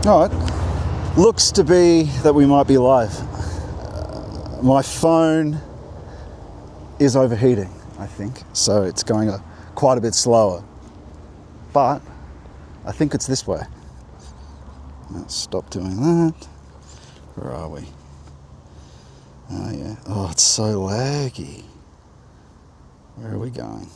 All right, looks to be that we might be live. My phone is overheating, I think, so it's going quite a bit slower. But I think it's this way. Let's stop doing that. Where are we? Oh yeah. Oh, it's so laggy. Where are we going?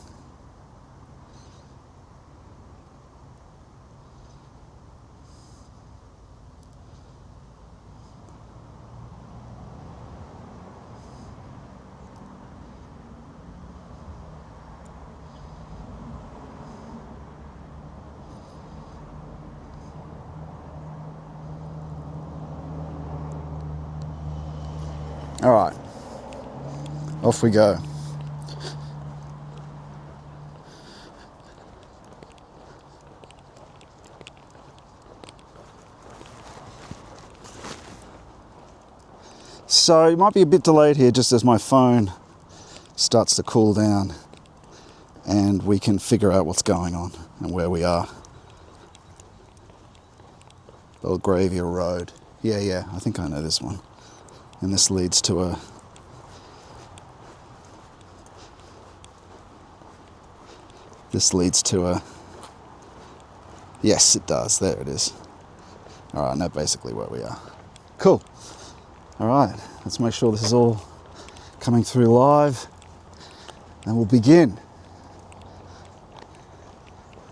All right, off we go. So it might be a bit delayed here just as my phone starts to cool down and we can figure out what's going on and where we are. Belgravia Road. Yeah, I think I know this one. And this leads to a yes, it does. There it is. All right, I know basically where we are. Cool. All right, let's make sure this is all coming through live and we'll begin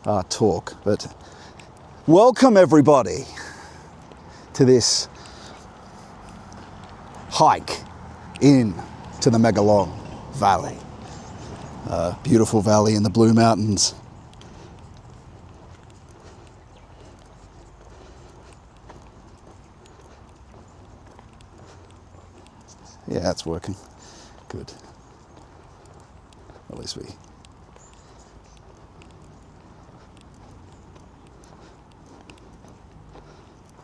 our talk. But welcome everybody to this hike in to the Megalong Valley. Beautiful valley in the Blue Mountains. Yeah, it's working. Good. At least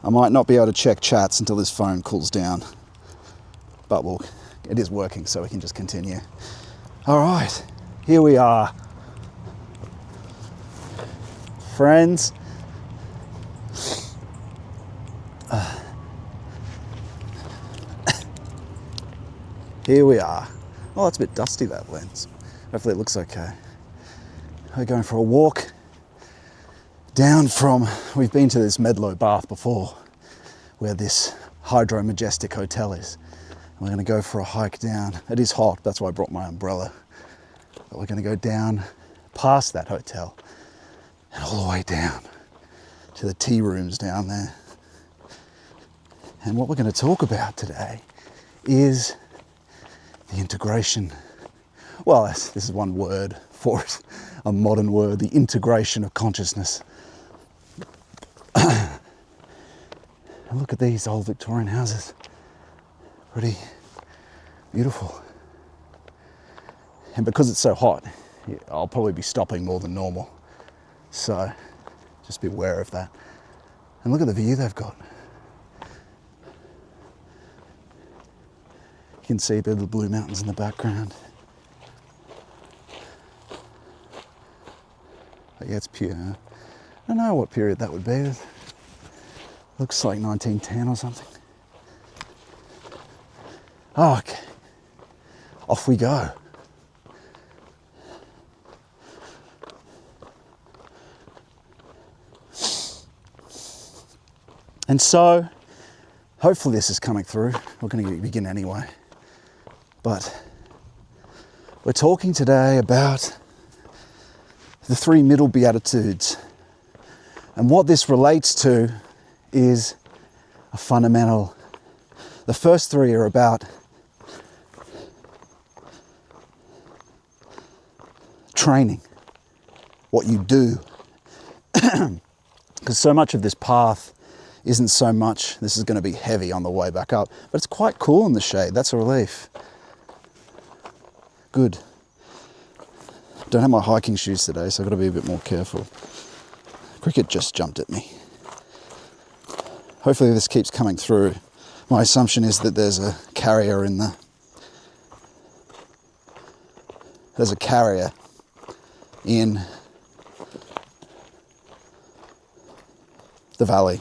I might not be able to check chats until this phone cools down. But it is working, so we can just continue. All right, here we are. Friends. Here we are. Oh, it's a bit dusty, that lens. Hopefully it looks okay. We're going for a walk down from, we've been to this Medlow Bath before, where this Hydro Majestic Hotel is. We're going to go for a hike down. It is hot, that's why I brought my umbrella. But we're going to go down past that hotel and all the way down to the tea rooms down there. And what we're going to talk about today is the integration. Well, this is one word for it, a modern word, the integration of consciousness. And look at these old Victorian houses. Pretty beautiful. And because it's so hot, I'll probably be stopping more than normal. So just be aware of that. And look at the view they've got. You can see a bit of the Blue Mountains in the background. But yeah, it's pure. I don't know what period that would be. It looks like 1910 or something. Oh, okay. Off we go. And so, hopefully this is coming through. We're going to begin anyway. But we're talking today about the three middle Beatitudes. And what this relates to is a fundamental. The first three are about training, what you do. Because so much of this path isn't so much, this is going to be heavy on the way back up, but it's quite cool in the shade. That's a relief. Good. Don't have my hiking shoes today, so I've got to be a bit more careful. Cricket just jumped at me. Hopefully this keeps coming through. My assumption is that there's a carrier in the... There's a carrier in the valley.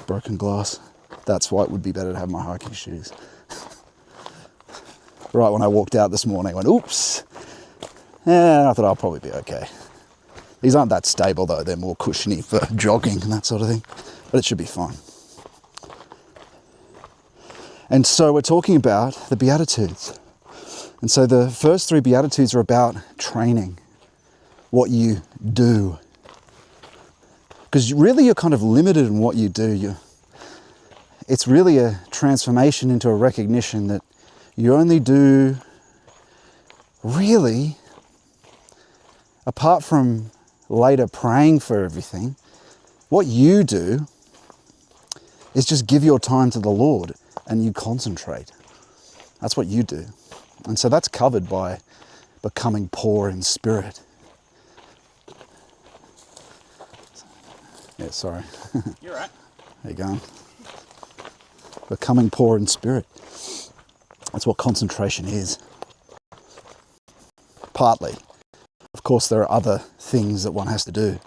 Broken glass. That's why it would be better to have my hiking shoes. Right when I walked out this morning, I went, oops. And I thought I'll probably be okay. These aren't that stable though, they're more cushiony for jogging and that sort of thing. But it should be fine. And so we're talking about the Beatitudes. And so the first 3 Beatitudes are about training, what you do. Because really you're kind of limited in what you do. It's really a transformation into a recognition that you only do, really, apart from later praying for everything, what you do is just give your time to the Lord and you concentrate. That's what you do. And so that's covered by becoming poor in spirit. Yeah, sorry. You're right. There you go. Becoming poor in spirit. That's what concentration is. Partly. Of course, there are other things that one has to do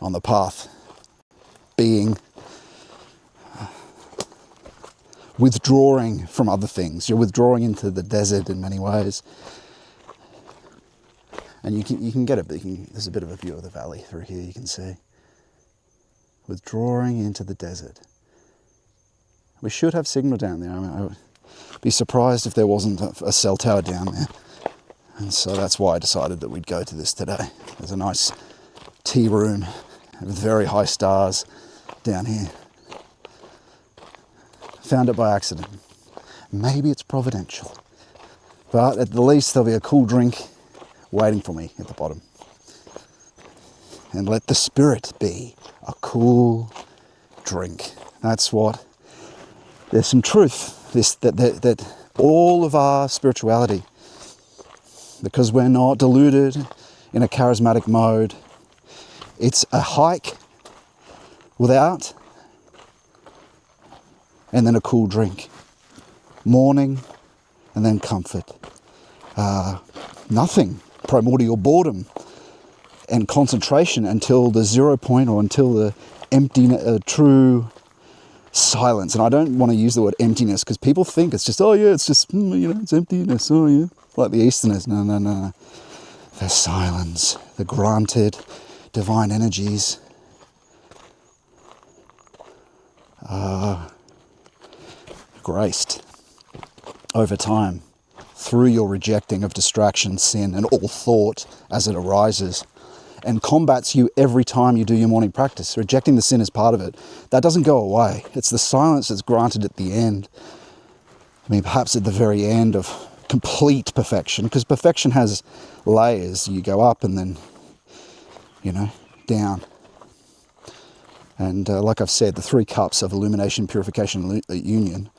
on the path. Being withdrawing from other things. You're withdrawing into the desert in many ways. And you can get it, there's a bit of a view of the valley through here, you can see. Withdrawing into the desert. We should have signal down there. I would be surprised if there wasn't a cell tower down there. And so that's why I decided that we'd go to this today. There's a nice tea room with very high stars down here. Found it by accident. Maybe it's providential. But at the least there'll be a cool drink waiting for me at the bottom. And let the spirit be a cool drink. That's what, there's some truth, that all of our spirituality, because we're not deluded in a charismatic mode, it's a hike without, and then a cool drink. Morning, and then comfort. Nothing, primordial boredom, and concentration until the 0 point, or until the empty, true silence. And I don't want to use the word emptiness because people think it's just, oh yeah, it's just, it's emptiness, oh yeah. Like the Easterners. No. The silence, the granted divine energies are graced over time through your rejecting of distraction, sin, and all thought as it arises, and combats you every time you do your morning practice. Rejecting the sin is part of it. That doesn't go away. It's the silence that's granted at the end. I mean, perhaps at the very end of complete perfection, because perfection has layers. You go up and then, down. And like I've said, the 3 cups of illumination, purification, union,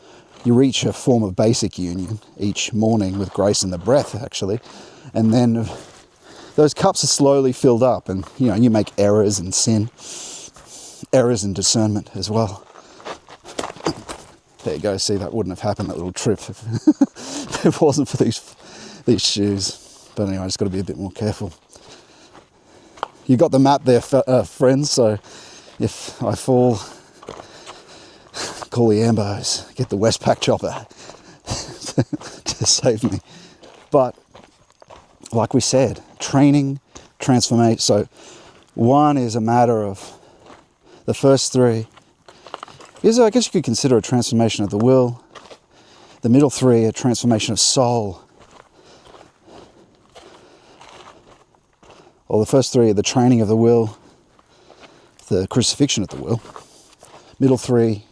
you reach a form of basic union each morning with grace and the breath, actually. And then those cups are slowly filled up, and you make errors and sin, errors in discernment as well. There you go. See, that wouldn't have happened, that little trip, if it wasn't for these shoes. But anyway, I just got to be a bit more careful. You got the map there, friends. So if I fall, call the Ambos, get the Westpac chopper to save me. But like we said, training, transformation. So 1 is a matter of the first 3. I guess you could consider a transformation of the will. The middle 3, a transformation of soul. Or the first 3 are the training of the will, the crucifixion of the will. Middle 3,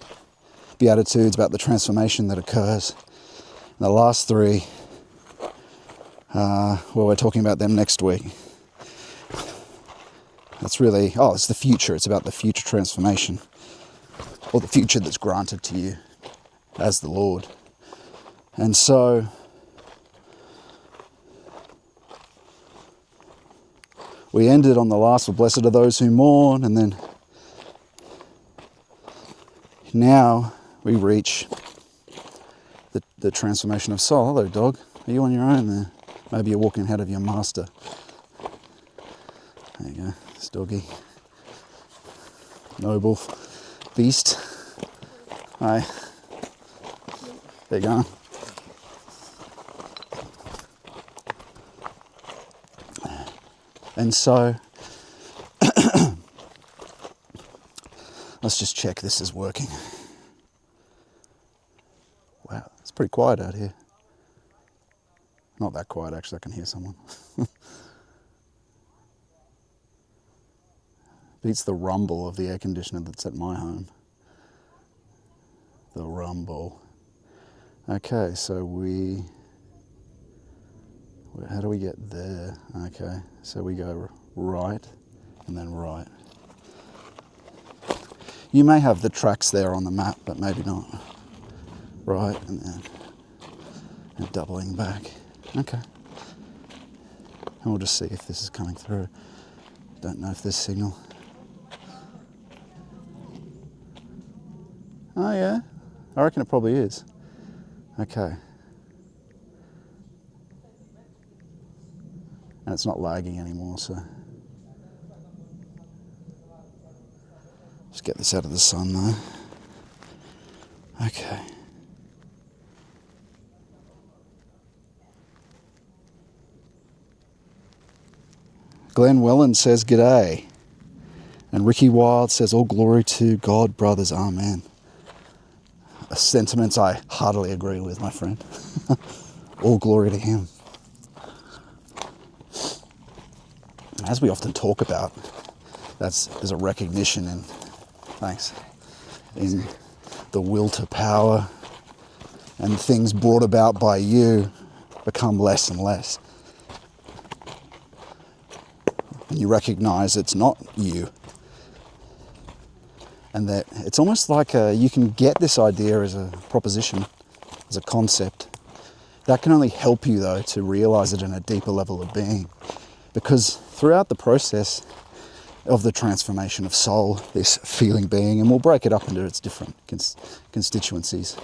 Beatitudes, about the transformation that occurs. And the last 3, we're talking about them next week. That's really, it's the future. It's about the future transformation, or the future that's granted to you as the Lord. And so we ended on the last, for blessed are those who mourn, and then now we reach the transformation of soul. Hello, dog. Are you on your own there? Maybe you're walking ahead of your master. There you go, this doggy. Noble. beast. Hi. There you go. And so, let's just check this is working. Wow, it's pretty quiet out here. Not that quiet, actually, I can hear someone. Beats the rumble of the air conditioner that's at my home. The rumble. Okay, so how do we get there? Okay, so we go right and then right. You may have the tracks there on the map, but maybe not. Right and then and doubling back. Okay. And we'll just see if this is coming through. Don't know if there's signal. Oh yeah, I reckon it probably is. Okay. And it's not lagging anymore, so. Just get this out of the sun though. Okay. Glenn Wellen says g'day. And Ricky Wild says all glory to God, brothers, amen. Sentiments I heartily agree with, my friend. All glory to him. As we often talk about, there's a recognition in, thanks, in the will to power, and things brought about by you become less and less. And you recognize it's not you. And that it's almost like you can get this idea as a proposition, as a concept. That can only help you, though, to realize it in a deeper level of being. Because throughout the process of the transformation of soul, this feeling being, and we'll break it up into its different constituencies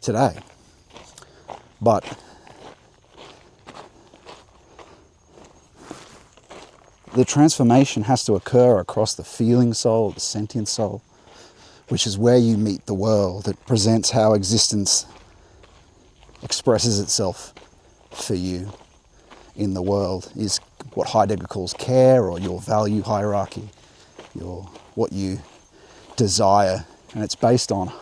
today. But the transformation has to occur across the feeling soul, the sentient soul, which is where you meet the world. It presents how existence expresses itself for you in the world, is what Heidegger calls care, or your value hierarchy, what you desire, and it's based on.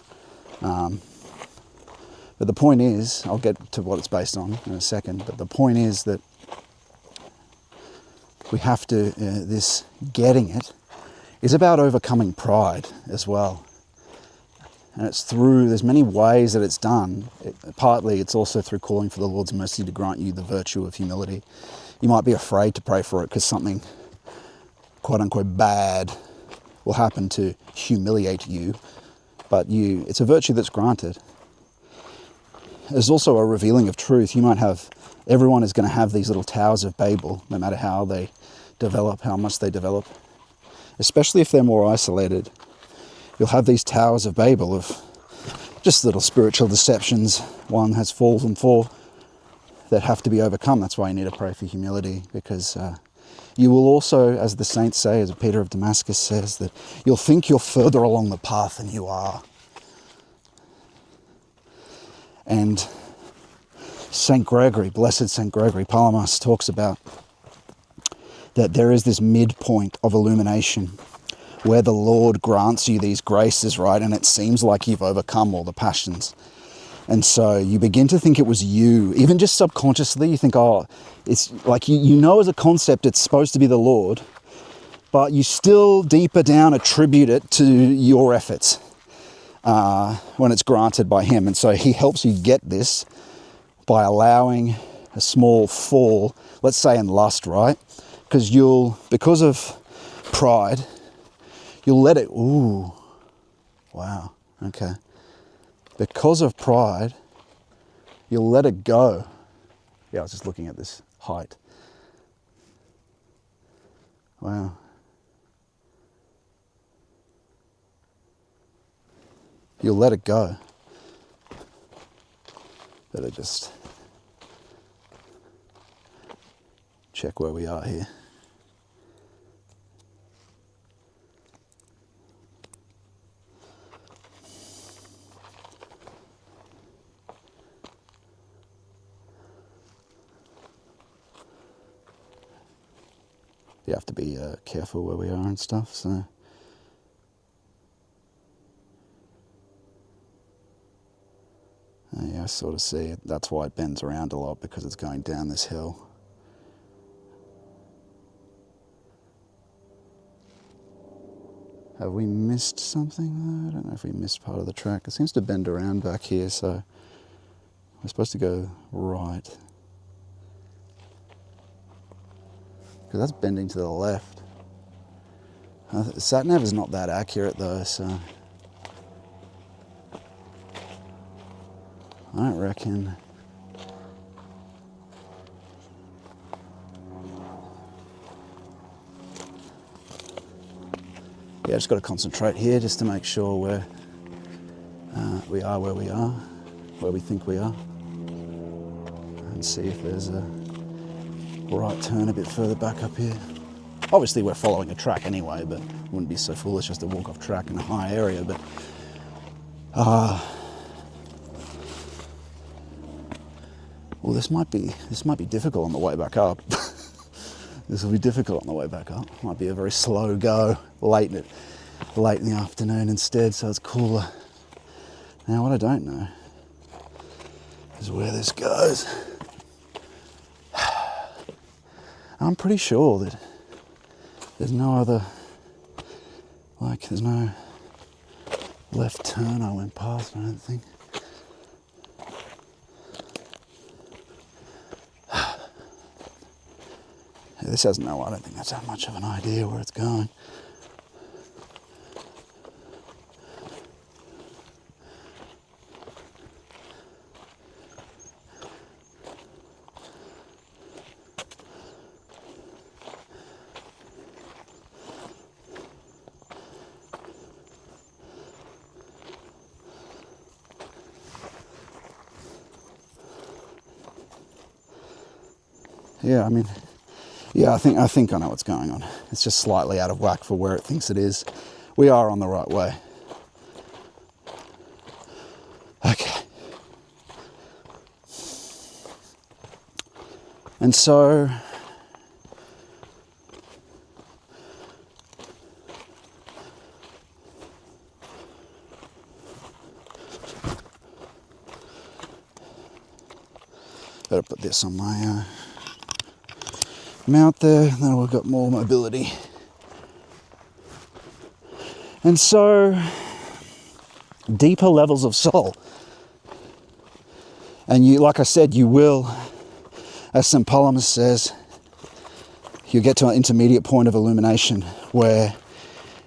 But the point is, I'll get to what it's based on in a second, but the point is that we have to, this getting it is about overcoming pride as well. And it's through, there's many ways that it's done. Partly it's also through calling for the Lord's mercy to grant you the virtue of humility. You might be afraid to pray for it because something quote unquote bad will happen to humiliate you, but it's a virtue that's granted. There's also a revealing of truth. You might have, everyone is going to have these little towers of Babel, no matter how they develop, how much they develop, especially if they're more isolated. You'll have these towers of Babel of just little spiritual deceptions one has fallen for that have to be overcome. That's why you need to pray for humility, because you will also, as the saints say, as Peter of Damascus says, that you'll think you're further along the path than you are. And St. Gregory, blessed St. Gregory Palamas, talks about that there is this midpoint of illumination where the Lord grants you these graces, right? And it seems like you've overcome all the passions. And so you begin to think it was you, even just subconsciously. You think, oh, it's like, you know as a concept it's supposed to be the Lord, but you still deeper down attribute it to your efforts when it's granted by him. And so he helps you get this by allowing a small fall, let's say in lust, right? Because of pride, you'll let it, ooh, wow, okay. Because of pride, you'll let it go. Yeah, I was just looking at this height. Wow. You'll let it go. Better just check where we are here. you have to be careful where we are and stuff. So yeah, I sort of see it. That's why it bends around a lot, because it's going down this hill. Have we missed something? I don't know if we missed part of the track. It seems to bend around back here, so we're supposed to go right. Because that's bending to the left. Sat-nav is not that accurate though, so I don't reckon. Yeah, just got to concentrate here just to make sure we are where we think we are, and see if there's a right turn a bit further back up here. Obviously we're following a track anyway, but it wouldn't be so foolish just to walk off track in a high area. But well, this might be difficult on the way back up. This will be difficult on the way back up. Might be a very slow go late in the afternoon instead, so it's cooler. Now what I don't know is where this goes. I'm pretty sure that there's no other, there's no left turn I went past, I don't think. This has I don't think that's that much of an idea where it's going. Yeah, I think I know what's going on. It's just slightly out of whack for where it thinks it is. We are on the right way. Okay. And so better put this on my mount there, then we've got more mobility. And so, deeper levels of soul. And you, like I said, you will, as St. Palamas says, you get to an intermediate point of illumination where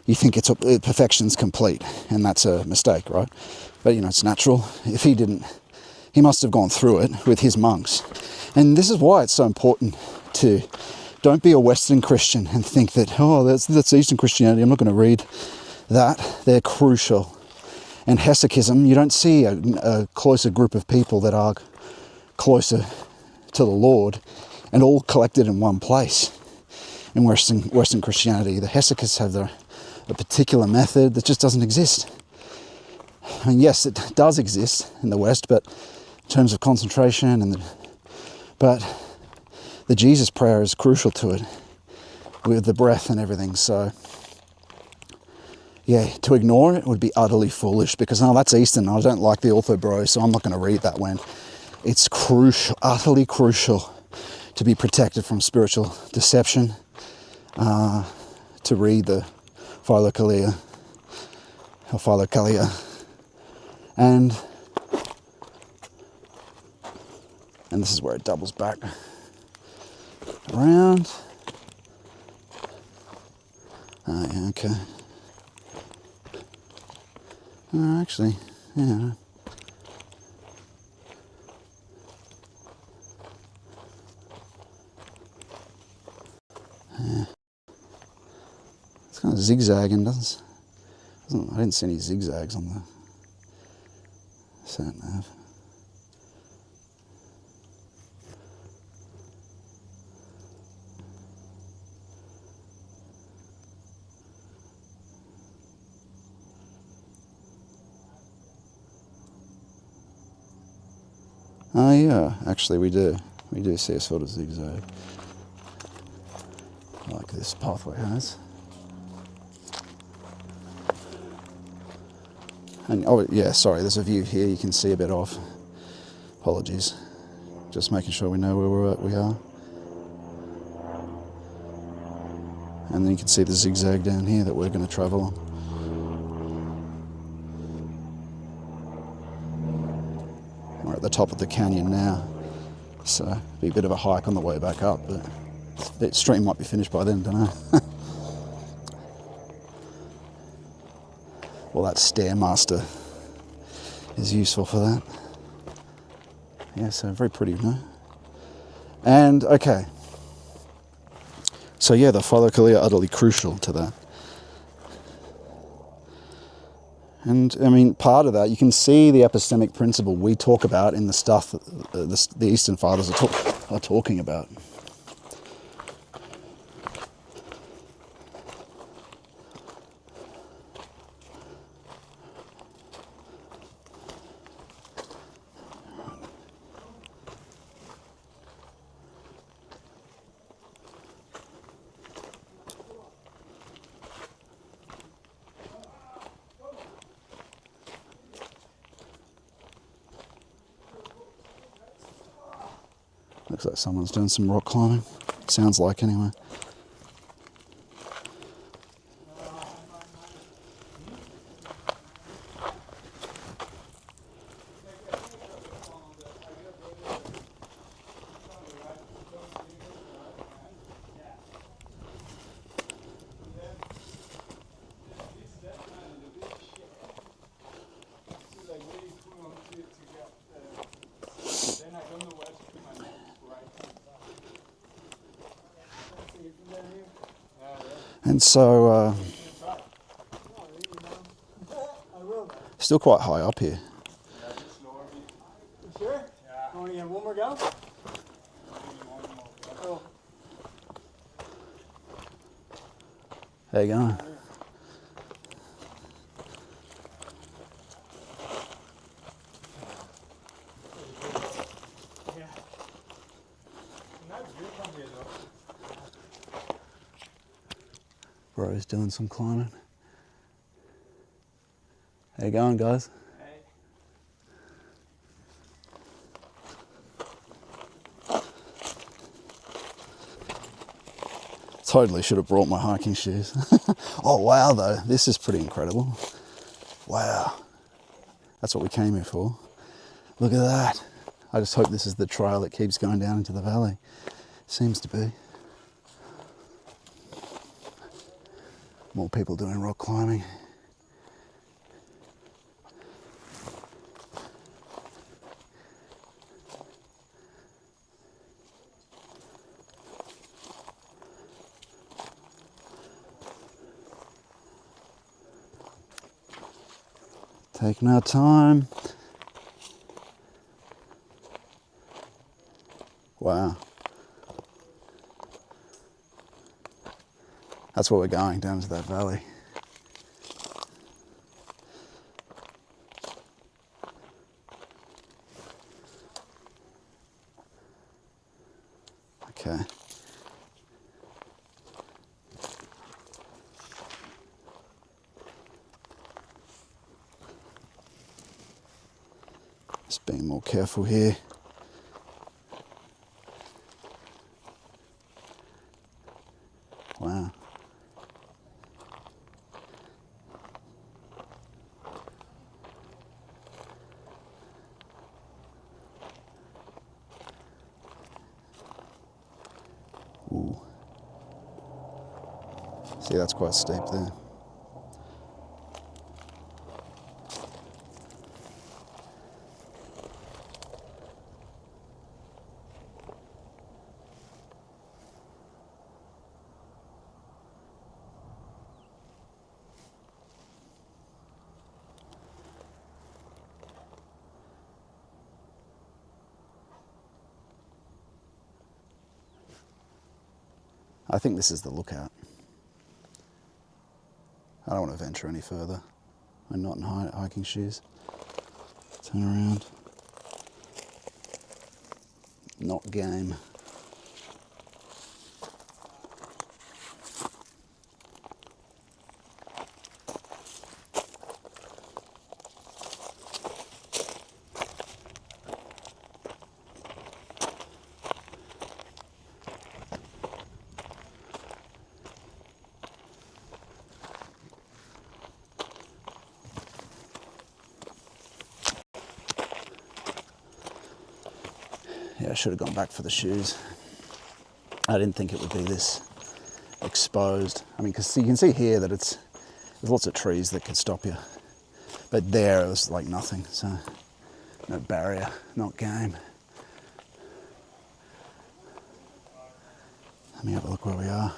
you think perfection's complete, and that's a mistake, right? But it's natural. If he didn't, he must have gone through it with his monks. And this is why it's so important to don't be a Western Christian and think that, that's Eastern Christianity, I'm not going to read that. They're crucial. And Hesychism, you don't see a closer group of people that are closer to the Lord and all collected in one place. In Western Christianity, the Hesychists have a particular method that just doesn't exist. I mean, yes, it does exist in the West, but in terms of concentration but the Jesus prayer is crucial to it, with the breath and everything. So, yeah, to ignore it would be utterly foolish, because, that's Eastern. I don't like the ortho bro, so I'm not going to read that when it's crucial, utterly crucial, to be protected from spiritual deception, to read the Philokalia, or Philokalia, and this is where it doubles back around. Oh, yeah, okay. Actually, yeah. It's kind of zigzagging, I didn't see any zigzags on the sat nav. Oh yeah, actually we do see a sort of zigzag. like this pathway has. And oh yeah, sorry, there's a view here you can see a bit of. Apologies. Just making sure we know where we are. And then you can see the zigzag down here that we're going to travel on. We're at the top of the canyon now, so it'll be a bit of a hike on the way back up, but the stream might be finished by then, don't know. Well, that Stairmaster is useful for that. Yeah, so very pretty, no? And, okay. So yeah, the phylokalia are utterly crucial to that. And, I mean, part of that, you can see the epistemic principle we talk about in the stuff that the Eastern Fathers are talking about. Looks like someone's doing some rock climbing. Sounds like, anyway. And so, still quite high up here. You sure? Yeah. Want to get one more go? Oh. How you going? Yeah. Nice view from here though. Bro's doing some climbing. How you going, guys? Hey. Totally should have brought my hiking shoes. Oh wow, though, this is pretty incredible. Wow, that's what we came here for. Look at that. I just hope this is the trail that keeps going down into the valley. Seems to be. More people doing rock climbing. Taking our time. Wow. That's where we're going, down to that valley. Okay. Just being more careful here. Wow. Ooh. See, that's quite steep there. I think this is the lookout. I don't want to venture any further. I'm not in hiking shoes. Turn around. Not game. Yeah, I should have gone back for the shoes. I didn't think it would be this exposed. I mean, because you can see here that there's lots of trees that could stop you. But there it was like nothing, so no barrier, not game. Let me have a look where we are.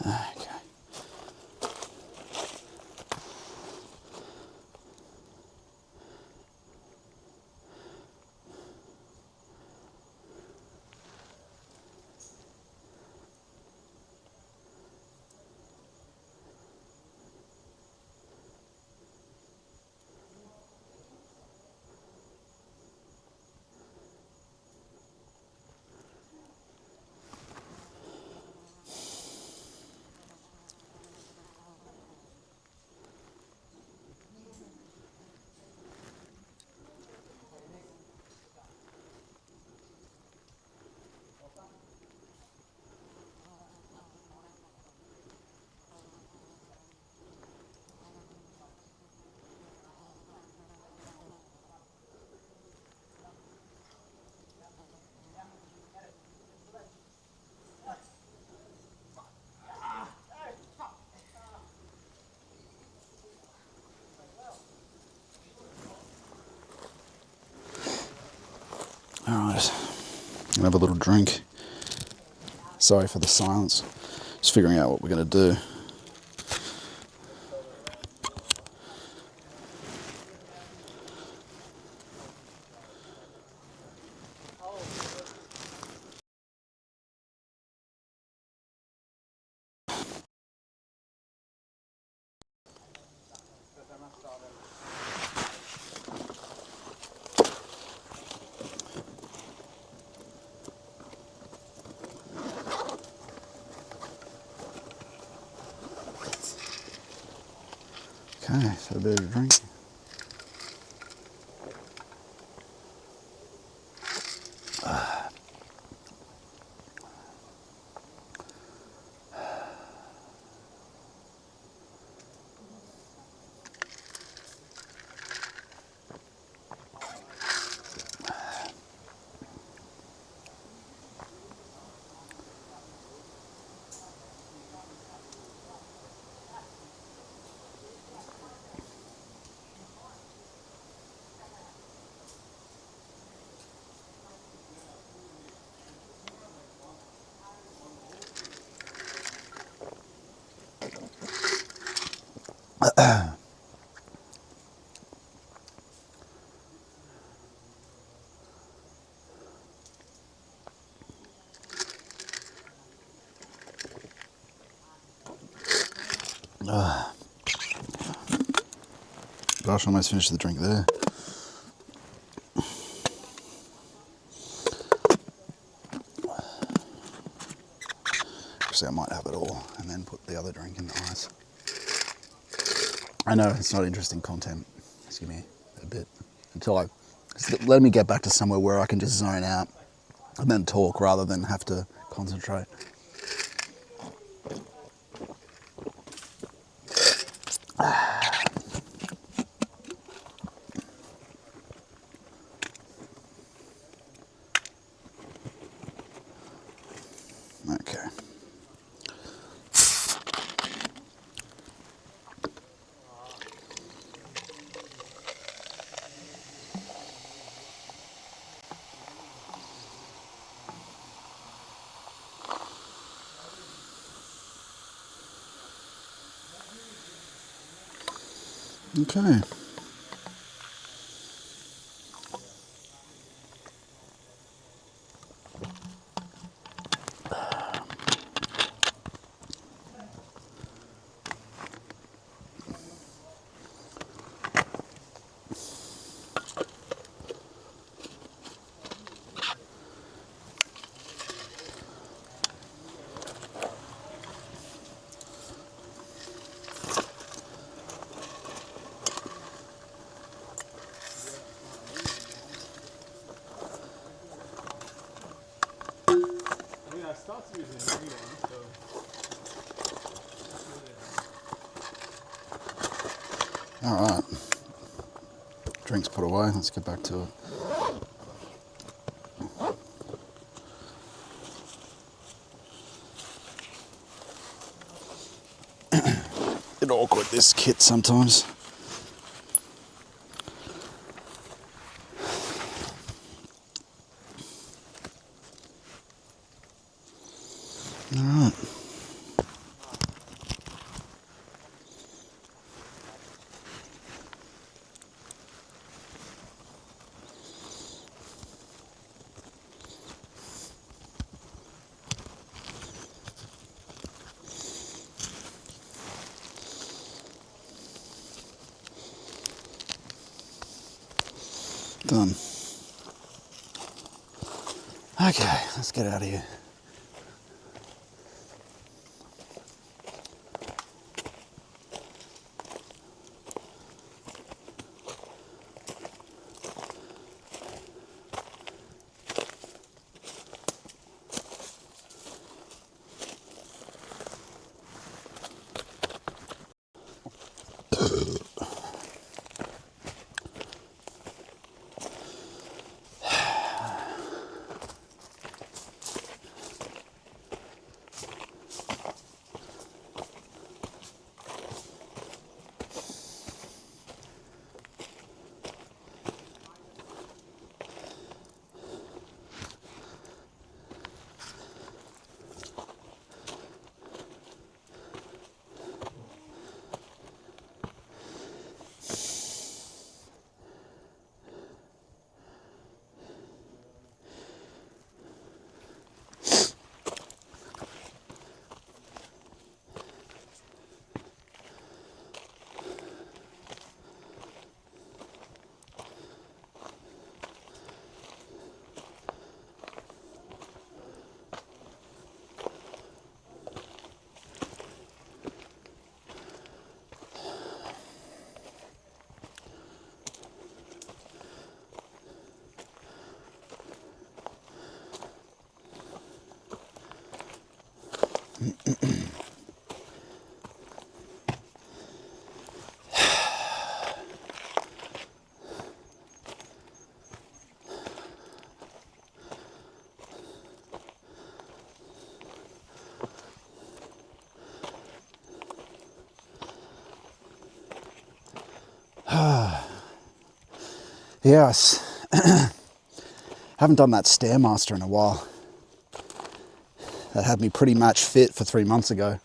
Okay. All right, I'll have a little drink. Sorry for the silence. Just figuring out what we're going to do. Okay, so a bit of drink. Gosh, I almost finished the drink there. Actually, I might have it all and then put the other drink in the ice. I know it's not interesting content. Just give me a bit let me get back to somewhere where I can just zone out and then talk rather than have to concentrate. Okay. Okay. All right. Drinks put away. Let's get back to it. Bit awkward, this kit sometimes. All right. Done. Okay, let's get out of here. Yes. Haven't done that Stairmaster in a while. That had me pretty match fit for 3 months ago.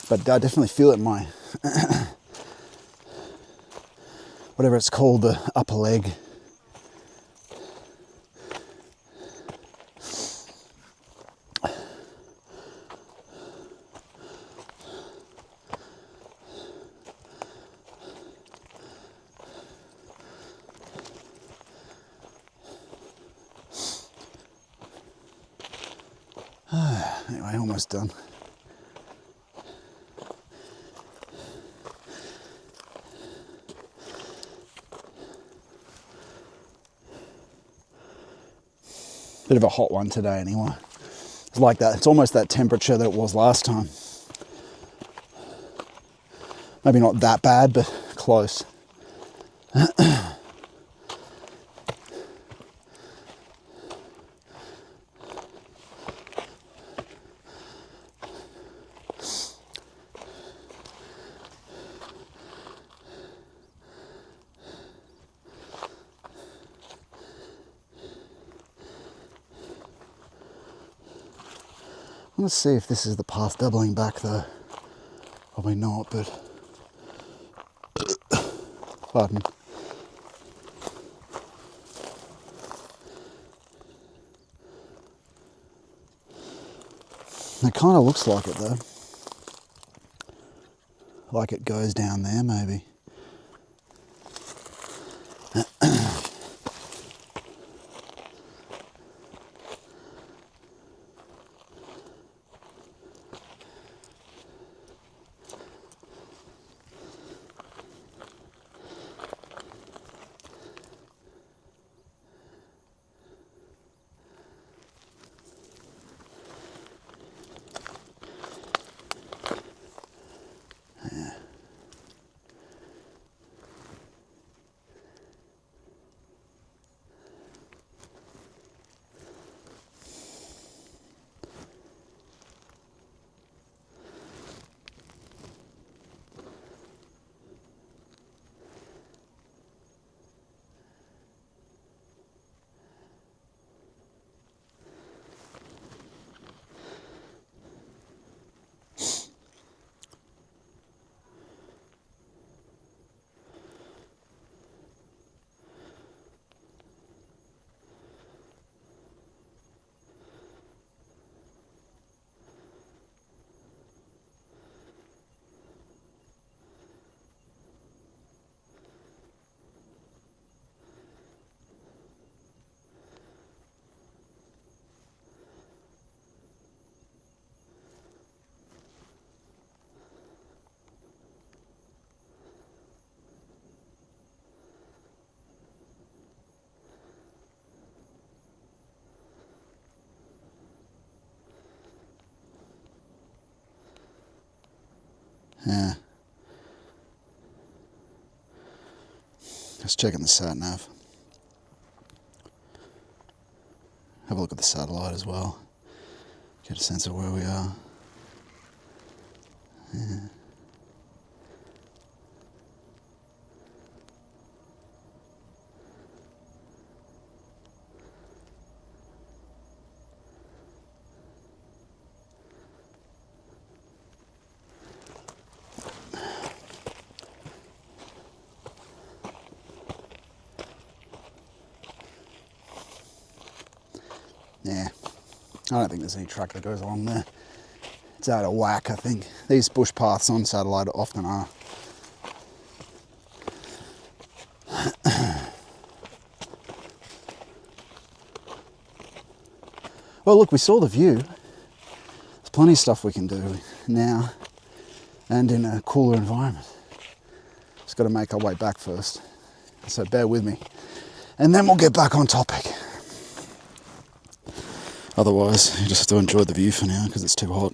But I definitely feel it in my, whatever it's called, the upper leg. Anyway, almost done. Bit of a hot one today anyway. It's like that. It's almost that temperature that it was last time. Maybe not that bad, but close. Let's see if this is the path doubling back though. Probably not, but pardon. It kind of looks like it though. Like it goes down there maybe. Yeah. Just checking the sat nav. Have a look at the satellite as well. Get a sense of where we are. Yeah. Yeah, I don't think there's any track that goes along there. It's out of whack, I think. These bush paths on satellite often are. Well, look, we saw the view. There's plenty of stuff we can do now and in a cooler environment. Just got to make our way back first. So bear with me. And then we'll get back on topic. Otherwise, you just have to enjoy the view for now because it's too hot.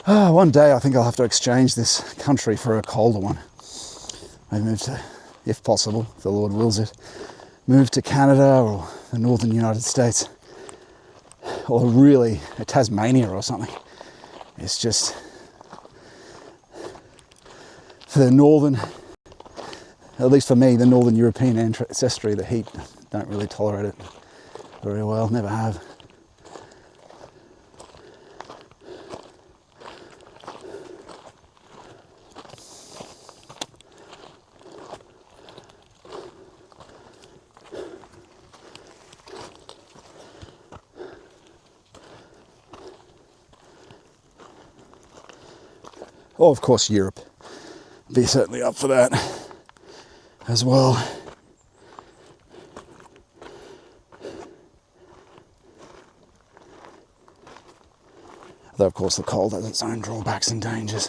One day I think I'll have to exchange this country for a colder one. Maybe move to, if possible, if the Lord wills it, move to Canada or the northern United States. Or really Tasmania or something. It's just for the northern, at least for me, the northern European ancestry, the heat, don't really tolerate it very well, never have. Or of course Europe, be certainly up for that as well. Though of course the cold has its own drawbacks and dangers.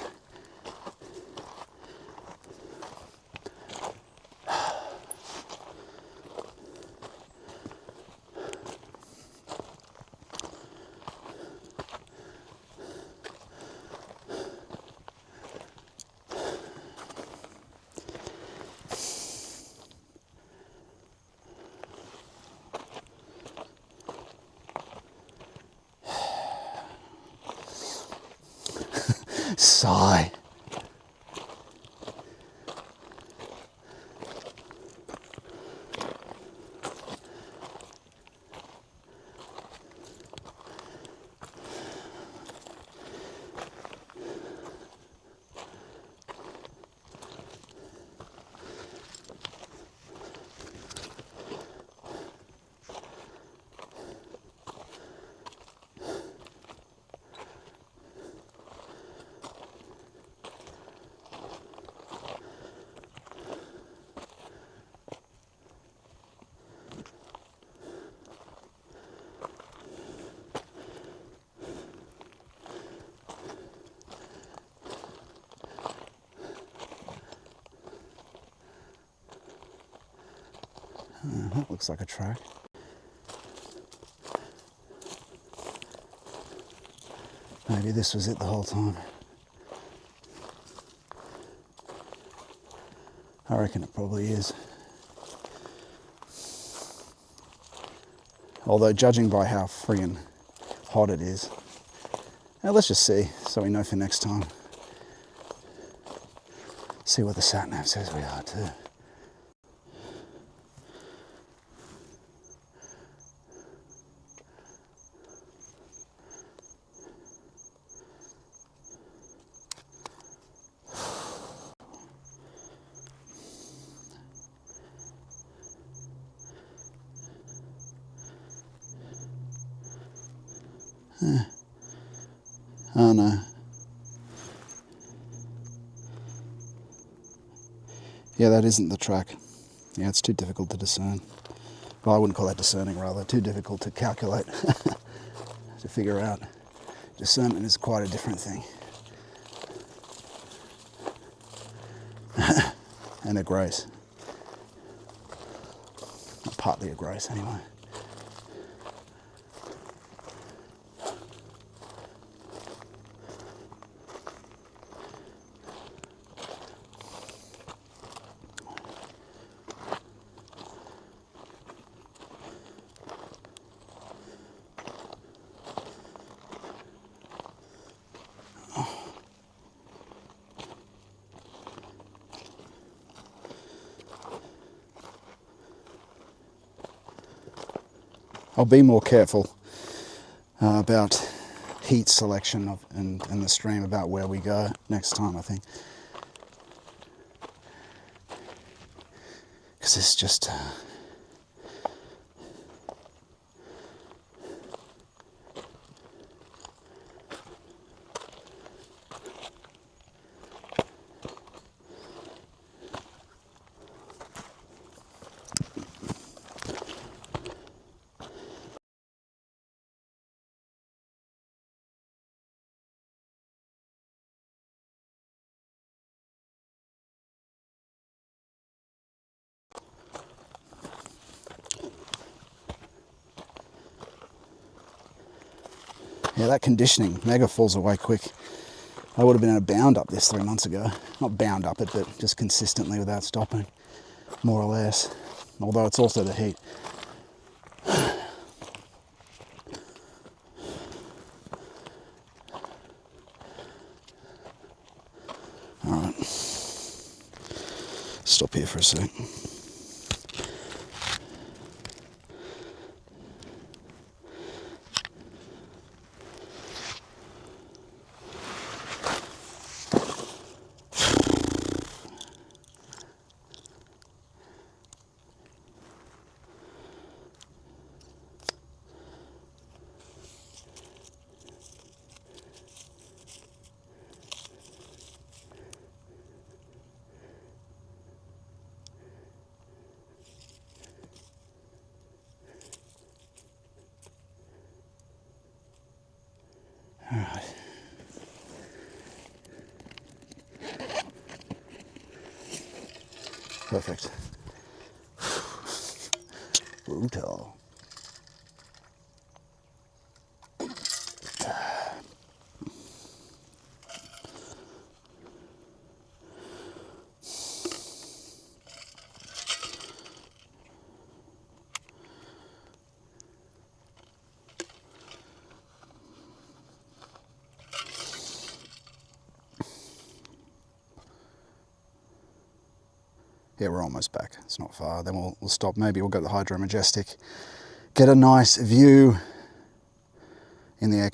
Sigh. That looks like a track. Maybe this was it the whole time. I reckon it probably is. Although judging by how friggin' hot it is. Now let's just see, so we know for next time. See what the sat-nav says we are too. Oh no. Yeah, that isn't the track. Yeah, it's too difficult to discern. Well, I wouldn't call that discerning, rather. Too difficult to calculate, to figure out. Discernment is quite a different thing. And a grace. Partly a grace, anyway. I'll be more careful about heat selection and the stream, about where we go next time, I think. Because it's just... Yeah, that conditioning mega falls away quick. I would have been in a bound up this 3 months ago. Not bound up it, but just consistently without stopping, more or less. Although it's also the heat. All right, stop here for a sec. All right. Perfect. Brutal. Yeah, we're almost back. It's not far. Then we'll stop. Maybe we'll go to the Hydro Majestic, get a nice view in the air.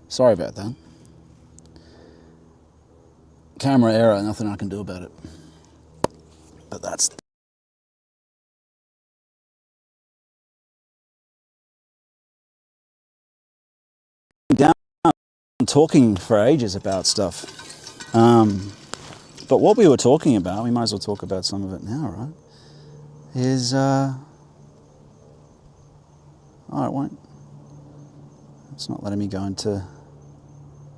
Sorry about that. Camera error, nothing I can do about it. But that's... down talking for ages about stuff. But what we were talking about, we might as well talk about some of it now, right? Is, oh, it won't. It's not letting me go into,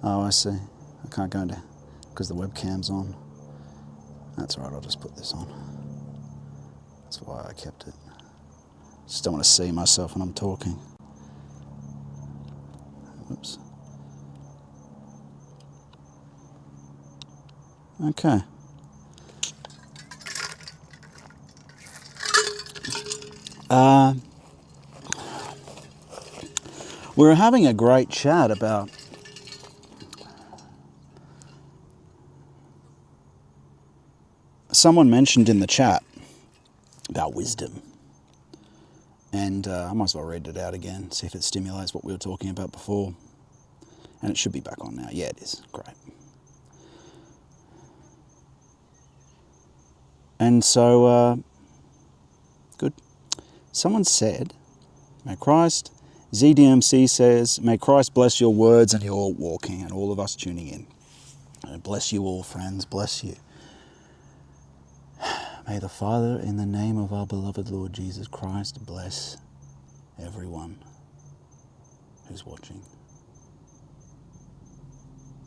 oh, I see. I can't go into, because the webcam's on. That's all right, I'll just put this on. That's why I kept it. Just don't want to see myself when I'm talking. Whoops. Okay. We were having a great chat about someone mentioned in the chat about wisdom, and I might as well read it out again, see if it stimulates what we were talking about before. And it should be back on now. Yeah, it is. Great. And so, good. Someone said, may Christ, ZDMC says, may Christ bless your words and your walking, and all of us tuning in. And bless you all, friends. Bless you. May the Father, in the name of our beloved Lord Jesus Christ, bless everyone who's watching.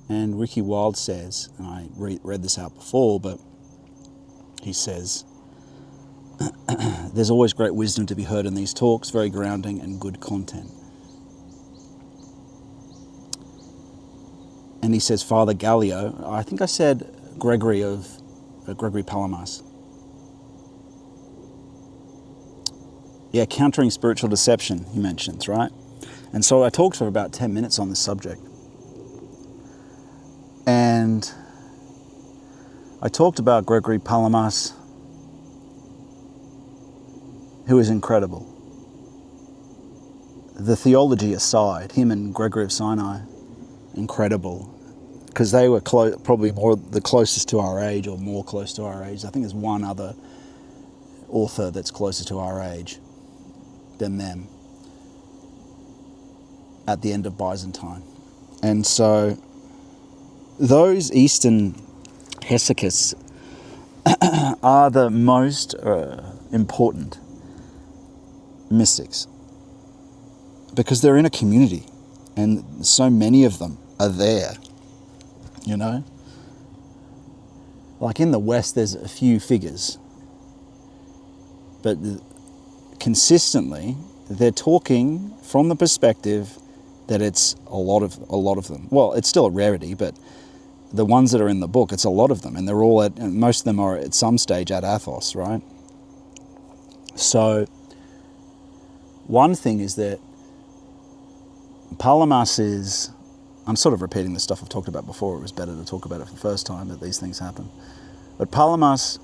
And Ricky Wilde says, and I read this out before, but he says, there's always great wisdom to be heard in these talks, very grounding and good content. And he says, Father Gallio, I think I said Gregory Palamas. Yeah, countering spiritual deception, he mentions, right? And so I talked for about 10 minutes on this subject. And I talked about Gregory Palamas, who is incredible. The theology aside, him and Gregory of Sinai, incredible. Because they were probably more the closest to our age, or more close to our age. I think there's one other author that's closer to our age than them at the end of Byzantine. And so those Eastern hesychasts are the most important mystics, because they're in a community and so many of them are there, you know? Like in the West, there's a few figures, but consistently they're talking from the perspective that it's a lot of them. Well, it's still a rarity, but the ones that are in the book, it's a lot of them, and they're all and most of them are at some stage at Athos, right? So one thing is that Palamas is, I'm sort of repeating the stuff I've talked about before. It was better to talk about it for the first time, that these things happen. But Palamas,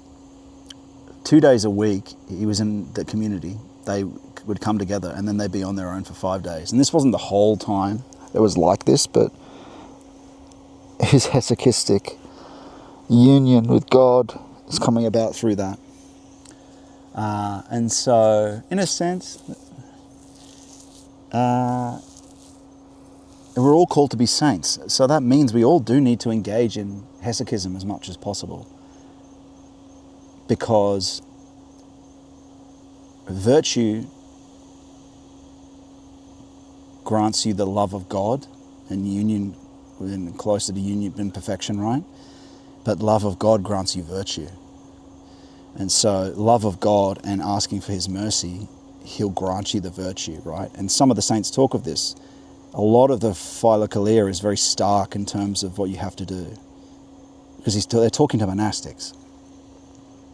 2 days a week, he was in the community. They would come together and then they'd be on their own for 5 days. And this wasn't the whole time it was like this, but his hesychastic union with God is coming about through that. And so, in a sense, we're all called to be saints. So that means we all do need to engage in hesychism as much as possible. Because virtue grants you the love of God and union, and closer to union and perfection, right? But love of God grants you virtue. And so love of God and asking for his mercy, he'll grant you the virtue, right? And some of the saints talk of this. A lot of the Philokalia is very stark in terms of what you have to do. Because they're talking to monastics.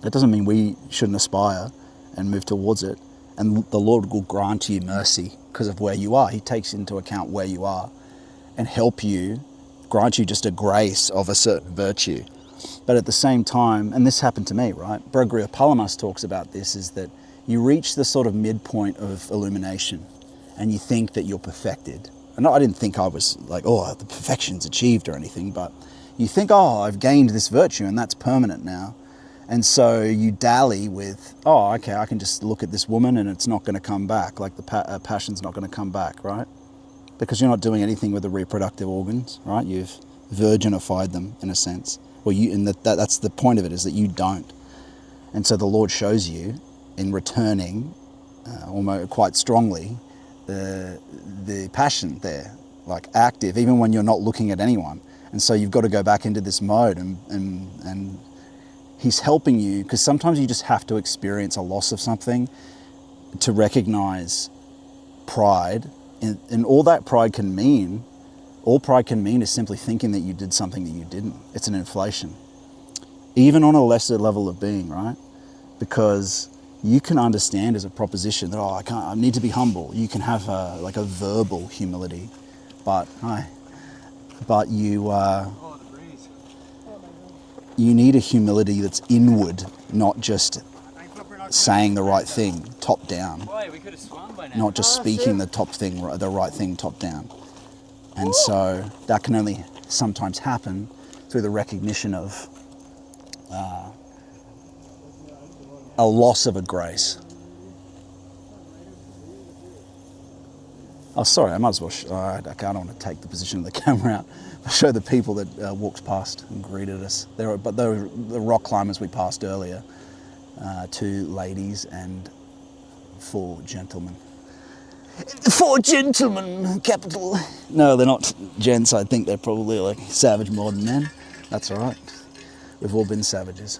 That doesn't mean we shouldn't aspire and move towards it. And the Lord will grant you mercy because of where you are. He takes into account where you are and help you, grant you just a grace of a certain virtue. But at the same time, and this happened to me, right? Gregory of Palamas talks about this, is that you reach the sort of midpoint of illumination and you think that you're perfected, and I didn't think I was like, oh, the perfection's achieved or anything, but you think, oh, I've gained this virtue and that's permanent now. And so you dally with, oh, okay, I can just look at this woman and it's not going to come back, like the passion's not going to come back, right? Because you're not doing anything with the reproductive organs, right? You've virginified them in a sense. Well, and that's the point of it, is that you don't. And so the Lord shows you in returning, almost quite strongly, the passion there, like active, even when you're not looking at anyone. And so you've got to go back into this mode, and He's helping you, because sometimes you just have to experience a loss of something to recognize pride. And all that pride can mean, all pride can mean is simply thinking that you did something that you didn't. It's an inflation. Even on a lesser level of being, right? Because you can understand as a proposition that, oh, I need to be humble. You can have a verbal humility, but you need a humility that's inward, not just saying the right thing top down, not just speaking the right thing top down. And so that can only sometimes happen through the recognition of a loss of a grace. Oh, sorry, I might as well, I don't want to take the position of the camera out. I'll show the people that walked past and greeted us. They were the rock climbers we passed earlier, 2 ladies and 4 gentlemen. 4 gentlemen, capital. No, they're not gents. I think they're probably like savage modern men. That's all right. We've all been savages.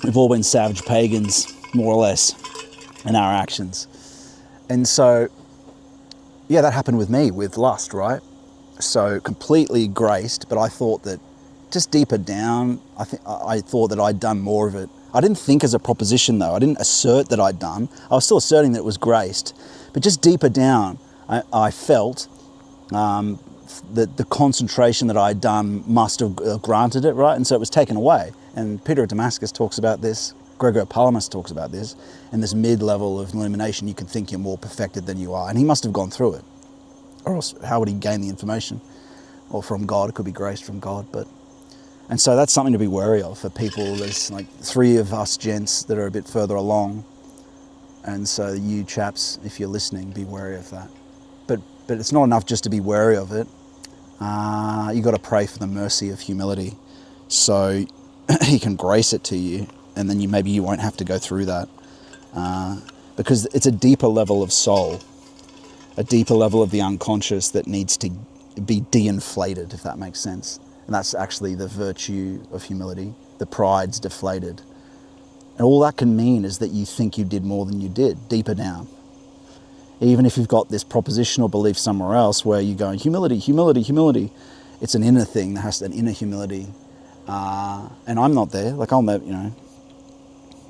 We've all been savage pagans, more or less, in our actions. And so, yeah, that happened with me, with lust, right? So completely graced, but I thought that just deeper down, I thought that I'd done more of it. I didn't think as a proposition though. I didn't assert that I'd done. I was still asserting that it was graced. But just deeper down, I felt that the concentration that I'd done must have granted it, right? And so it was taken away. And Peter of Damascus talks about this. Gregor Palamas talks about this. And this mid-level of illumination, you can think you're more perfected than you are. And he must have gone through it. Or else, how would he gain the information? Or from God, it could be grace from God. And so that's something to be wary of for people. There's like 3 of us gents that are a bit further along. And so you chaps, if you're listening, be wary of that. But it's not enough just to be wary of it. You got to pray for the mercy of humility, so He can grace it to you, and then maybe you won't have to go through that, because it's a deeper level of soul, a deeper level of the unconscious that needs to be de-inflated, if that makes sense. And that's actually the virtue of humility. The pride's deflated, and all that can mean is that you think you did more than you did, deeper down. Even if you've got this propositional belief somewhere else where you're going, humility, humility, humility, it's an inner thing that has an inner humility. And I'm not there. Like, I'm that,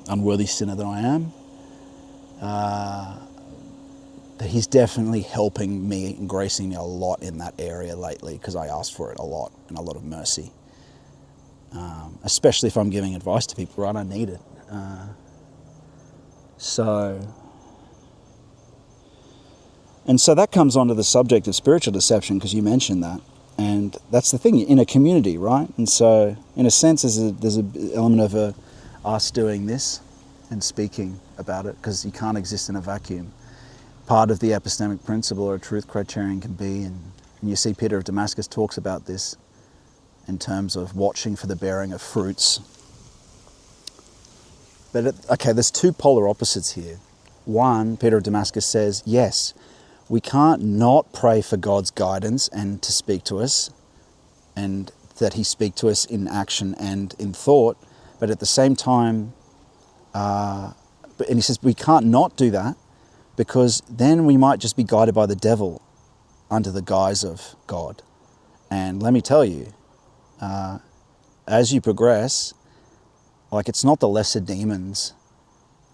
unworthy sinner that I am. That He's definitely helping me and gracing me a lot in that area lately, because I asked for it a lot, and a lot of mercy. Especially if I'm giving advice to people, right? I need it. And so that comes onto the subject of spiritual deception, because you mentioned that. And that's the thing, in a community, right? And so, in a sense, there's an element of us doing this and speaking about it, because you can't exist in a vacuum. Part of the epistemic principle or a truth criterion can be, and you see Peter of Damascus talks about this in terms of watching for the bearing of fruits. But, there's 2 polar opposites here. One, Peter of Damascus says, yes, we can't not pray for God's guidance and to speak to us, and that He speak to us in action and in thought, but at the same time, and he says we can't not do that, because then we might just be guided by the devil under the guise of God. And let me tell you, as you progress, it's not the lesser demons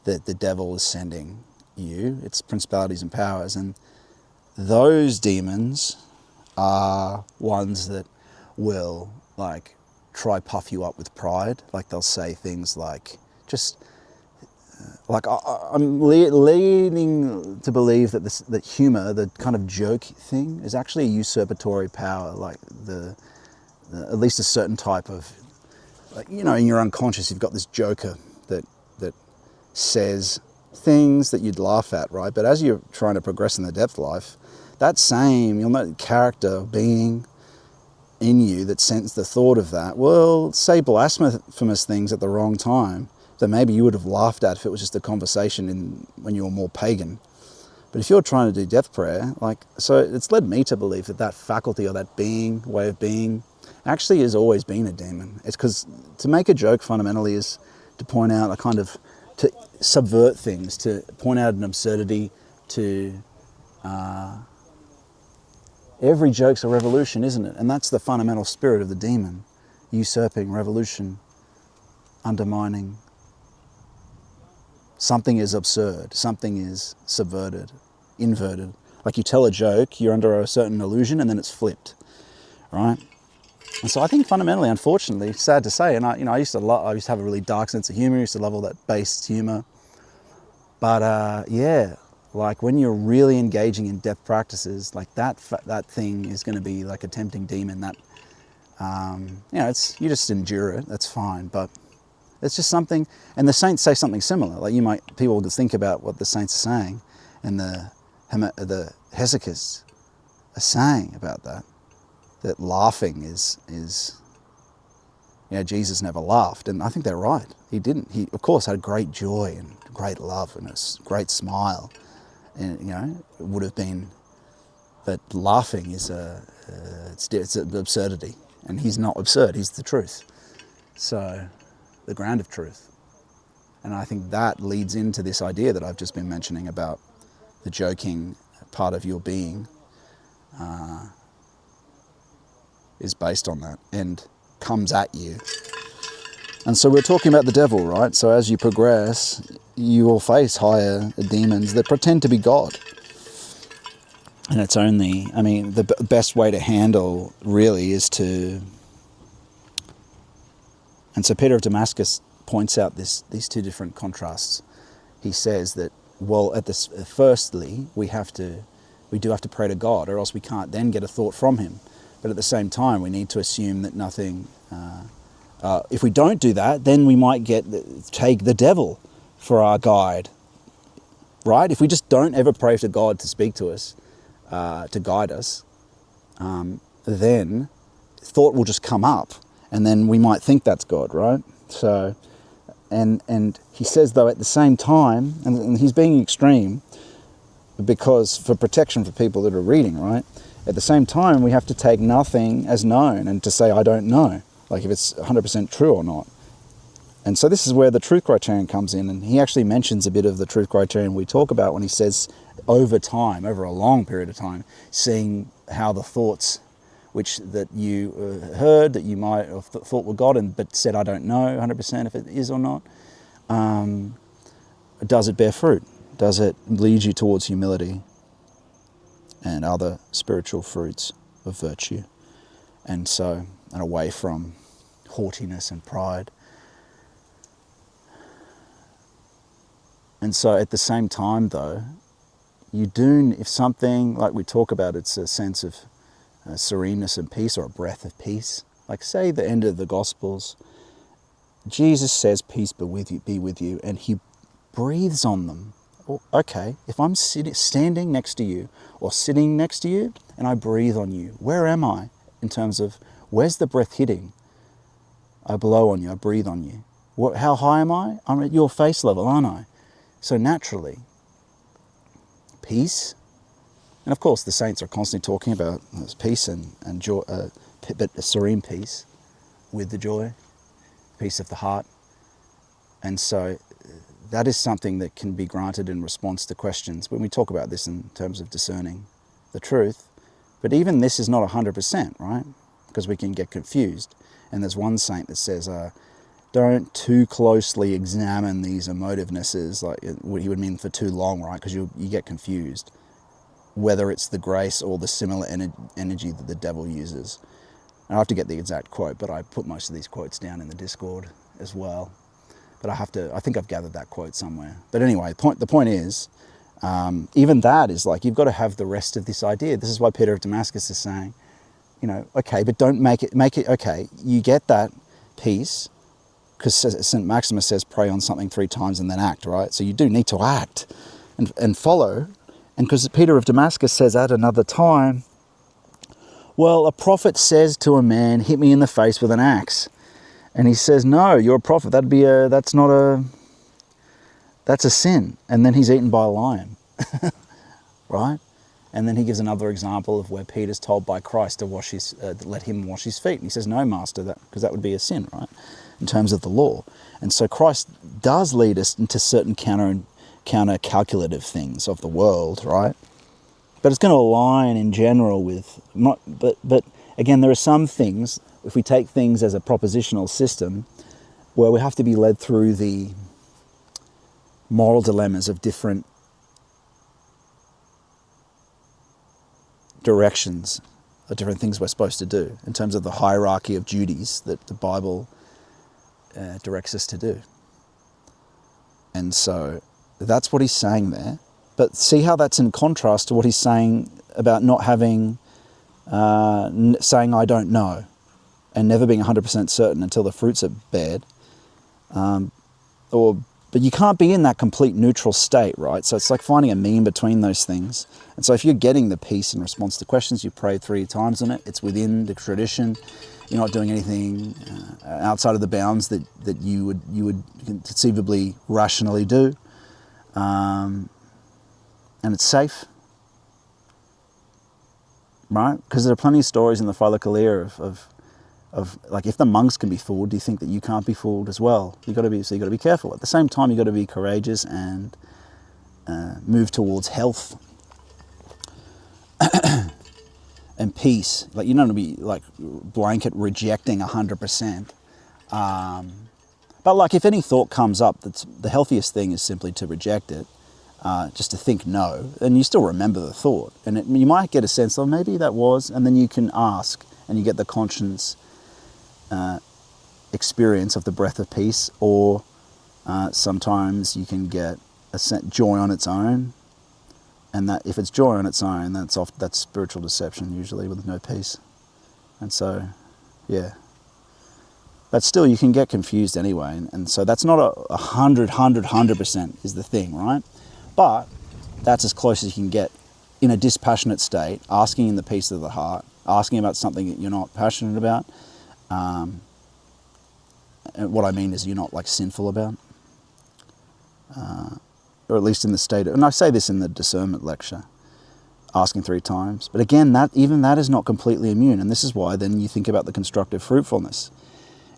that the devil is sending you, it's principalities and powers, and those demons are ones that will try puff you up with pride. Like, they'll say things like, just like I'm leaning to believe that that humor, the kind of joke thing, is actually a usurpatory power. Like at least a certain type of, like, you know, in your unconscious, you've got this joker that says things that you'd laugh at, right? But as you're trying to progress in the depth life, that same, you'll know, character, being in you that sends the thought of that will say blasphemous things at the wrong time that maybe you would have laughed at if it was just a conversation when you were more pagan. But if you're trying to do depth prayer, so it's led me to believe that faculty or that being, way of being, actually has always been a demon. It's because to make a joke fundamentally is to point out to subvert things, to point out an absurdity, every joke's a revolution, isn't it? And that's the fundamental spirit of the demon. Usurping, revolution, undermining. Something is absurd, something is subverted, inverted. Like you tell a joke, you're under a certain illusion and then it's flipped, right? And so I think fundamentally, unfortunately, sad to say, and I used to have a really dark sense of humor, I used to love all that based humor. But like when you're really engaging in depth practices, like that thing is going to be like a tempting demon that, you just endure it, that's fine. But it's just something, and the saints say something similar. Like people will think about what the saints are saying, and the hesychasts are saying about that laughing is Jesus never laughed, and I think they're right. He didn't. He of course had great joy and great love and a great smile, and it would have been. But laughing is it's an absurdity, and he's not absurd. He's the truth. So, the ground of truth, and I think that leads into this idea that I've just been mentioning about the joking part of your being. Is based on that and comes at you. And so we're talking about the devil, right? So as you progress, you will face higher demons that pretend to be God. And it's only, the best way to handle really is to... And so Peter of Damascus points out these two different contrasts. He says that, firstly, we do have to pray to God, or else we can't then get a thought from him. But at the same time, we need to assume that nothing... if we don't do that, then we might take the devil for our guide, right? If we just don't ever pray to God to speak to us, to guide us, then thought will just come up, and then we might think that's God, right? So, and he says, though, at the same time, and he's being extreme, because for protection for people that are reading, right? At the same time, we have to take nothing as known and to say, I don't know, like if it's 100% true or not. And so this is where the truth criterion comes in, and he actually mentions a bit of the truth criterion we talk about when he says over time, over a long period of time, seeing how the thoughts that you heard that you might have thought were God, but said, I don't know 100% if it is or not, does it bear fruit? Does it lead you towards humility and other spiritual fruits of virtue, and away from haughtiness and pride? And so at the same time, though, if something, like we talk about, it's a sense of sereneness and peace, or a breath of peace. Like say the end of the Gospels, Jesus says, peace be with you, and he breathes on them. Well, okay, if I'm standing next to you or sitting next to you and I breathe on you, where am I in terms of where's the breath hitting? I blow on you, I breathe on you. How high am I? I'm at your face level, aren't I? So naturally, peace, and of course the saints are constantly talking about peace and joy, but a serene peace with the joy, peace of the heart. And so that is something that can be granted in response to questions when we talk about this in terms of discerning the truth. But even this is not 100%, right? Because we can get confused. And there's one saint that says, don't too closely examine these emotivenesses, like what he would mean for too long, right? Because you get confused, whether it's the grace or the similar energy that the devil uses. And I have to get the exact quote, but I put most of these quotes down in the Discord as well. But I think I've gathered that quote somewhere. But anyway, the point is, even that is like, you've got to have the rest of this idea. This is why Peter of Damascus is saying, okay, but don't make it, okay, you get that peace, because St. Maximus says pray on something 3 times and then act, right? So you do need to act and follow. And because Peter of Damascus says at another time, well, a prophet says to a man, hit me in the face with an axe. And he says, no, you're a prophet. That's a sin. And then he's eaten by a lion, right? And then he gives another example of where Peter's told by Christ to let him wash his feet. And he says, no, master, because that would be a sin, right? In terms of the law. And so Christ does lead us into certain counter-calculative things of the world, right? But it's going to align in general with, but again, there are some things, if we take things as a propositional system, where we have to be led through the moral dilemmas of different directions, of different things we're supposed to do, in terms of the hierarchy of duties that the Bible directs us to do. And so that's what he's saying there. But see how that's in contrast to what he's saying about not having, saying I don't know, and never being 100% certain until the fruits are bared. But you can't be in that complete neutral state, right? So it's like finding a mean between those things. And so if you're getting the peace in response to questions, you prayed 3 times on it, it's within the tradition, you're not doing anything outside of the bounds that you would conceivably rationally do. And it's safe, right? Because there are plenty of stories in the Philokalia of like, if the monks can be fooled, do you think that you can't be fooled as well? So you got to be careful. At the same time, you got to be courageous and move towards health and peace. Like, you don't want to be like blanket rejecting 100%. But like, if any thought comes up, the healthiest thing is simply to reject it. Just to think no, and you still remember the thought, and you might get a sense of maybe that was, and then you can ask, and you get the conscience experience of the breath of peace, or sometimes you can get a joy on its own, and that if it's joy on its own, that's spiritual deception usually with no peace, and so yeah. But still, you can get confused anyway, and so that's not 100% is the thing, right? But that's as close as you can get in a dispassionate state, asking in the peace of the heart, asking about something that you're not passionate about. And what I mean is you're not like sinful about, or at least in the state of, and I say this in the discernment lecture, asking 3 times. But again, even that is not completely immune. And this is why then you think about the constructive fruitfulness.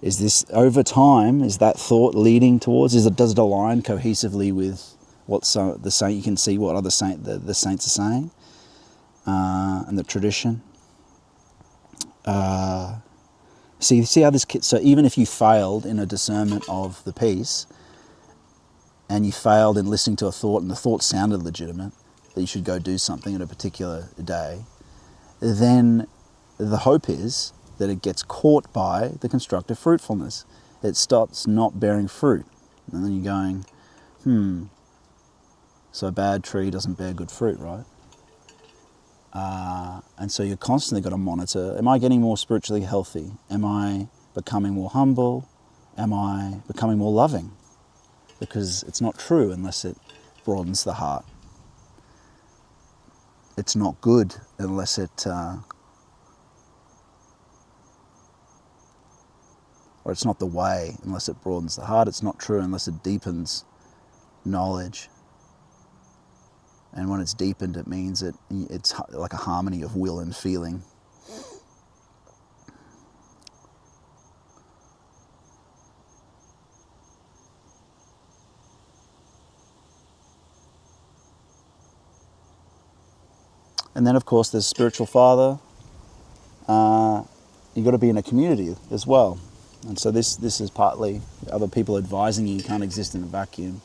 Is this over time, is that thought leading towards, does it align cohesively with what the saint, you can see what other the saints are saying, and the tradition. See how this, so even if you failed in a discernment of the peace, and you failed in listening to a thought, and the thought sounded legitimate, that you should go do something at a particular day, then the hope is that it gets caught by the constructive fruitfulness. It starts not bearing fruit. And then you're going, so a bad tree doesn't bear good fruit, right? And so you're constantly got to monitor, am I getting more spiritually healthy? Am I becoming more humble? Am I becoming more loving? Because it's not true unless it broadens the heart. It's not good unless it, or it's not the way unless it broadens the heart. It's not true unless it deepens knowledge. And when it's deepened, it means it's like a harmony of will and feeling. And then, of course, there's spiritual father. You've got to be in a community as well. And so this is partly other people advising you. You can't exist in a vacuum.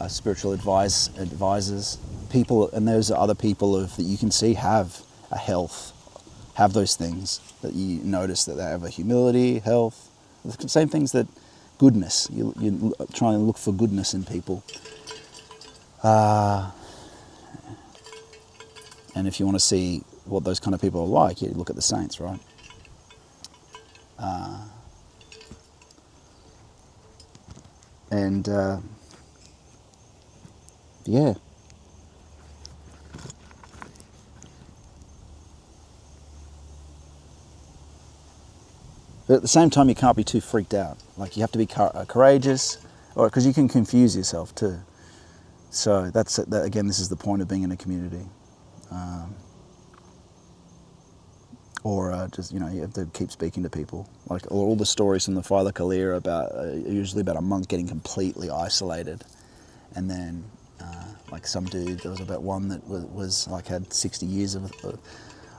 Spiritual advisors, people, and those are other people that you can see have a health, have those things that you notice, that they have a humility, health, the same things that goodness. You try and look for goodness in people. And if you want to see what those kind of people are like, you look at the saints, right? Yeah. But at the same time, you can't be too freaked out. Like, you have to be courageous, or because you can confuse yourself too. So that, again, this is the point of being in a community. Just, you have to keep speaking to people. Like all the stories from the Philokalia about, usually about a monk getting completely isolated. And then, like some dude, there was about one that was like had 60 years of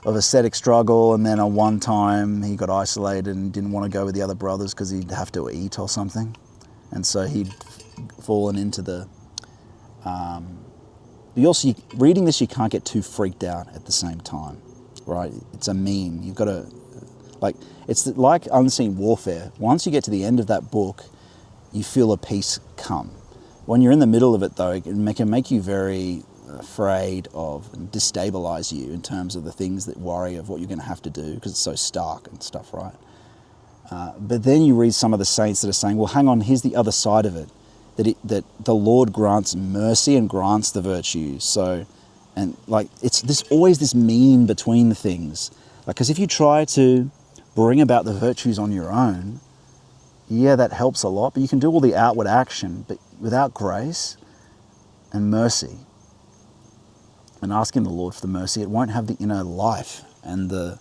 ascetic struggle, and then at one time he got isolated and didn't want to go with the other brothers because he'd have to eat or something. And so he'd fallen into the... reading this, you can't get too freaked out at the same time, right? It's a meme. You've got to... it's like unseen warfare. Once you get to the end of that book, you feel a peace come. When you're in the middle of it, though, it can make you very afraid of and destabilize you in terms of the things that worry of what you're going to have to do, because it's so stark and stuff, right? But then you read some of the saints that are saying, well, hang on, here's the other side of it, that the Lord grants mercy and grants the virtues. So, and it's always this mean between the things. Because if you try to bring about the virtues on your own, yeah, that helps a lot, but you can do all the outward action, but without grace and mercy and asking the Lord for the mercy, it won't have the inner life and the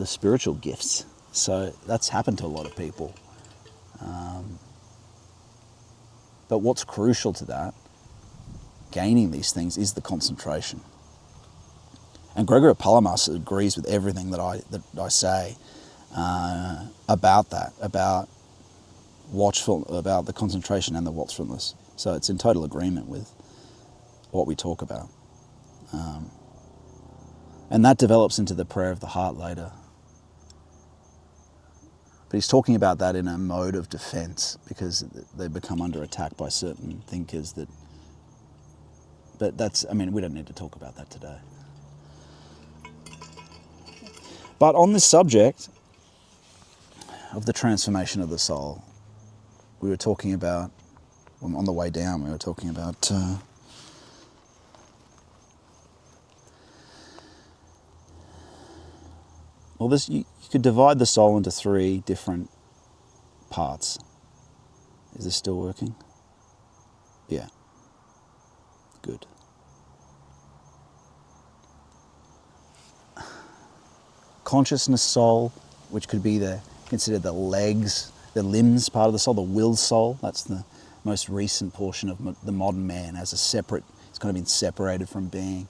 spiritual gifts. So that's happened to a lot of people. But what's crucial to that, gaining these things, is the concentration. And Gregory of Palamas agrees with everything that I say about that, about the concentration and the watchfulness. So it's in total agreement with what we talk about. And that develops into the prayer of the heart later. But he's talking about that in a mode of defense, because they become under attack by certain thinkers but that's, we don't need to talk about that today. But on this subject of the transformation of the soul, we were talking about, on the way down, we were talking about you could divide the soul into 3 different parts. Is this still working? Yeah. Good. Consciousness soul, which could be considered the legs, the limbs part of the soul, the will soul. That's the most recent portion of the modern man as a separate, it's kind of been separated from being.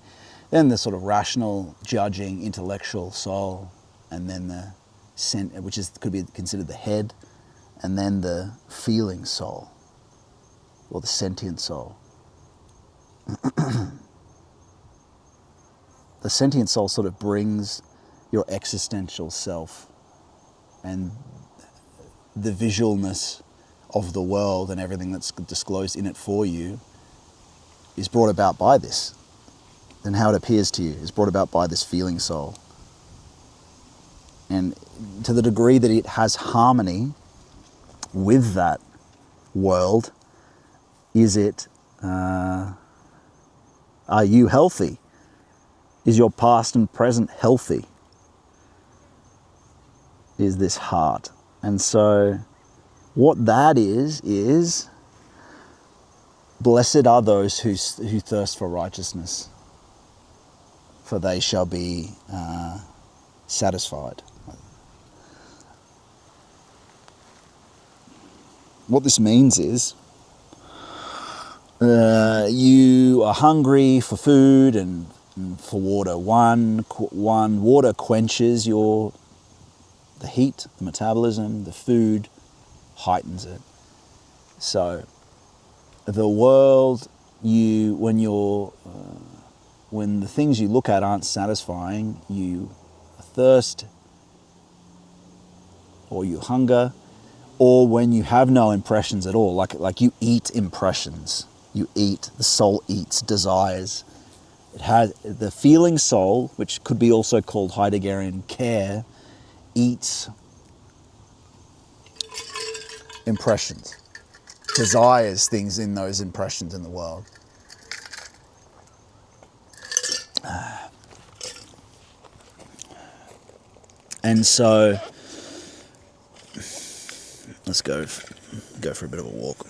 Then the sort of rational, judging, intellectual soul, and then which could be considered the head, and then the feeling soul, or the sentient soul. The sentient soul sort of brings your existential self and the visualness of the world and everything that's disclosed in it for you is brought about by this. And how it appears to you is brought about by this feeling soul. And to the degree that it has harmony with that world, are you healthy? Is your past and present healthy? Is this heart? And so what that is blessed are those who thirst for righteousness, for they shall be satisfied. What this means is you are hungry for food and for water. One water quenches the heat, the metabolism. The food heightens it. So the world, when the things you look at aren't satisfying, you thirst, or you hunger, or when you have no impressions at all, like you eat impressions. You eat, the soul eats desires. It has the feeling soul, which could be also called Heideggerian care, eats impressions, desires things in those impressions in the world. And so let's go for a bit of a walk.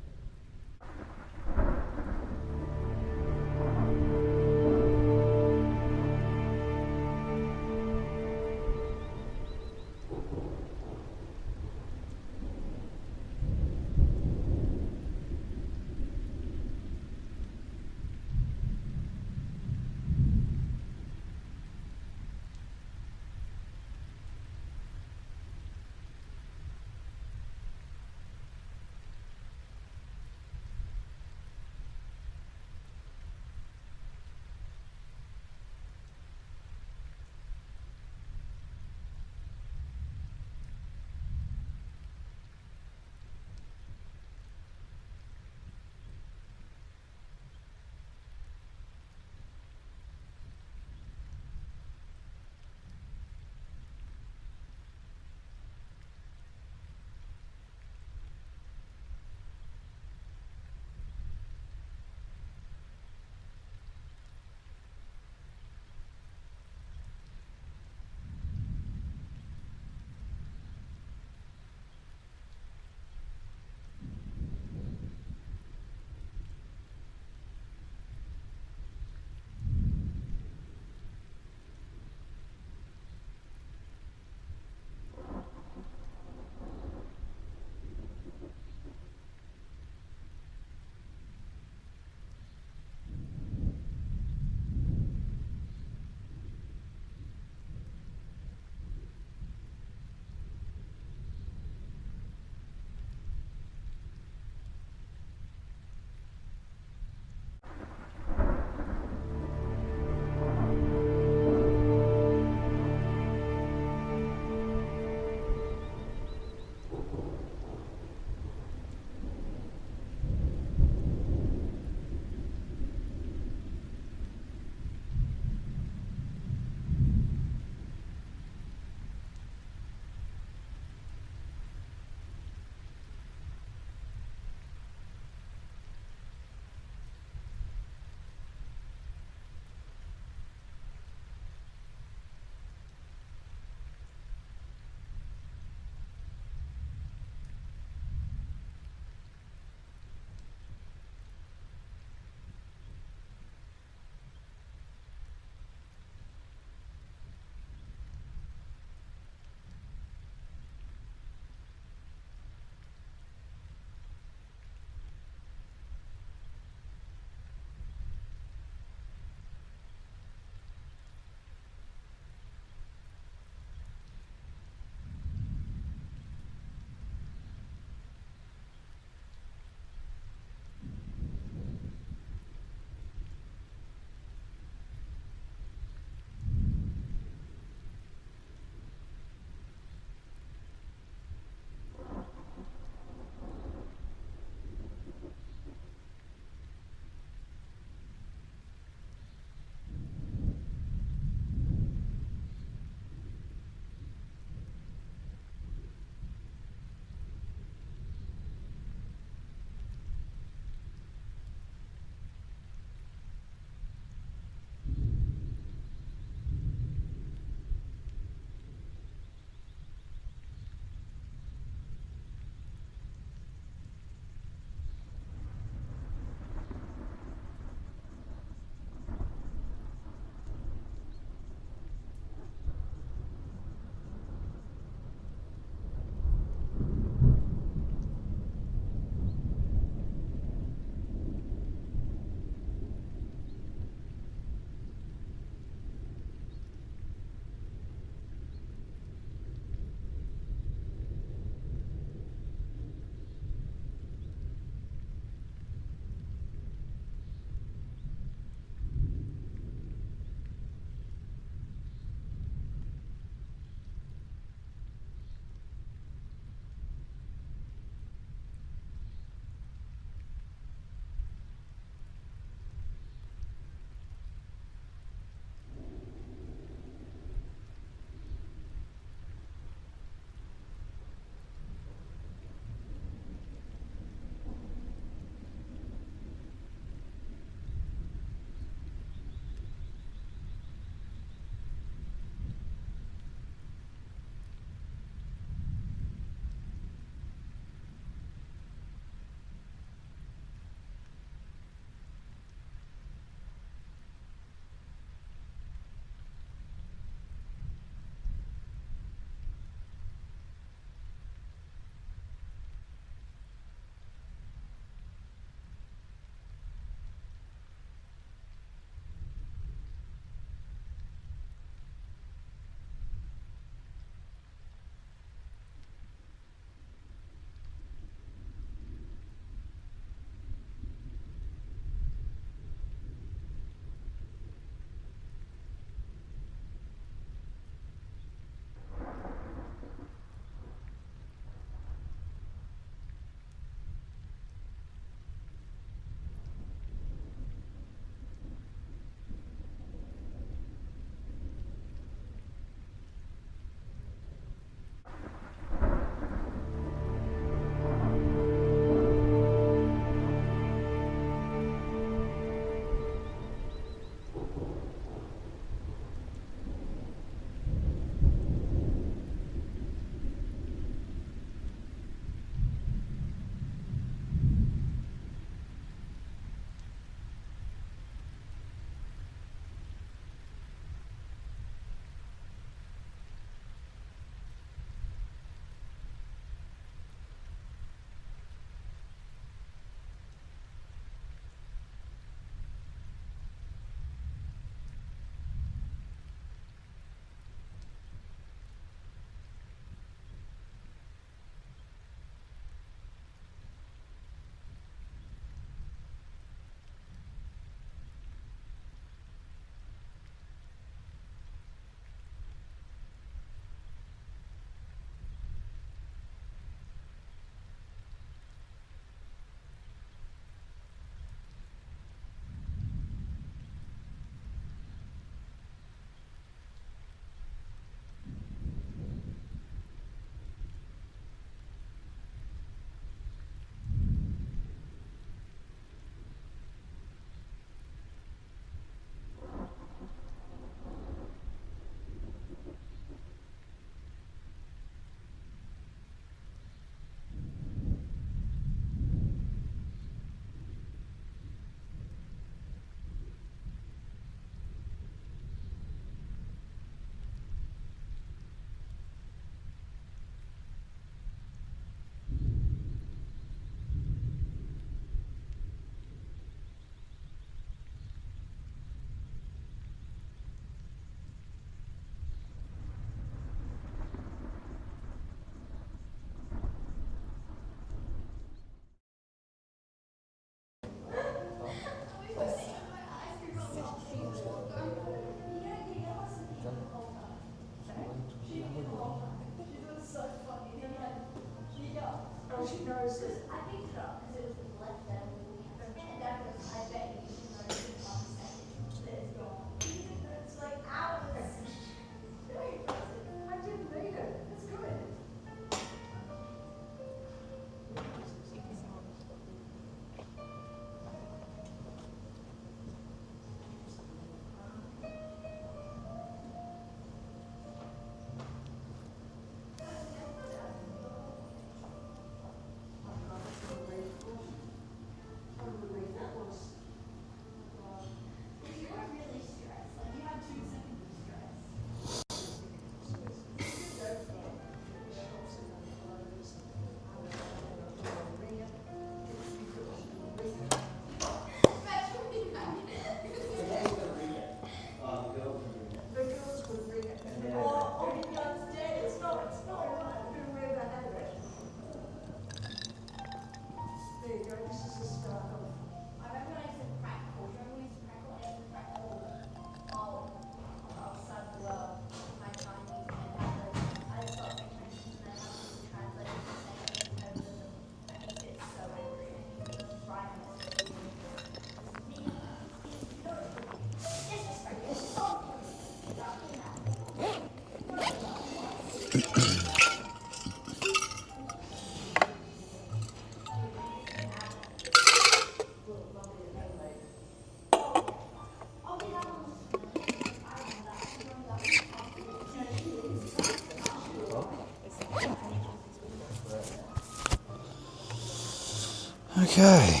Okay.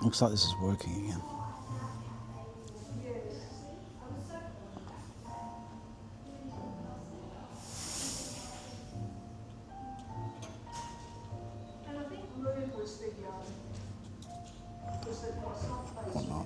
Looks like this is working again. Whatnot.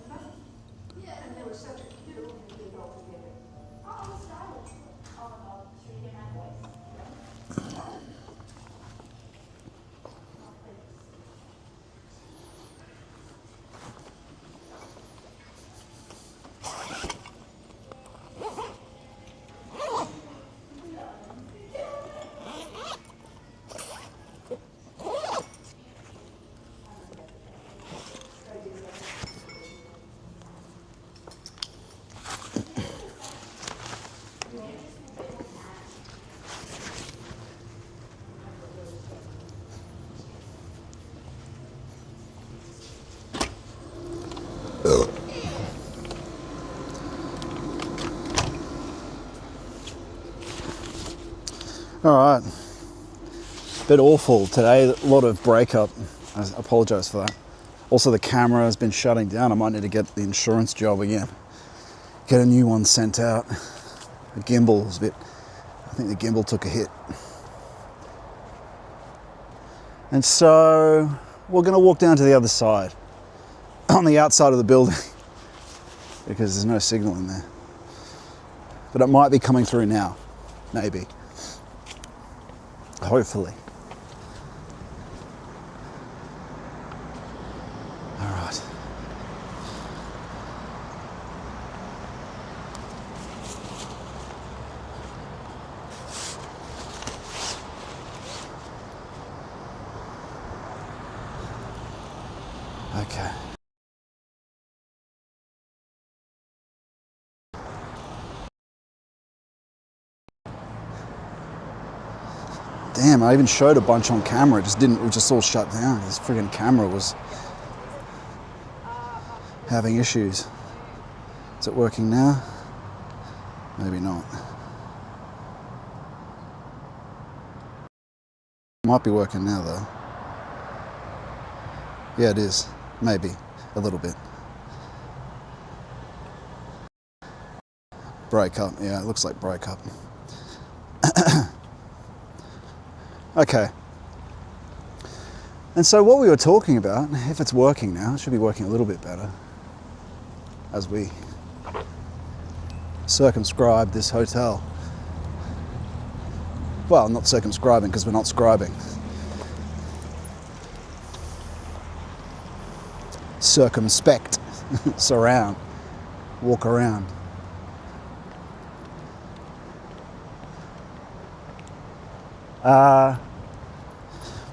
All right, bit awful today, a lot of breakup. I apologise for that. Also, the camera has been shutting down. I might need to get the insurance job again. Get a new one sent out. The gimbal was a bit, I think the gimbal took a hit. And so we're gonna walk down to the other side, on the outside of the building, because there's no signal in there. But it might be coming through now, maybe. Hopefully. All right. Okay. Damn, I even showed a bunch on camera. It just all shut down. This friggin' camera was having issues. Is it working now? Maybe not. Might be working now though. Yeah, it is. Maybe. A little bit. Break up. Yeah, it looks like break up. Okay. And so what we were talking about, if it's working now, it should be working a little bit better as we circumscribe this hotel. Well, not circumscribing because we're not scribing. Circumspect, surround, walk around.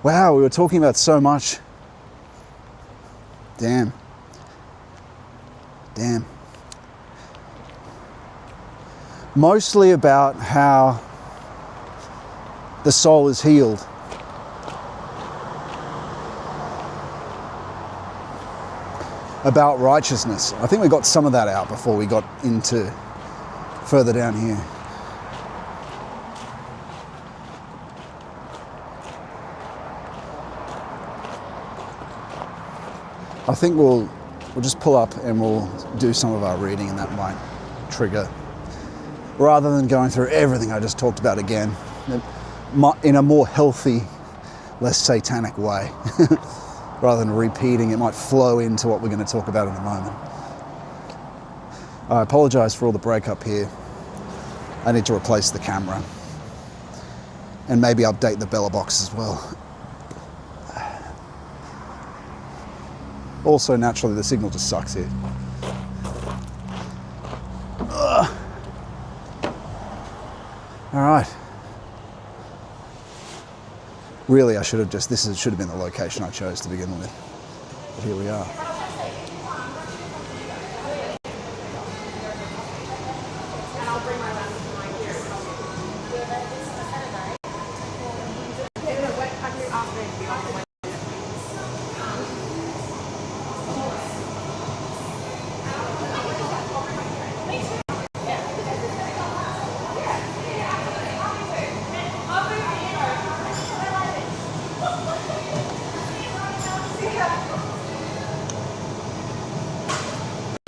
Wow, we were talking about so much. Damn. Mostly about how the soul is healed. About righteousness. I think we got some of that out before we got into further down here. I think we'll just pull up and we'll do some of our reading, and that might trigger, rather than going through everything I just talked about again, in a more healthy, less satanic way. Rather than repeating, it might flow into what we're going to talk about in a moment. I apologise for all the breakup here. I need to replace the camera and maybe update the bella box as well. Also, naturally, the signal just sucks here. All right. Really, I should have just, should have been the location I chose to begin with. But here we are.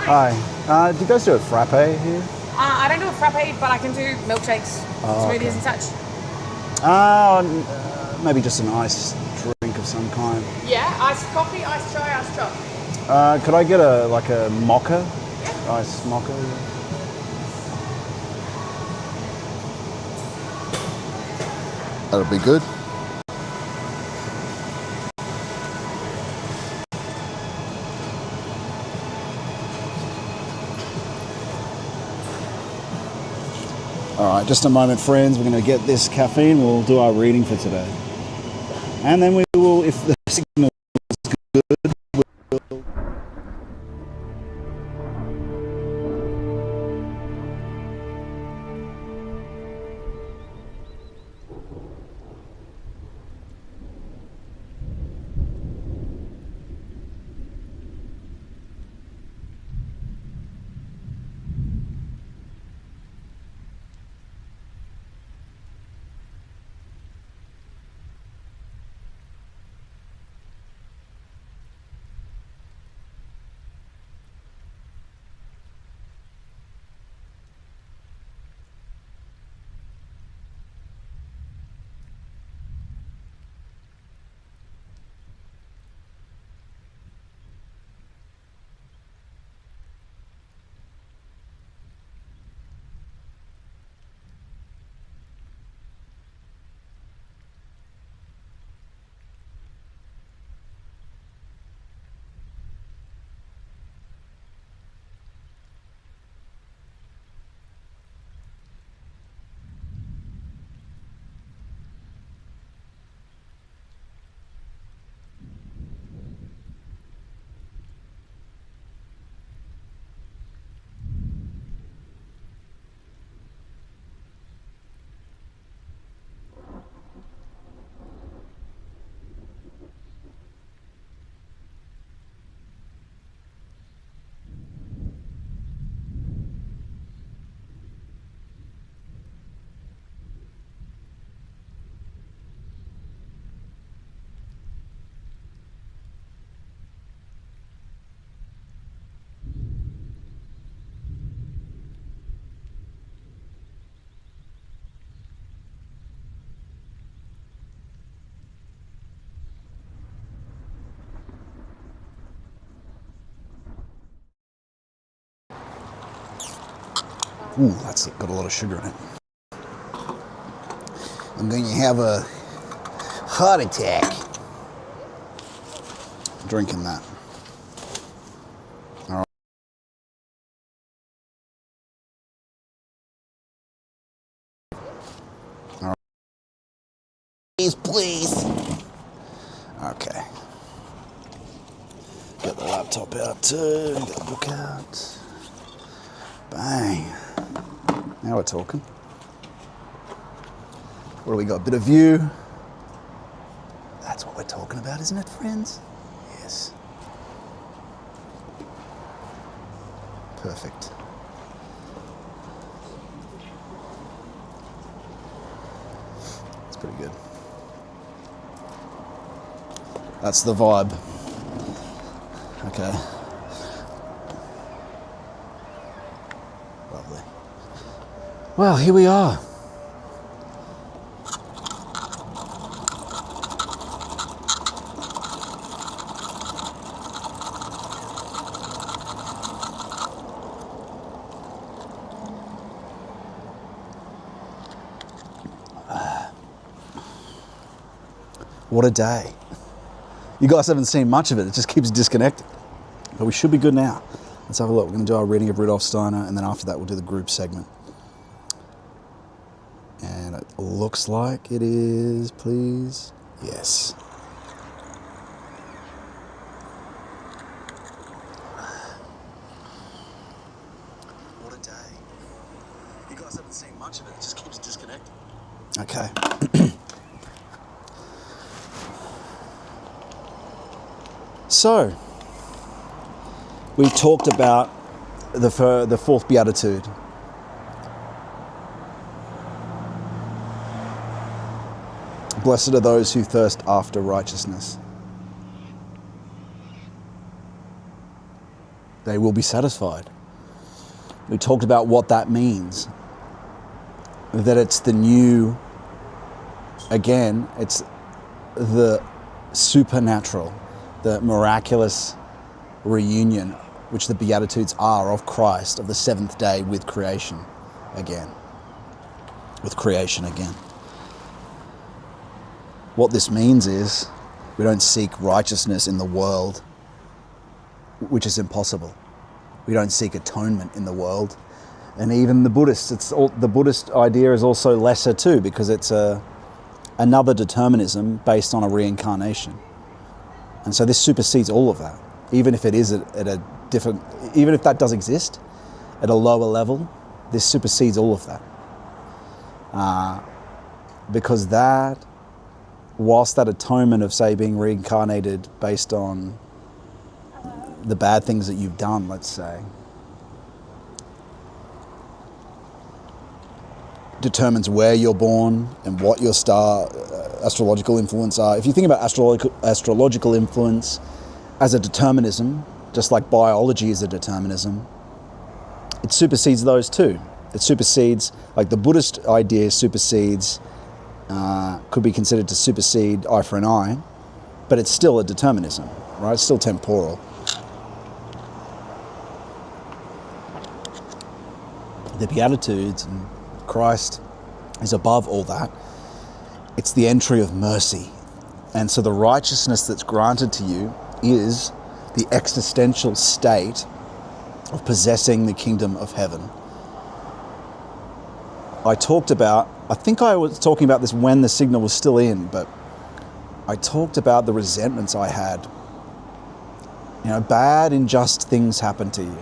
Hi. Do you guys do a frappe here? I don't do a frappe, but I can do milkshakes, smoothies and such. Maybe just an iced drink of some kind. Yeah, iced coffee, iced chai, iced chop. Could I get a mocha? Yeah. Iced mocha. That'll be good. All right, just a moment, friends. We're going to get this caffeine. We'll do our reading for today. And then we will, if the signal is good, we'll... Ooh, that's got a lot of sugar in it. I'm going to have a heart attack drinking that. All right. All right. Please. Okay. Get the laptop out too. Get the book out. Bang. Now we're talking. What do we got? A bit of view. That's what we're talking about, isn't it, friends? Yes. Perfect. That's pretty good. That's the vibe. Okay. Lovely. Well, here we are. What a day. You guys haven't seen much of it. It just keeps disconnecting. But we should be good now. Let's have a look. We're going to do our reading of Rudolf Steiner, and then after that we'll do the group segment. And it looks like it is, please. Yes. What a day. You guys haven't seen much of it. It just keeps disconnecting. Okay. So, we talked about the fourth Beatitude. Blessed are those who thirst after righteousness. They will be satisfied. We talked about what that means. That it's the new, again, it's the supernatural, the miraculous reunion, which the Beatitudes are of Christ, of the seventh day with creation again. With creation again. What this means is we don't seek righteousness in the world, which is impossible. We don't seek atonement in the world. And even the Buddhists, the Buddhist idea is also lesser too, because it's another determinism based on a reincarnation. And so this supersedes all of that. Even if it is at a different, even if that does exist at a lower level, this supersedes all of that. Because that, whilst that atonement of, say, being reincarnated based on the bad things that you've done, let's say, determines where you're born and what your star astrological influence are. If you think about astrological influence as a determinism, just like biology is a determinism, it supersedes those too. It supersedes, like the Buddhist idea supersedes, could be considered to supersede eye for an eye, but it's still a determinism, right? It's still temporal. The Beatitudes and Christ is above all that. It's the entry of mercy. And so the righteousness that's granted to you is the existential state of possessing the kingdom of heaven. I think I was talking about this when the signal was still in, but I talked about the resentments I had. You know, bad, unjust things happen to you.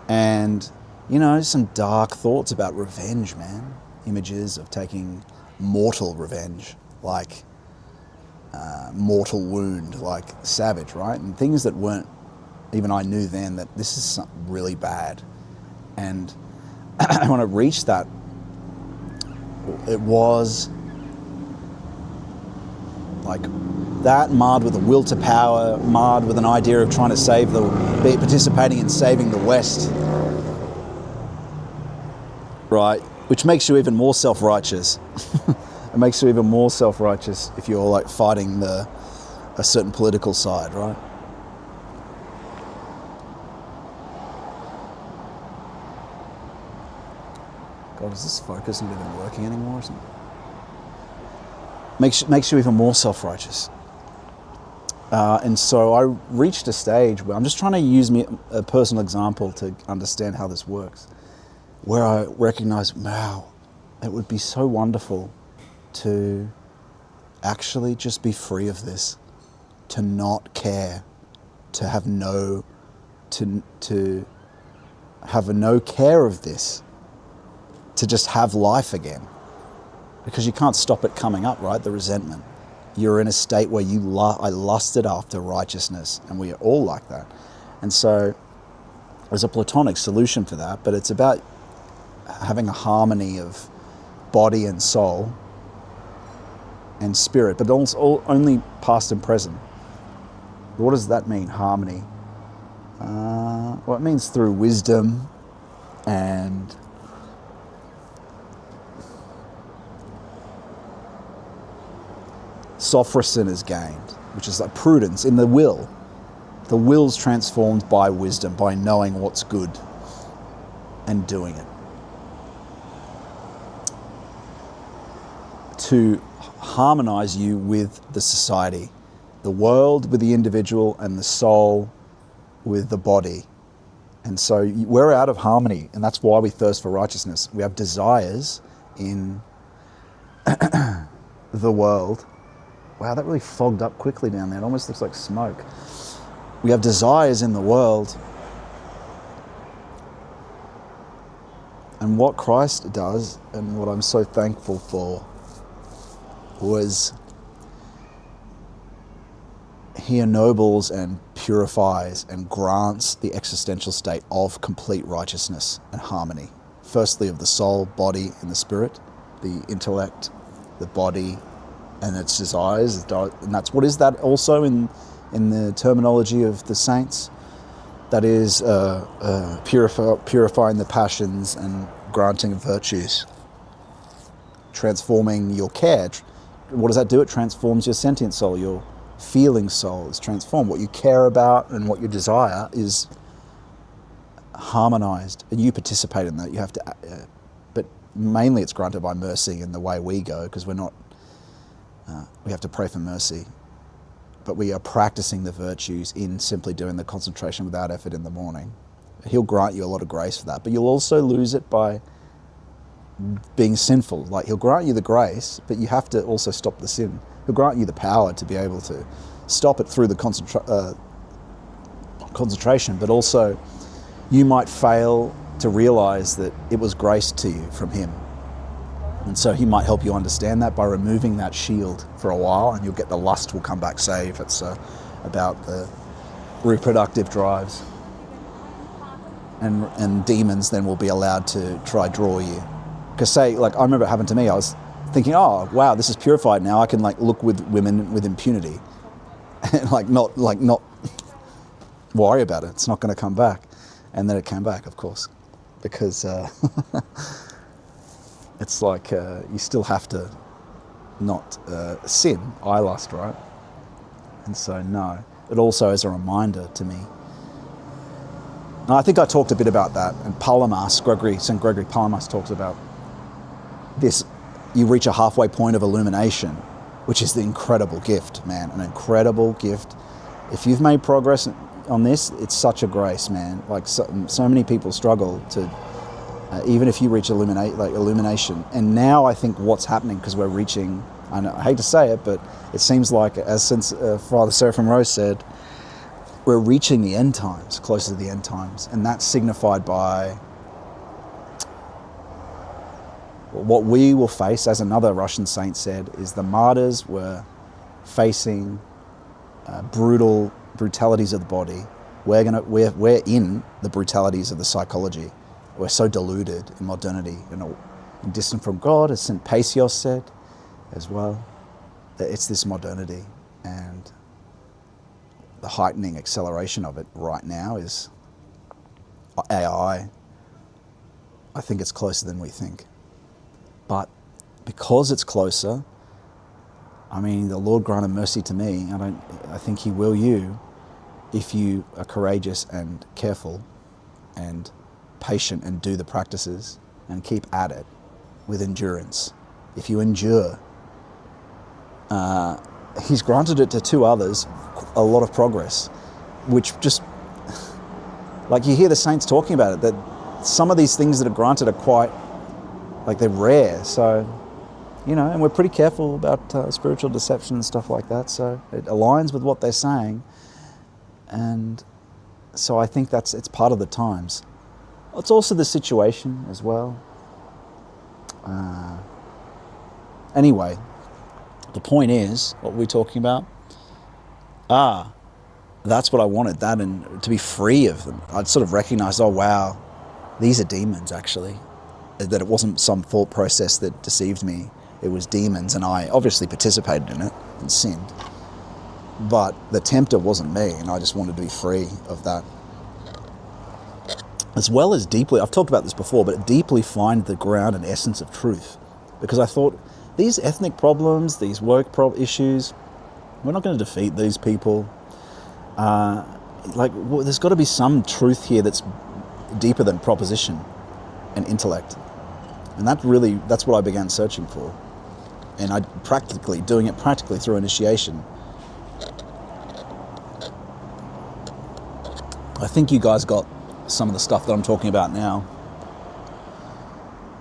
And, you know, some dark thoughts about revenge, man. Images of taking mortal revenge, like mortal wound, like savage, right? And things that weren't, even I knew then that this is something really bad. And when I reached that, it was like that marred with a will to power, marred with an idea of trying to participating in saving the West, right? Which makes you even more self-righteous. It makes you even more self-righteous if you're like fighting a certain political side, right? God, is this focus not even working anymore? Isn't it? Makes you even more self-righteous. And so I reached a stage where I'm just trying to use a personal example to understand how this works, where I recognized, wow, it would be so wonderful to actually just be free of this, to not care, to have no care of this, to just have life again. Because you can't stop it coming up, right? The resentment. You're in a state where I lusted after righteousness, and we are all like that. And so there's a Platonic solution for that, but it's about having a harmony of body and soul and spirit, but also only past and present. What does that mean, harmony? Well, it means through wisdom and sophrosyn is gained, which is like prudence in the will. The will's transformed by wisdom, by knowing what's good and doing it. To harmonize you with the society, the world with the individual, and the soul with the body. And so we're out of harmony, and that's why we thirst for righteousness. We have desires in the world. Wow, that really fogged up quickly down there. It almost looks like smoke. We have desires in the world. And what Christ does, and what I'm so thankful for, was he ennobles and purifies and grants the existential state of complete righteousness and harmony. Firstly, of the soul, body, and the spirit, the intellect, the body, and its desires. And that's what is that also in in the terminology of the saints. That is purifying the passions and granting of virtues, transforming your care. What does that do? It transforms your sentient soul. Your feeling soul is transformed. What you care about and what you desire is harmonized, and you participate in that. You have to, but mainly it's granted by mercy in the way we go, because we're not. We have to pray for mercy, but we are practicing the virtues in simply doing the concentration without effort in the morning. He'll grant you a lot of grace for that, but you'll also lose it by being sinful. Like, he'll grant you the grace, but you have to also stop the sin. He'll grant you the power to be able to stop it through the concentration, but also you might fail to realize that it was grace to you from him. And so he might help you understand that by removing that shield for a while, and you'll get the lust will come back, say, if it's about the reproductive drives. And demons then will be allowed to try draw you. Because say, like, I remember it happened to me, I was thinking, oh, wow, this is purified now, I can like look with women with impunity. And not worry about it, it's not going to come back. And then it came back, of course, because it's like you still have to not sin, I lust, right? And so no, it also is a reminder to me. And I think I talked a bit about that, and St. Gregory Palamas talks about this. You reach a halfway point of illumination, which is the incredible gift, man, an incredible gift. If you've made progress on this, it's such a grace, man. Like so many people struggle to, even if you reach illumination. And now I think what's happening, because we're reaching, I hate to say it, but it seems like, as since Father Seraphim Rose said, we're reaching the end times, closer to the end times. And that's signified by what we will face, as another Russian saint said, is the martyrs were facing brutalities of the body. We're in the brutalities of the psychology. We're so deluded in modernity and distant from God, as St. Paisios said as well, that it's this modernity, and the heightening acceleration of it right now is AI. I think it's closer than we think. But because it's closer, I mean, the Lord granted mercy to me. I think he will you, if you are courageous and careful and patient and do the practices and keep at it with endurance. If you endure, he's granted it to two others, a lot of progress, which just, like, you hear the saints talking about it, that some of these things that are granted are quite, like, they're rare. So, and we're pretty careful about spiritual deception and stuff like that. So it aligns with what they're saying. And so I think it's part of the times. It's also the situation as well. Anyway, the point is, what we're talking about, that's what I wanted, that, and to be free of them. I'd sort of recognise, oh wow, these are demons actually. That it wasn't some thought process that deceived me. It was demons, and I obviously participated in it and sinned. But the tempter wasn't me, and I just wanted to be free of that. As well as deeply, I've talked about this before, but deeply find the ground and essence of truth. Because I thought, these ethnic problems, these work issues, we're not going to defeat these people. There's got to be some truth here that's deeper than proposition and intellect. And that's what I began searching for. And doing it practically through initiation. I think you guys got some of the stuff that I'm talking about now.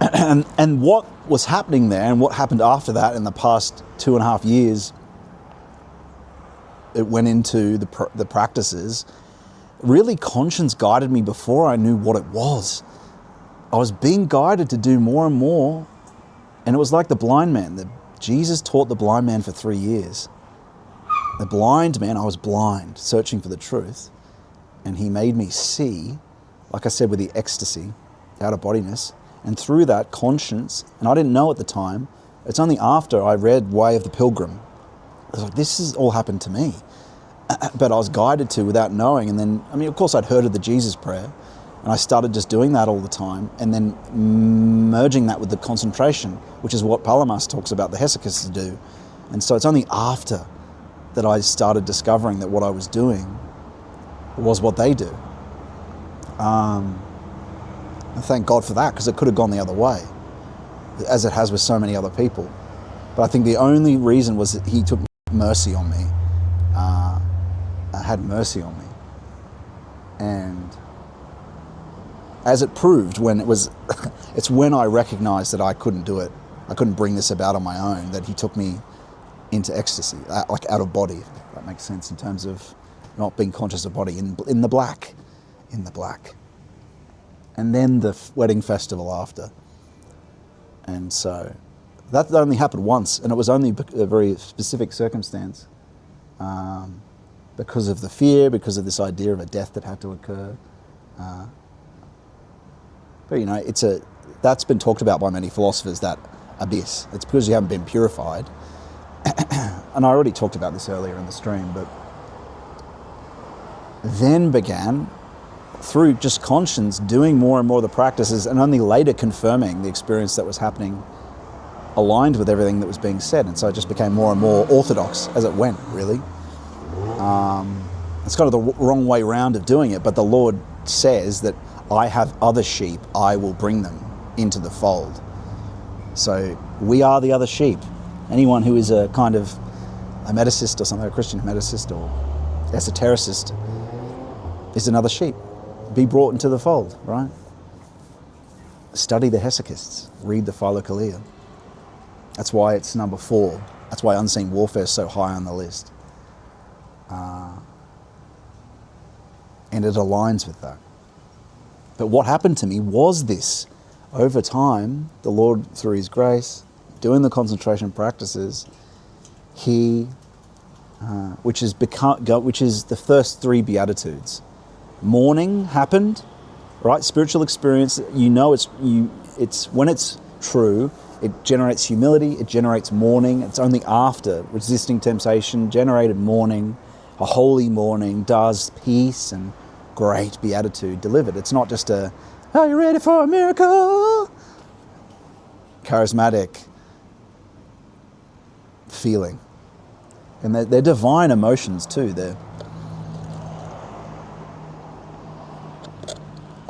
And what was happening there, and what happened after that in the past 2.5 years, it went into the practices. Really, conscience guided me before I knew what it was. I was being guided to do more and more. And it was like the blind man. Jesus taught the blind man for 3 years. The blind man, I was blind, searching for the truth. And he made me see, like I said, with the ecstasy, the out-of-bodiness. And through that, conscience, and I didn't know at the time, it's only after I read Way of the Pilgrim. I was like, this has all happened to me. but I was guided to without knowing. And then, I mean, of course I'd heard of the Jesus prayer, and I started just doing that all the time, and then merging that with the concentration, which is what Palamas talks about the hesychasts do. And so it's only after that I started discovering that what I was doing was what they do. And thank God for that, because it could have gone the other way, as it has with so many other people. But I think the only reason was that he took mercy on me, had mercy on me. And as it proved, when it was, it's when I recognized that I couldn't do it, I couldn't bring this about on my own, that he took me into ecstasy, like out of body, if that makes sense, in terms of not being conscious of body, in the black. And then the wedding festival after. And so that only happened once, and it was only a very specific circumstance, because of the fear, because of this idea of a death that had to occur. But you know, that's been talked about by many philosophers, that abyss. It's because you haven't been purified. And I already talked about this earlier in the stream, but then began, through just conscience, doing more and more of the practices, and only later confirming the experience that was happening aligned with everything that was being said. And so it just became more and more orthodox as it went, really. It's kind of the wrong way round of doing it, but the Lord says that I have other sheep, I will bring them into the fold. So we are the other sheep. Anyone who is a kind of a meticist or something, a Christian meticist or esotericist, is another sheep. Be brought into the fold, right? Study the hesychasts, read the Philokalia. That's why it's number 4. That's why unseen warfare is so high on the list. And it aligns with that. But what happened to me was this. Over time, the Lord, through his grace, doing the concentration practices, which is the first 3 Beatitudes. Mourning happened, right? Spiritual experience, you know, it's when it's true, it generates humility, it generates mourning. It's only after resisting temptation, generated mourning, a holy mourning, does peace and great beatitude delivered. It's not just are you ready for a miracle? Charismatic feeling. And they're divine emotions too.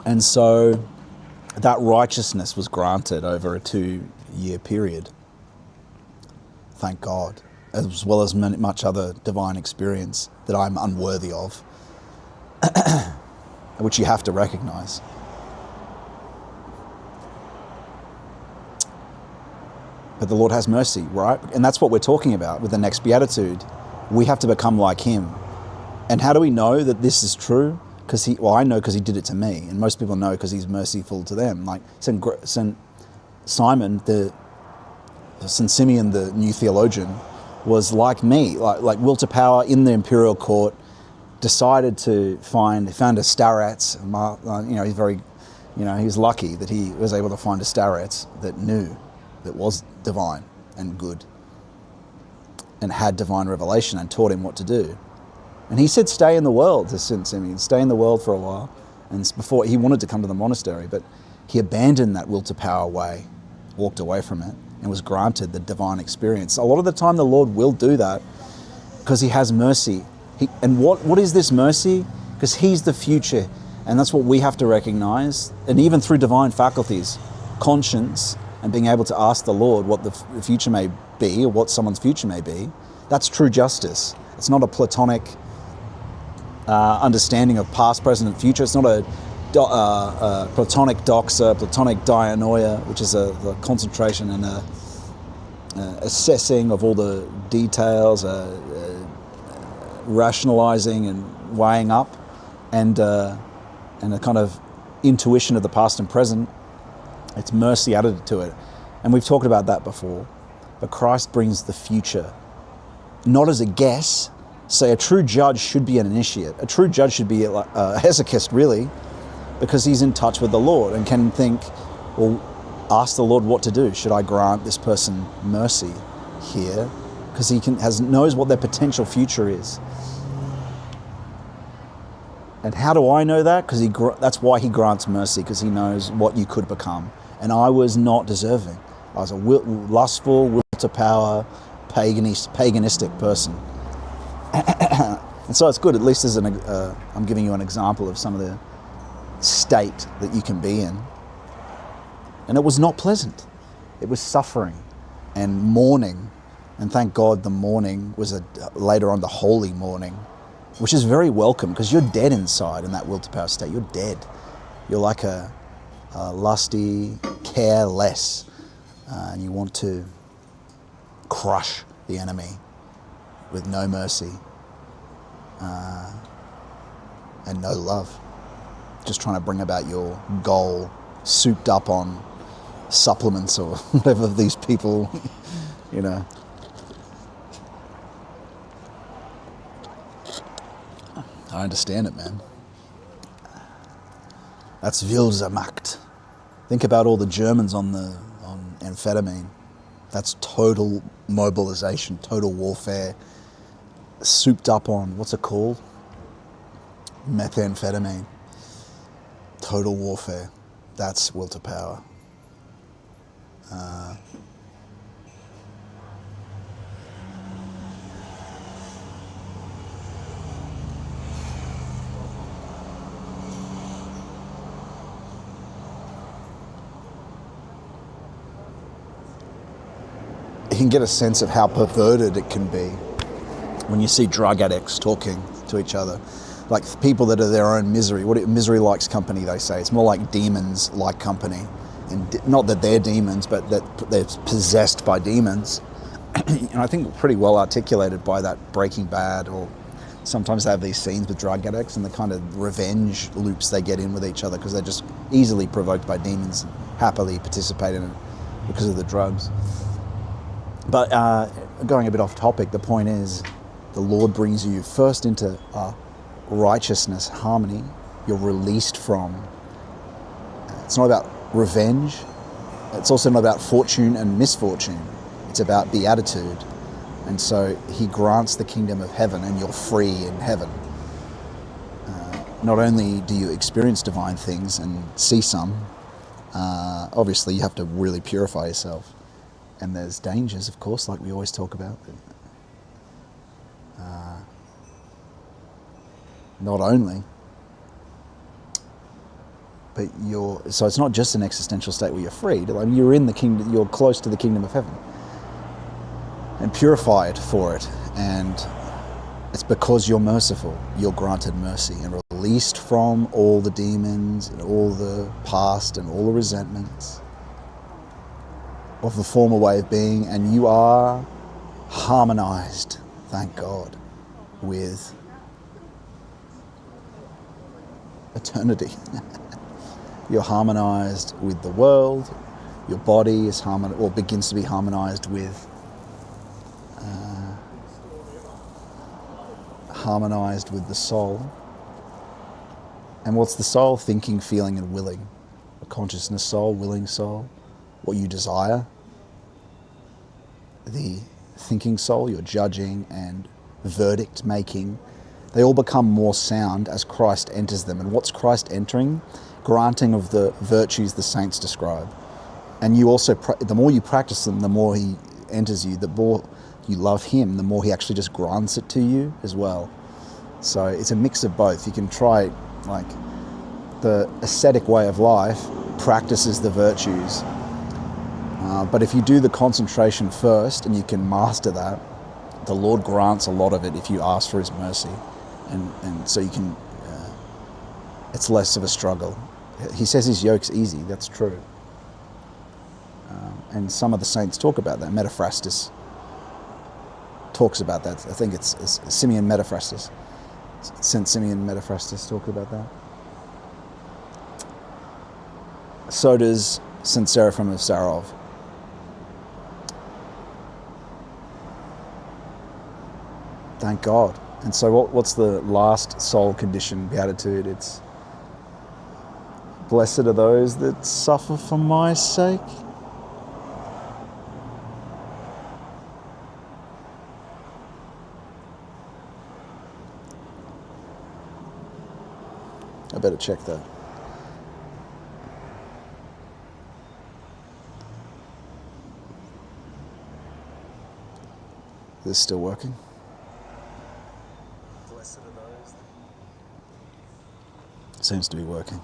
And so that righteousness was granted over a 2-year period. Thank God. As well as much other divine experience that I'm unworthy of, which you have to recognize. But the Lord has mercy, right? And that's what we're talking about with the next beatitude. We have to become like him. And how do we know that this is true? I know because he did it to me, and most people know because he's merciful to them. Like Saint Simon, Saint Simeon, the new theologian, was like me, like will to power in the imperial court, decided to found a starets. He's very, he was lucky that he was able to find a starets that was divine and good and had divine revelation and taught him what to do. And he said, stay in the world, to Saint Simeon, stay in the world for a while. And before, he wanted to come to the monastery, but he abandoned that will to power way, walked away from it, and was granted the divine experience. A lot of the time the Lord will do that because he has mercy. And what is this mercy? Because he's the future, and that's what we have to recognize. And even through divine faculties, conscience, and being able to ask the Lord what the future may be, or what someone's future may be, that's true justice. It's not a Platonic understanding of past, present, and future. It's not a Platonic doxa, Platonic dianoia, which is the concentration and assessing of all the details, rationalizing and weighing up, and a kind of intuition of the past and present. It's mercy added to it. And we've talked about that before. But Christ brings the future, not as a guess. Say a true judge should be an initiate. A true judge should be a hesychast, really, because he's in touch with the Lord and can think, well, ask the Lord what to do. Should I grant this person mercy here? Because he knows what their potential future is. And how do I know that? Because that's why he grants mercy, because he knows what you could become. And I was not deserving. I was a lustful, will to power, paganistic person. And so it's good, at least I'm giving you an example of some of the state that you can be in. And it was not pleasant. It was suffering and mourning. And thank God the mourning was later on the holy mourning, which is very welcome, because you're dead inside in that will to power state. You're dead. You're like a lusty, careless, and you want to crush the enemy with no mercy and no love. Just trying to bring about your goal, souped up on supplements or whatever these people, you know. I understand it, man. That's Wildermacht. Think about all the Germans on amphetamine. That's total mobilization, total warfare, souped up on, what's it called? Methamphetamine. Total warfare. That's will to power. You can get a sense of how perverted it can be when you see drug addicts talking to each other, like people that are their own misery. Misery likes company, they say. It's more like demons like company, and not that they're demons, but that they're possessed by demons. And I think pretty well articulated by that Breaking Bad, or sometimes they have these scenes with drug addicts and the kind of revenge loops they get in with each other because they're just easily provoked by demons and happily participate in it because of the drugs. But going a bit off topic, the point is the Lord brings you first into righteousness, harmony. You're released from. It's not about revenge. It's also not about fortune and misfortune. It's about beatitude. And so he grants the kingdom of heaven and you're free in heaven. Not only do you experience divine things and see some, obviously you have to really purify yourself. And there's dangers, of course, like we always talk about. Not only, but so it's not just an existential state where you're freed. Like you're in the kingdom, you're close to the kingdom of heaven and purified for it. And it's because you're merciful. You're granted mercy and released from all the demons and all the past and all the resentments of the former way of being, and you are harmonized, thank God, with eternity. You're harmonized with the world. Your body is begins to be harmonized with the soul. And what's the soul? Thinking, feeling, and willing. A consciousness soul, willing soul. What you desire. The thinking soul, your judging and verdict making, they all become more sound as Christ enters them. And what's Christ entering? Granting of the virtues the saints describe. And you also, the more you practice them, the more he enters you, the more you love him, the more he actually just grants it to you as well. So it's a mix of both. You can try, like, the ascetic way of life practices the virtues. But if you do the concentration first and you can master that, the Lord grants a lot of it if you ask for his mercy. And so you can, it's less of a struggle. He says his yoke's easy, that's true. And some of the saints talk about that. Metaphrastus talks about that. I think it's Simeon Metaphrastus. St. Simeon Metaphrastus talks about that. So does St. Seraphim of Sarov. Thank God. And so what's the last soul condition, beatitude? It's blessed are those that suffer for my sake. better check that. Is this still working? Blessed are those. Seems to be working.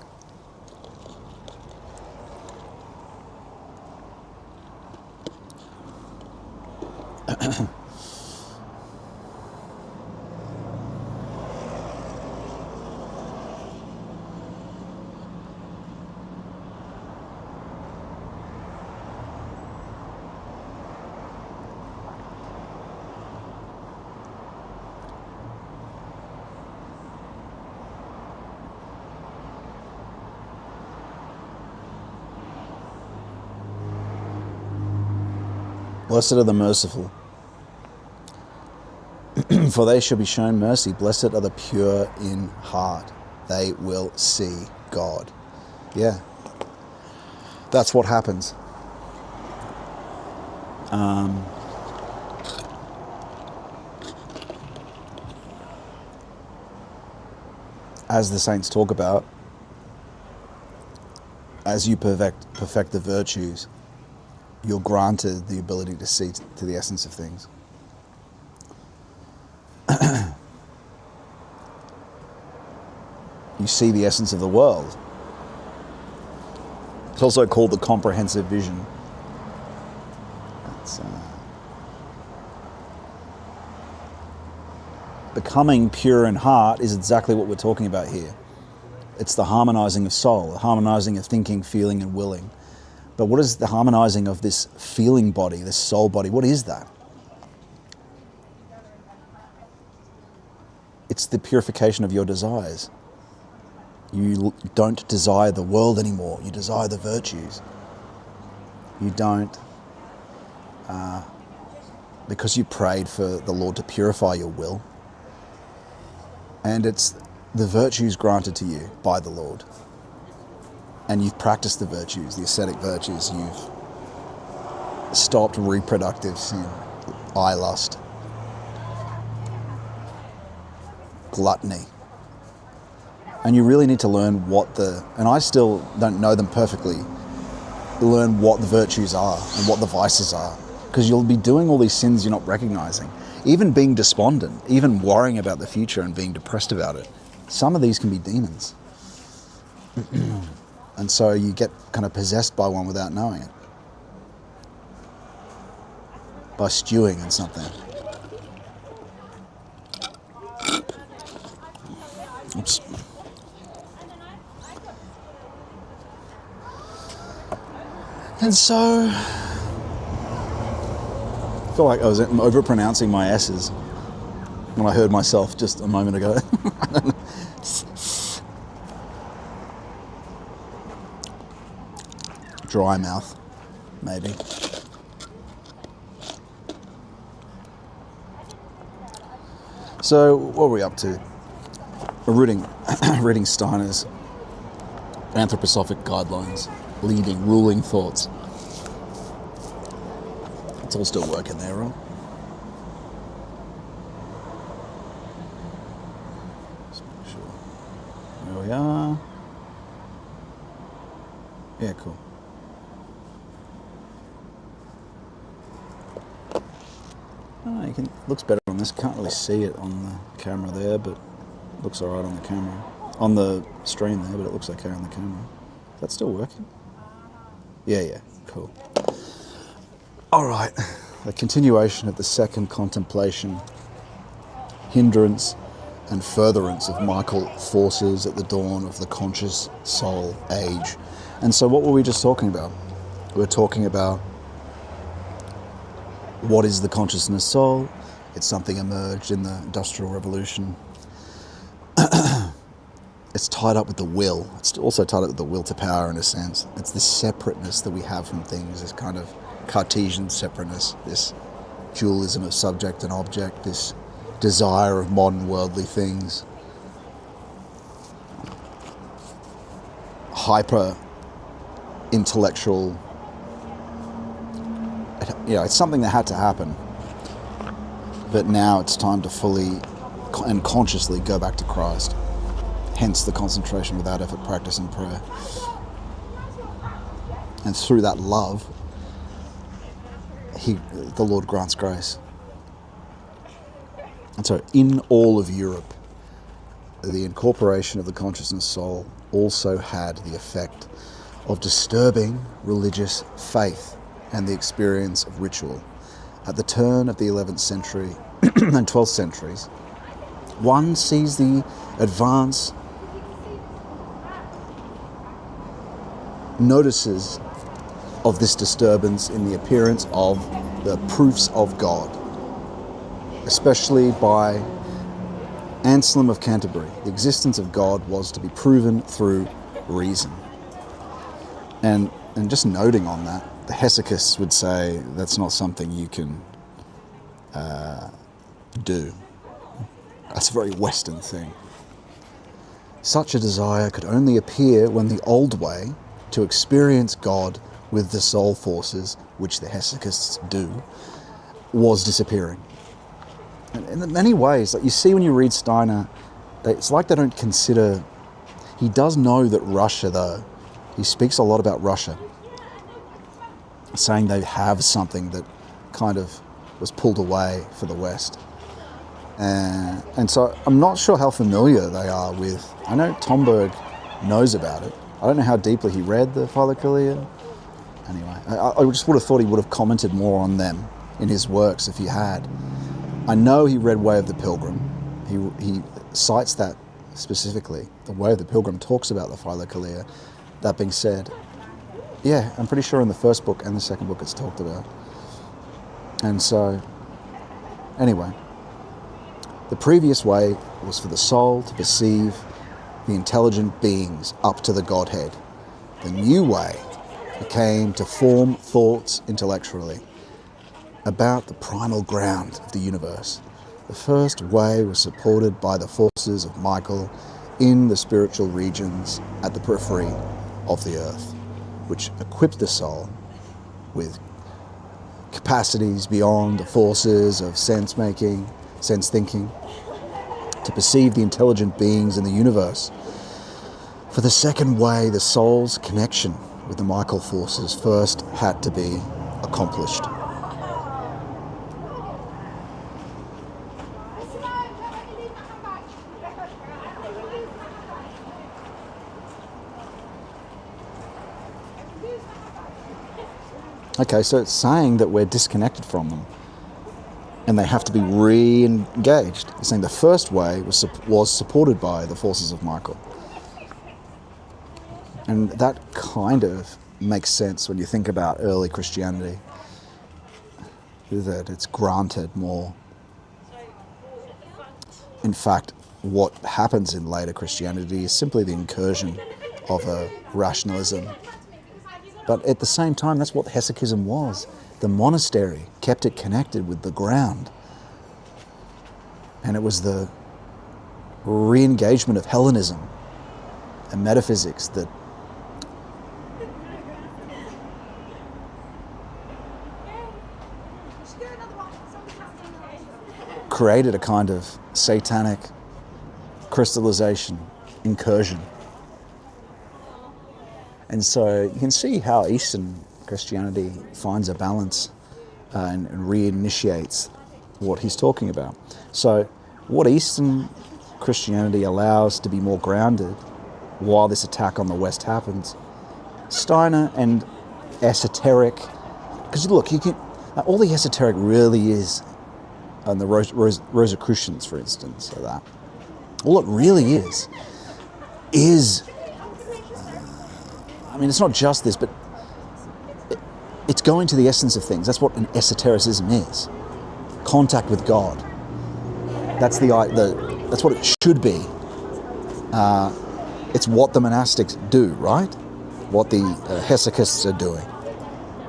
Blessed are the merciful, for they shall be shown mercy. Blessed are the pure in heart, they will see God. Yeah, that's what happens. As the saints talk about, as you perfect the virtues, you're granted the ability to see to the essence of things. You see the essence of the world. It's also called the comprehensive vision. It's, becoming pure in heart is exactly what we're talking about here. It's the harmonizing of soul, the harmonizing of thinking, feeling, and willing. But what is the harmonizing of this feeling body, this soul body? What is that? It's the purification of your desires. You don't desire the world anymore. You desire the virtues. You don't, because you prayed for the Lord to purify your will. And it's the virtues granted to you by the Lord. And you've practiced the virtues, the ascetic virtues. You've stopped reproductive sin, eye lust, gluttony. And you really need to learn and I still don't know them perfectly, learn what the virtues are and what the vices are. Because you'll be doing all these sins you're not recognizing. Even being despondent, even worrying about the future and being depressed about it. Some of these can be demons. And so you get kind of possessed by one without knowing it. By stewing in something. Oops. And so, I feel like I was overpronouncing my S's when I heard myself just a moment ago. Dry mouth, maybe. So, what are we up to? We're reading Steiner's anthroposophic guidelines, ruling thoughts. It's all still working there, right? Just make sure. There we are. Yeah, cool. Looks better on this. Can't really see it on the camera there, but it looks alright on the camera. On the stream there, but it looks okay on the camera. Is that still working? Yeah, cool. Alright, the continuation of the second contemplation, hindrance and furtherance of Michael forces at the dawn of the conscious soul age. And so what were we just talking about? We were talking about what is the consciousness soul? It's something emerged in the Industrial Revolution. It's tied up with the will. It's also tied up with the will to power in a sense. It's this separateness that we have from things, this kind of Cartesian separateness, this dualism of subject and object, this desire of modern worldly things. Hyper-intellectual. It's something that had to happen. But now it's time to fully and consciously go back to Christ. hence the concentration without effort practice in prayer. And through that love, the Lord grants grace. And so in all of Europe, the incorporation of the consciousness soul also had the effect of disturbing religious faith and the experience of ritual. At the turn of the 11th century and 12th centuries, one sees the advance, notices of this disturbance in the appearance of the proofs of God, especially by Anselm of Canterbury. The existence of God was to be proven through reason. And just noting on that, the hesychasts would say that's not something you can do. That's a very Western thing. Such a desire could only appear when the old way to experience God with the soul forces, which the hesychasts do, was disappearing. And in many ways, like you see when you read Steiner, it's like they don't consider... He does know that Russia, though, he speaks a lot about Russia, saying they have something that kind of was pulled away for the West. And so I'm not sure how familiar they are with... I know Tomberg knows about it. I don't know how deeply he read the Philokalia. Anyway, I just would have thought he would have commented more on them in his works if he had. I know he read Way of the Pilgrim. He cites that specifically. The Way of the Pilgrim talks about the Philokalia. That being said, yeah, I'm pretty sure in the first book and the second book it's talked about. And so, anyway, the previous way was for the soul to perceive the intelligent beings up to the Godhead. The new way became to form thoughts intellectually about the primal ground of the universe. The first way was supported by the forces of Michael in the spiritual regions at the periphery of the earth, which equipped the soul with capacities beyond the forces of sense-making, sense-thinking, to perceive the intelligent beings in the universe. For the second way, the soul's connection with the Michael forces first had to be accomplished. Okay, so it's saying that we're disconnected from them and they have to be re-engaged. It's saying the first way was supported by the forces of Michael. And that kind of makes sense when you think about early Christianity, that it's granted more. In fact, what happens in later Christianity is simply the incursion of a rationalism. But at the same time, that's what hesychism was. The monastery kept it connected with the ground. And it was the re-engagement of Hellenism and metaphysics that created a kind of satanic crystallization, incursion. And so you can see how Eastern Christianity finds a balance and reinitiates what he's talking about. So what Eastern Christianity allows to be more grounded while this attack on the West happens, Steiner and esoteric, because look, you can, all the esoteric really is, and the Rosicrucians, for instance, are that. All it really is, I mean, it's not just this, but it's going to the essence of things. That's what an esotericism is. Contact with God. That's that's what it should be. It's what the monastics do, right? What the hesychasts are doing.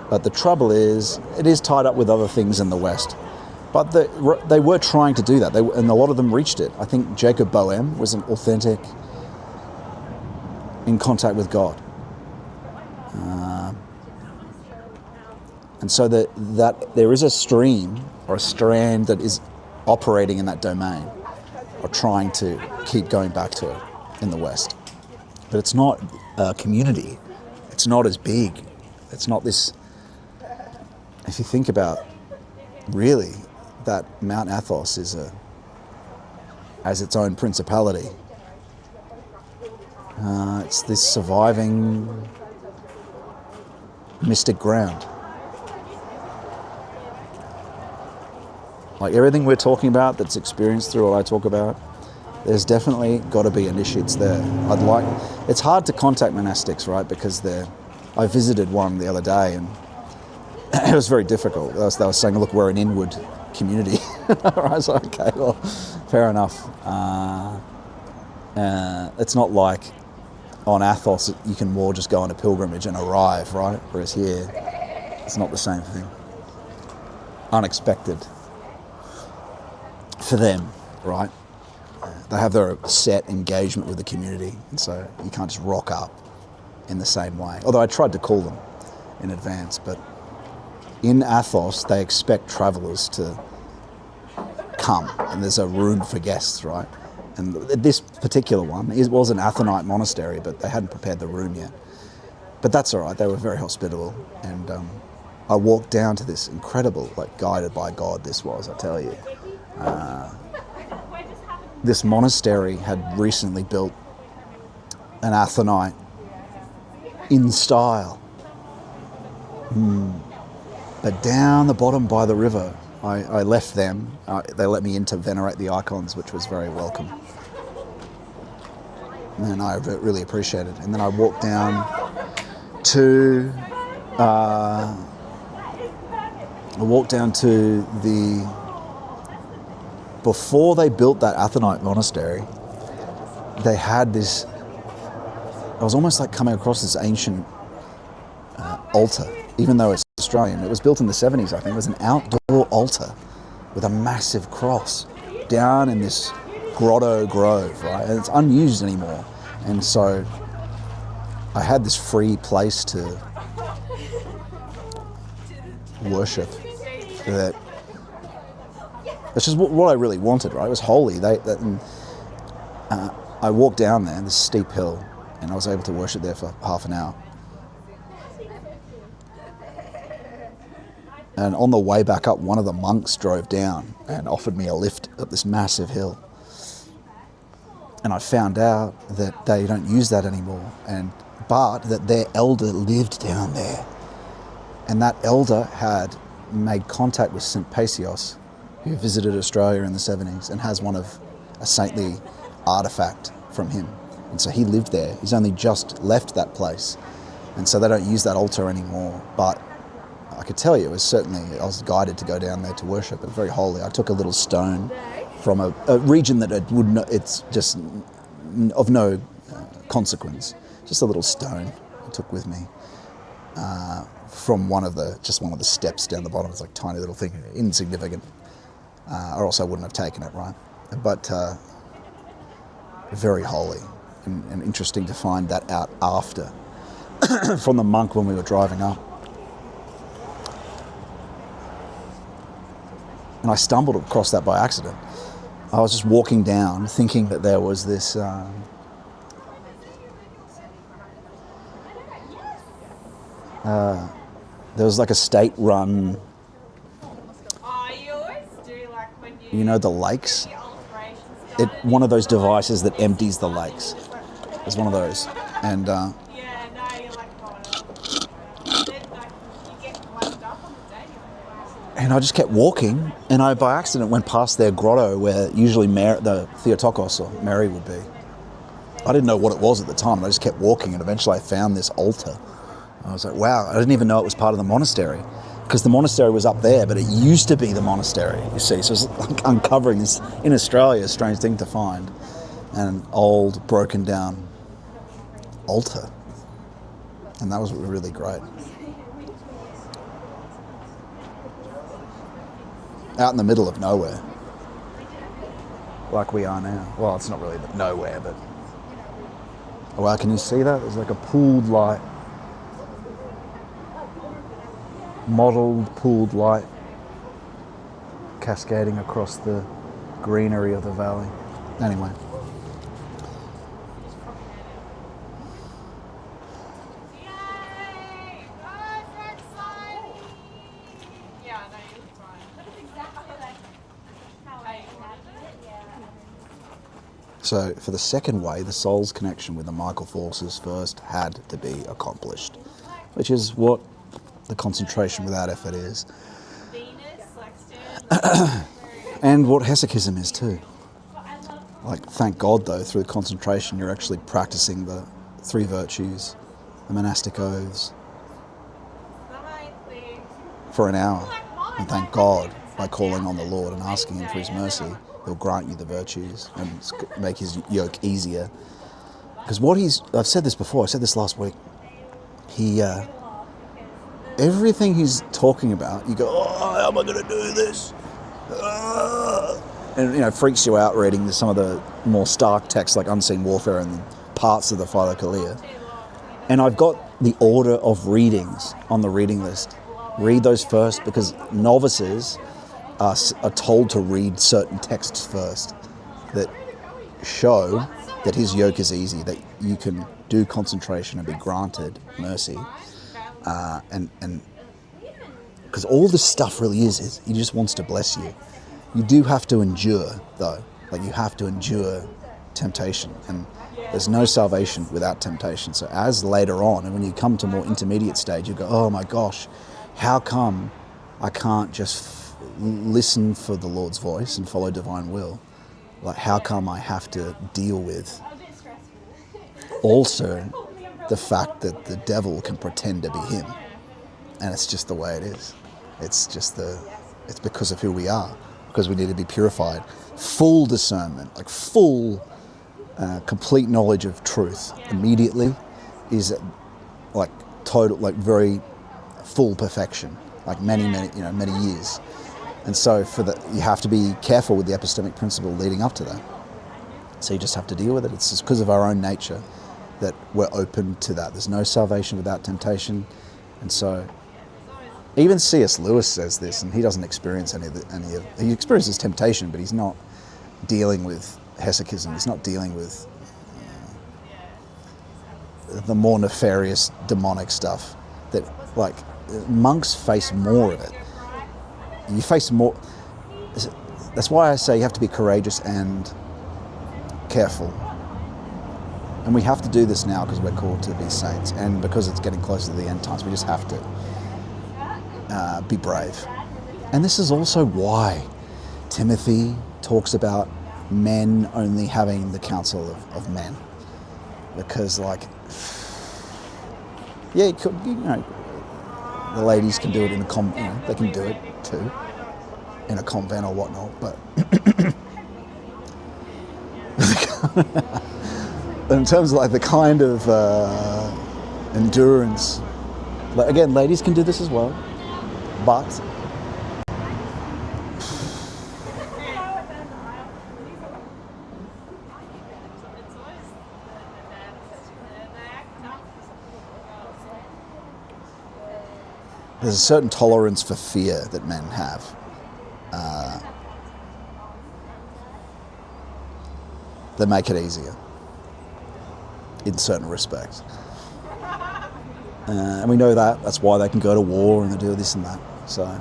But the trouble is, it is tied up with other things in the West. But they were trying to do that, and a lot of them reached it. I think Jacob Boehm was an authentic in contact with God. And so that there is a stream or a strand that is operating in that domain, or trying to keep going back to it. in the West. But it's not a community. It's not as big. It's not this... If you think about, really, that Mount Athos as its own principality. It's this surviving mystic ground. Like everything we're talking about that's experienced through what I talk about, there's definitely got to be initiates there. It's hard to contact monastics, right? Because I visited one the other day and it was very difficult. They were saying, look, we're an inward community. I was like, okay, well, fair enough. It's not like on Athos you can more just go on a pilgrimage and arrive, right? Whereas here, it's not the same thing. Unexpected for them, right? They have their set engagement with the community, and so you can't just rock up in the same way. Although I tried to call them in advance, but in Athos, they expect travellers to come, and there's a room for guests, right? And this particular one, it was an Athonite monastery, but they hadn't prepared the room yet. But that's all right, they were very hospitable, and I walked down to this incredible, like guided by God this was, I tell you. This monastery had recently built an Athonite in style. But down the bottom by the river, I left them. They let me in to venerate the icons, which was very welcome. And I really appreciated it. And then I walked down to the... Before they built that Athonite monastery, they had this... I was almost like coming across this ancient altar, even though it's Australian. It was built in the 70s, I think. It was an outdoor altar with a massive cross down in this grotto grove, right? And it's unused anymore. And so I had this free place to worship that... It's just what I really wanted, right? It was holy. I walked down there, this steep hill, and I was able to worship there for half an hour. And on the way back up, one of the monks drove down and offered me a lift up this massive hill. And I found out that they don't use that anymore, but that their elder lived down there. And that elder had made contact with St. Paisios, who visited Australia in the 70s and has a saintly artifact from him. And so he lived there. He's only just left that place. And so they don't use that altar anymore. But I could tell you, I was guided to go down there to worship. It was very holy. I took a little stone from a region that it's just of no consequence. Just a little stone I took with me from one of the steps down the bottom. It's like a tiny little thing, insignificant. Or else I wouldn't have taken it, right? But very holy and interesting to find that out after from the monk when we were driving up. And I stumbled across that by accident. I was just walking down thinking that there was this there was like a state-run, you know, the lakes? One of those devices that empties the lakes. It's one of those. And I just kept walking, and I by accident went past their grotto where usually the Theotokos or Mary would be. I didn't know what it was at the time. I just kept walking, and eventually I found this altar. I was like, wow, I didn't even know it was part of the monastery, because the monastery was up there, but it used to be the monastery, you see. So it's like uncovering this, in Australia, a strange thing to find, an old, broken down altar. And that was really great. Out in the middle of nowhere, like we are now. Well, it's not really nowhere, but... Oh, wow, can you see that? There's like a pooled light. Modelled pooled light cascading across the greenery of the valley. Anyway. So for the second way, the soul's connection with the Michael forces first had to be accomplished, which is what the concentration without effort is. And what hesychism is too. Like, thank God though, through concentration you're actually practicing the 3 virtues, the monastic oaths, for an hour. And thank God, by calling on the Lord and asking Him for His mercy, He'll grant you the virtues and make His yoke easier. Because I've said this before, I said this last week, everything He's talking about, you go, oh, how am I going to do this? And, freaks you out reading some of the more stark texts like Unseen Warfare and parts of the Philokalia. And I've got the order of readings on the reading list. Read those first, because novices are told to read certain texts first that show that His yoke is easy, that you can do concentration and be granted mercy. And because all this stuff really is He just wants to bless you. You do have to endure, though. Like, you have to endure temptation. And there's no salvation without temptation. So as later on, and when you come to a more intermediate stage, you go, oh my gosh, how come I can't just listen for the Lord's voice and follow divine will? Like, how come I have to deal with also the fact that the devil can pretend to be him? And it's just the way it is. It's because of who we are, because we need to be purified. Full discernment, like full, complete knowledge of truth immediately is like total, like very full perfection, like many years. And so you have to be careful with the epistemic principle leading up to that. So you just have to deal with it. It's just because of our own nature that we're open to that. There's no salvation without temptation. And so even C.S. Lewis says this, and he doesn't experience he experiences temptation, but he's not dealing with hesychism. He's not dealing with the more nefarious demonic stuff that, like, monks face more of it. You face more. That's why I say you have to be courageous and careful. And we have to do this now because we're called to be saints, and because it's getting closer to the end times, we just have to be brave. And this is also why Timothy talks about men only having the counsel of men, because, like, yeah, the ladies can do it in a they can do it too in a convent or whatnot, but in terms of like the kind of endurance, like, again, ladies can do this as well, but there's a certain tolerance for fear that men have. That make it easier in certain respects. And we know that. That's why they can go to war and they do this and that. So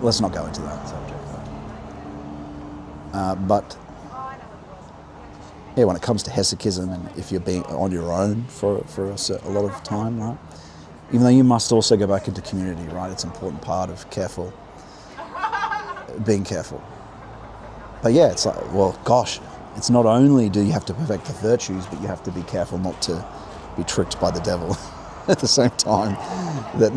let's not go into that subject. But yeah, when it comes to hesychism, and if you're being on your own for a lot of time, right? Even though you must also go back into community, right? It's an important part of being careful. But yeah, it's like, well, gosh, it's not only do you have to perfect the virtues, but you have to be careful not to be tricked by the devil at the same time. That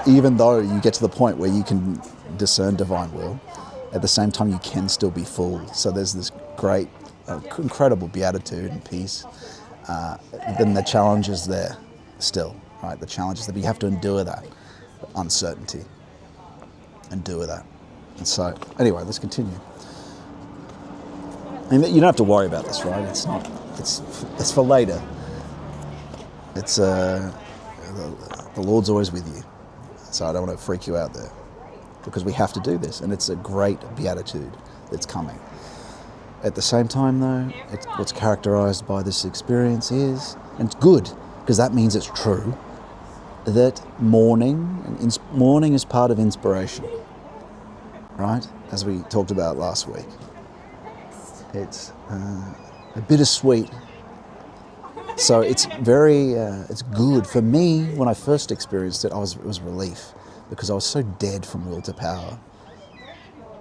even though you get to the point where you can discern divine will, at the same time you can still be fooled. So there's this great, incredible beatitude and peace. Then the challenge is there still. Right, the challenge is that you have to endure that uncertainty, endure that. And so, anyway, let's continue. And you don't have to worry about this, right? It's not. It's for later. It's the Lord's always with you, so I don't want to freak you out there, because we have to do this, and it's a great beatitude that's coming. At the same time, though, what's characterized by this experience is, and it's good because that means it's true, that mourning is part of inspiration, right? As we talked about last week. It's a bittersweet. So it's very, it's good. For me, when I first experienced it, it was relief because I was so dead from will to power.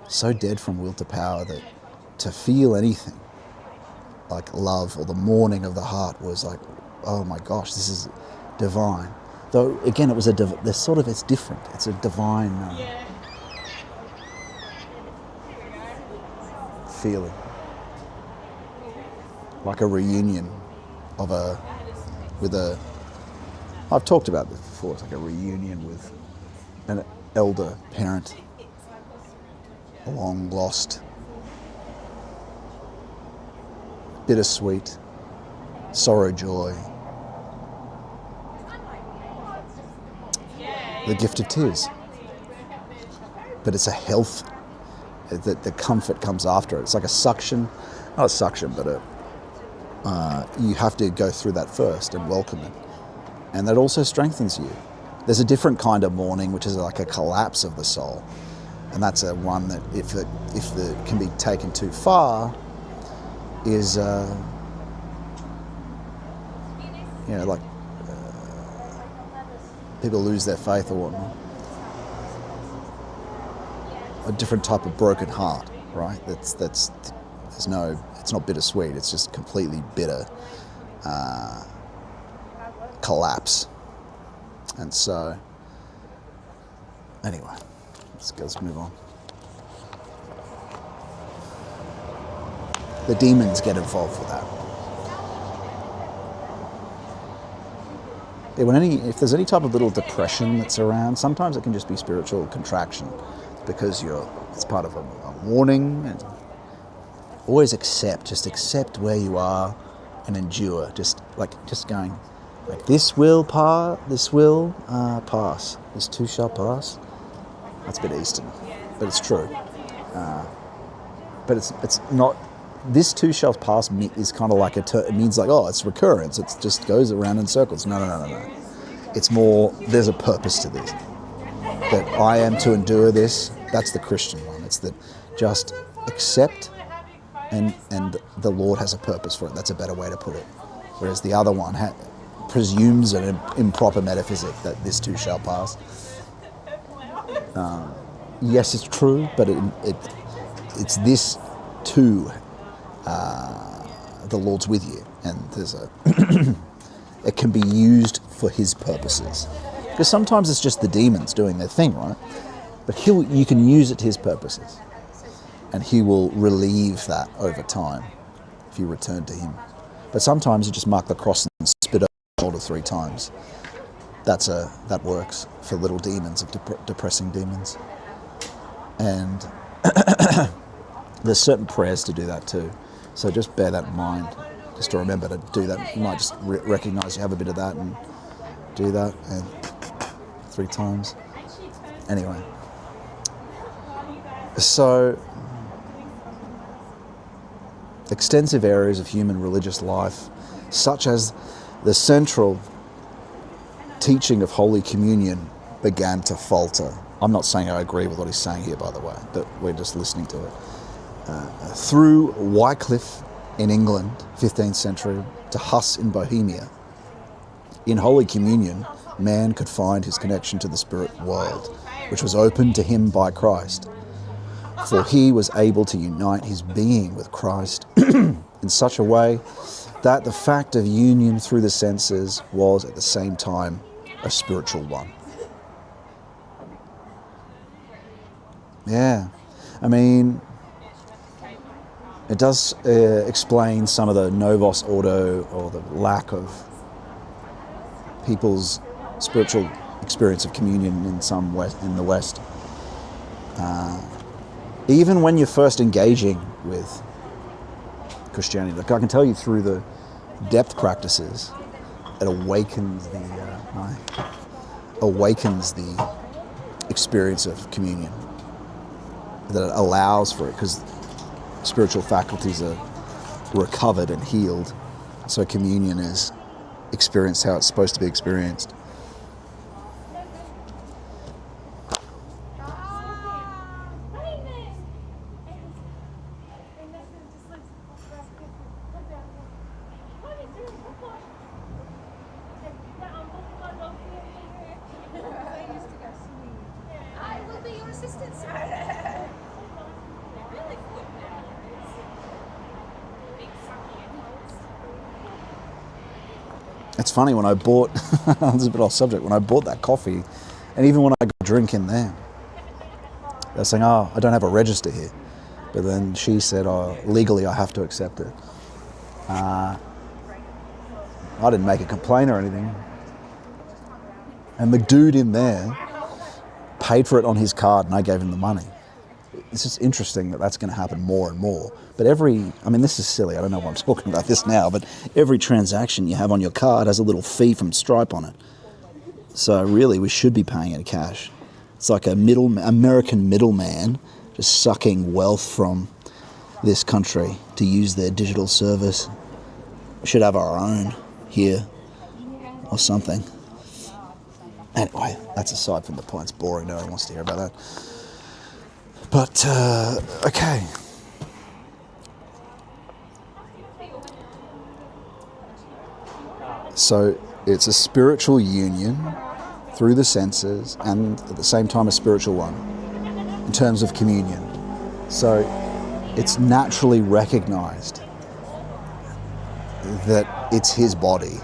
So dead from will to power that to feel anything like love or the mourning of the heart was like, oh my gosh, this is divine. Though again, it was it's different. It's a divine feeling, like a reunion I've talked about this before. It's like a reunion with an elder parent, a long lost, bittersweet, sorrow, joy, the gift of tears. But it's a health that the comfort comes after it. It's like a suction, not a suction, but you have to go through that first and welcome it. And that also strengthens you. There's a different kind of mourning, which is like a collapse of the soul. And that's a one that if it can be taken too far is, like people lose their faith or whatnot. A different type of broken heart, right? It's not bittersweet. It's just completely bitter collapse. And so, anyway, let's move on. The demons get involved with that. Yeah, if there's any type of little depression that's around, sometimes it can just be spiritual contraction because it's part of a warning. And always accept where you are and endure. Just going, like this will pass. This too shall pass. That's a bit Eastern, but it's true. But it's not. This too shall pass is kind of like it means like, oh, it's recurrence. It just goes around in circles. No. It's more. There's a purpose to this. That I am to endure this. That's the Christian one. It's that just accept, and the Lord has a purpose for it. That's a better way to put it. Whereas the other one presumes an improper metaphysic that this too shall pass. Yes, it's true, but it's this too. The Lord's with you, and there's it can be used for His purposes. Because sometimes it's just the demons doing their thing, right? But you can use it to His purposes, and He will relieve that over time if you return to Him. But sometimes you just mark the cross and spit over the shoulder 3 times. That works for little demons, of depressing demons. And there's certain prayers to do that too. So just bear that in mind, just to remember to do that. You might just recognize you have a bit of that and do that, and 3 times. Anyway, so extensive areas of human religious life, such as the central teaching of Holy Communion, began to falter. I'm not saying I agree with what he's saying here, by the way, but we're just listening to it. Through Wycliffe in England, 15th century, to Huss in Bohemia. In Holy Communion, man could find his connection to the spirit world, which was opened to him by Christ. For he was able to unite his being with Christ in such a way that the fact of union through the senses was at the same time a spiritual one. Yeah, I mean, it does explain some of the Novus Ordo, or the lack of people's spiritual experience of communion in the West. Even when you're first engaging with Christianity, like I can tell you through the depth practices, it awakens the experience of communion. That it allows for it, because spiritual faculties are recovered and healed. So communion is experienced how it's supposed to be experienced. it's funny, when I bought, this is a bit off subject, when I bought that coffee, and even when I got a drink in there, they were saying, oh, I don't have a register here. But then she said, oh, legally I have to accept it. I didn't make a complaint or anything. And the dude in there paid for it on his card, and I gave him the money. It's just interesting that that's going to happen more and more. But this is silly, I don't know why I'm talking about this now, but every transaction you have on your card has a little fee from Stripe on it. So really, we should be paying it cash. It's like a American middleman just sucking wealth from this country to use their digital service. We should have our own here or something. Anyway, that's aside from the point. It's boring. No one wants to hear about that. But, okay. So it's a spiritual union through the senses, and at the same time a spiritual one in terms of communion. So it's naturally recognized that it's his body.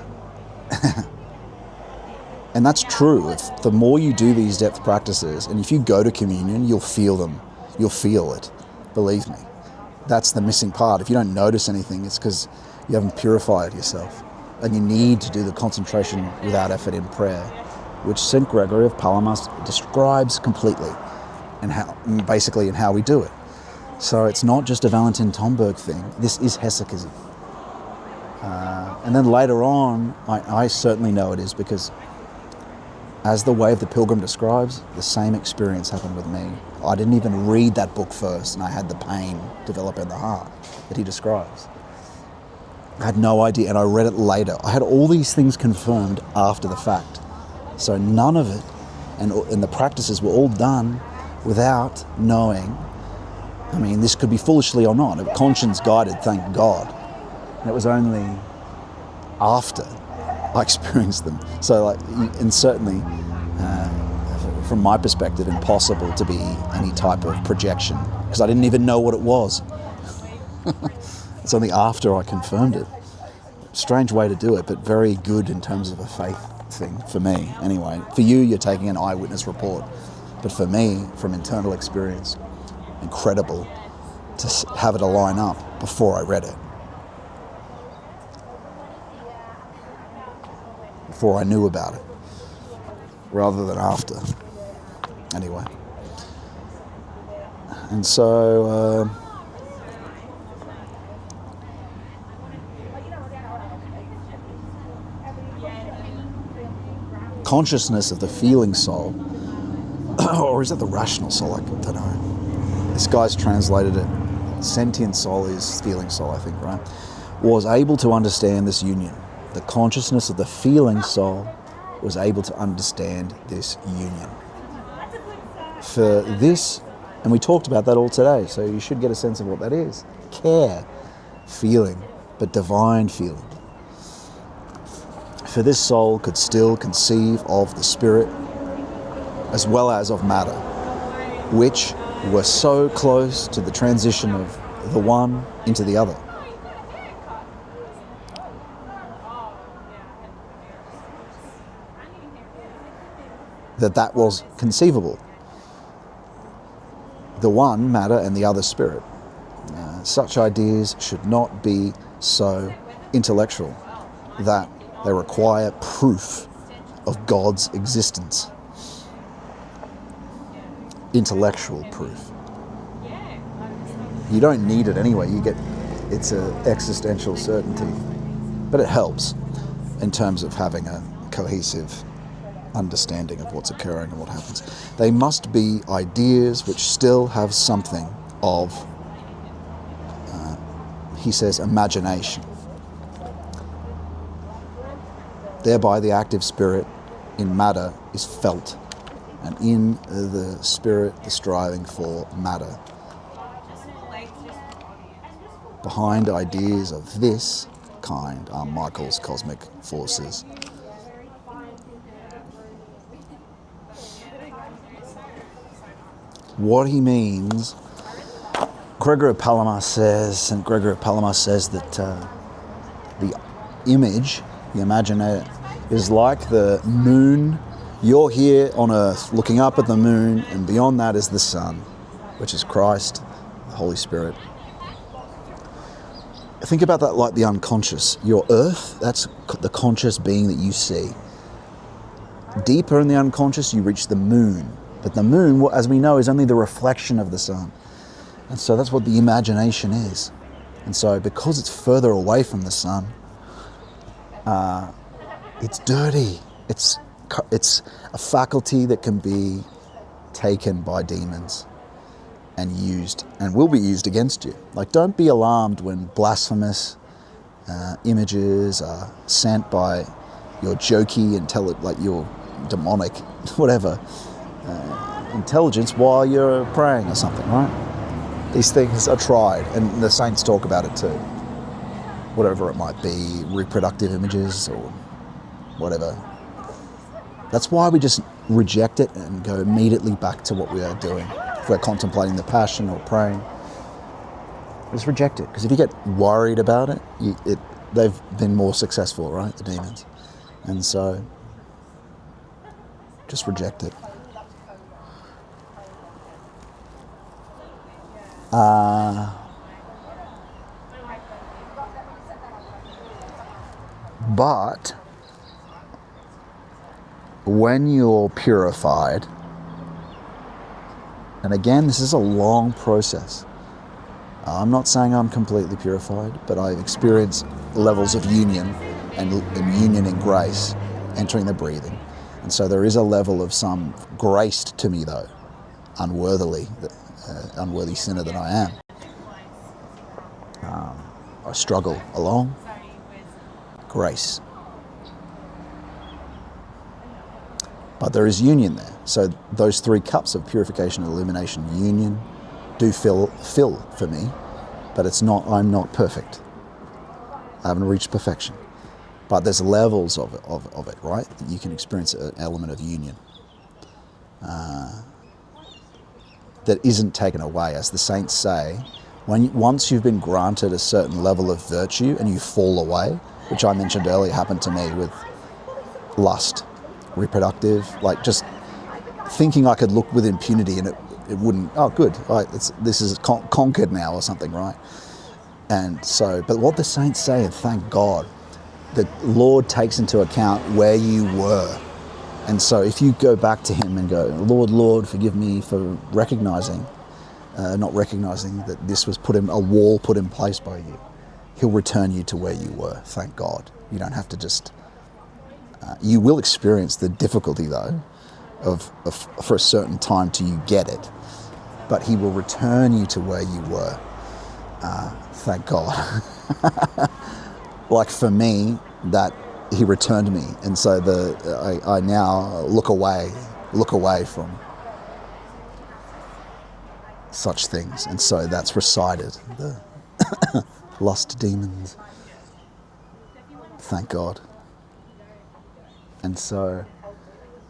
And that's true. If the more you do these depth practices, and if you go to communion, you'll feel them. You'll feel it. Believe me. That's the missing part. If you don't notice anything, it's because you haven't purified yourself. And you need to do the concentration without effort in prayer, which St. Gregory of Palamas describes completely, and how we do it. So it's not just a Valentin Tomberg thing. This is Hesychism. And then later on, I certainly know it is, because as The Way of the Pilgrim describes, the same experience happened with me. I didn't even read that book first, and I had the pain develop in the heart that he describes. I had no idea, and I read it later. I had all these things confirmed after the fact. So none of it, and the practices were all done without knowing. I mean, this could be foolishly or not. Conscience guided, thank God. And it was only after I experienced them. So, and certainly, from my perspective, impossible to be any type of projection, because I didn't even know what it was. It's only after I confirmed it. Strange way to do it, but very good in terms of a faith thing for me. Anyway, for you, you're taking an eyewitness report, but for me, from internal experience, incredible to have it align up before I read it. Before I knew about it, rather than after. Anyway. And so, consciousness of the feeling soul, or is it the rational soul? I don't know. This guy's translated it. Sentient soul is feeling soul, I think, right? Was able to understand this union. The consciousness of the feeling soul was able to understand this union. For this, and we talked about that all today, so you should get a sense of what that is. Care, feeling, but divine feeling. For this soul could still conceive of the spirit as well as of matter, which were so close to the transition of the one into the other. That was conceivable. The one matter and the other spirit. Such ideas should not be so intellectual that they require proof of God's existence. Intellectual proof. You don't need it anyway. It's an existential certainty, but it helps in terms of having a cohesive understanding of what's occurring and what happens. They must be ideas which still have something of, he says, imagination. Thereby the active spirit in matter is felt, and in the spirit the striving for matter. Behind ideas of this kind are Michael's cosmic forces. What he means, Gregory of Palamas says, St. Gregory of Palamas says that the image You imagine it is like the moon. You're here on earth looking up at the moon, and beyond that is the sun, which is Christ, the Holy Spirit. Think about that like the unconscious. Your earth, that's the conscious being that you see. Deeper in the unconscious, you reach the moon. But the moon, as we know, is only the reflection of the sun. And so that's what the imagination is. And so because it's further away from the sun, it's dirty. It's a faculty that can be taken by demons and used, and will be used against you. Like, don't be alarmed when blasphemous images are sent by your jokey, like your demonic, whatever, intelligence while you're praying or something, right? These things are tried, and the saints talk about it too. Whatever it might be, reproductive images or whatever. That's why we just reject it and go immediately back to what we are doing. If we're contemplating the passion or praying, just reject it. Because if you get worried about it, they've been more successful, right? The demons. And so, just reject it. But when you're purified, and again, this is a long process. I'm not saying I'm completely purified, but I've experienced levels of union and union in grace entering the breathing. And so there is a level of some grace to me, though, unworthy sinner that I am. I struggle along. Grace. But there is union there. So those 3 cups of purification and illumination, union, do fill for me, but I'm not perfect. I haven't reached perfection. But there's levels of it, right? You can experience an element of union that isn't taken away. As the saints say, once you've been granted a certain level of virtue and you fall away, which I mentioned earlier happened to me with lust, reproductive, like just thinking I could look with impunity and it wouldn't, oh good, this is conquered now or something, right? And so, but what the saints say, and thank God, the Lord takes into account where you were. And so if you go back to him and go, Lord, forgive me for not recognizing that this was a wall put in place by you, he'll return you to where you were, thank God. You don't have to just, you will experience the difficulty though, for a certain time till you get it, but he will return you to where you were, thank God. Like for me, that he returned me, and so I now look away from such things, and so that's recited, the lust demons, thank God. And so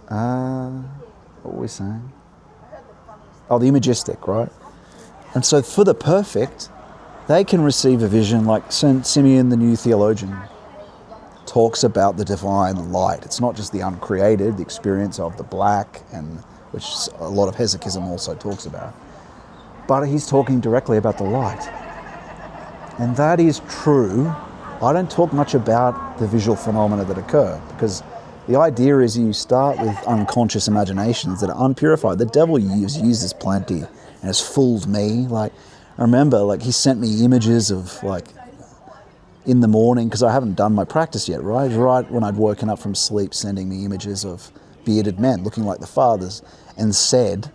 what were we saying? Oh, the imagistic, right? And so for the perfect, they can receive a vision, like St. Simeon, the new theologian, talks about the divine light. It's not just the uncreated, the experience of the black, and which a lot of hesychism also talks about, but he's talking directly about the light. And that is true. I don't talk much about the visual phenomena that occur, because the idea is you start with unconscious imaginations that are unpurified. The devil uses plenty and has fooled me. Like, I remember, like, he sent me images of, like, in the morning, because I haven't done my practice yet, right? Right when I'd woken up from sleep, sending me images of bearded men looking like the fathers, and said,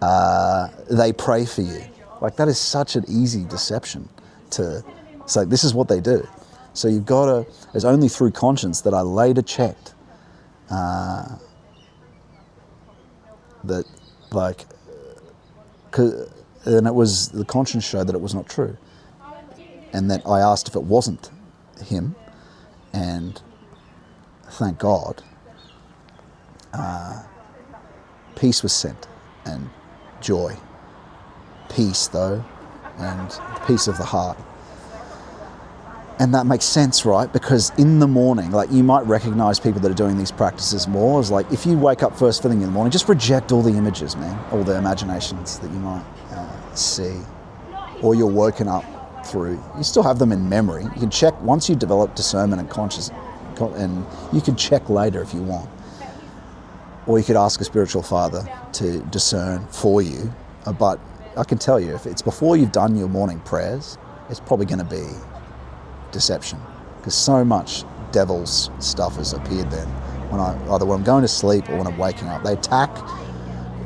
they pray for you. Like, that is such an easy deception to say, this is what they do. So you've got to, it's only through conscience that I later checked that, like, and it was, the conscience showed that it was not true. And then I asked if it wasn't him, and thank God, peace was sent, and joy. Peace, though, and the peace of the heart. And that makes sense, right? Because in the morning, like you might recognize people that are doing these practices more as like, if you wake up first thing in the morning, just reject all the images, man, all the imaginations that you might see, or you're woken up through. You still have them in memory. You can check once you develop discernment and conscious, and you can check later if you want. Or you could ask a spiritual father to discern for you. But I can tell you, if it's before you've done your morning prayers, it's probably going to be deception, because so much devil's stuff has appeared then. Either when I'm going to sleep or when I'm waking up, they attack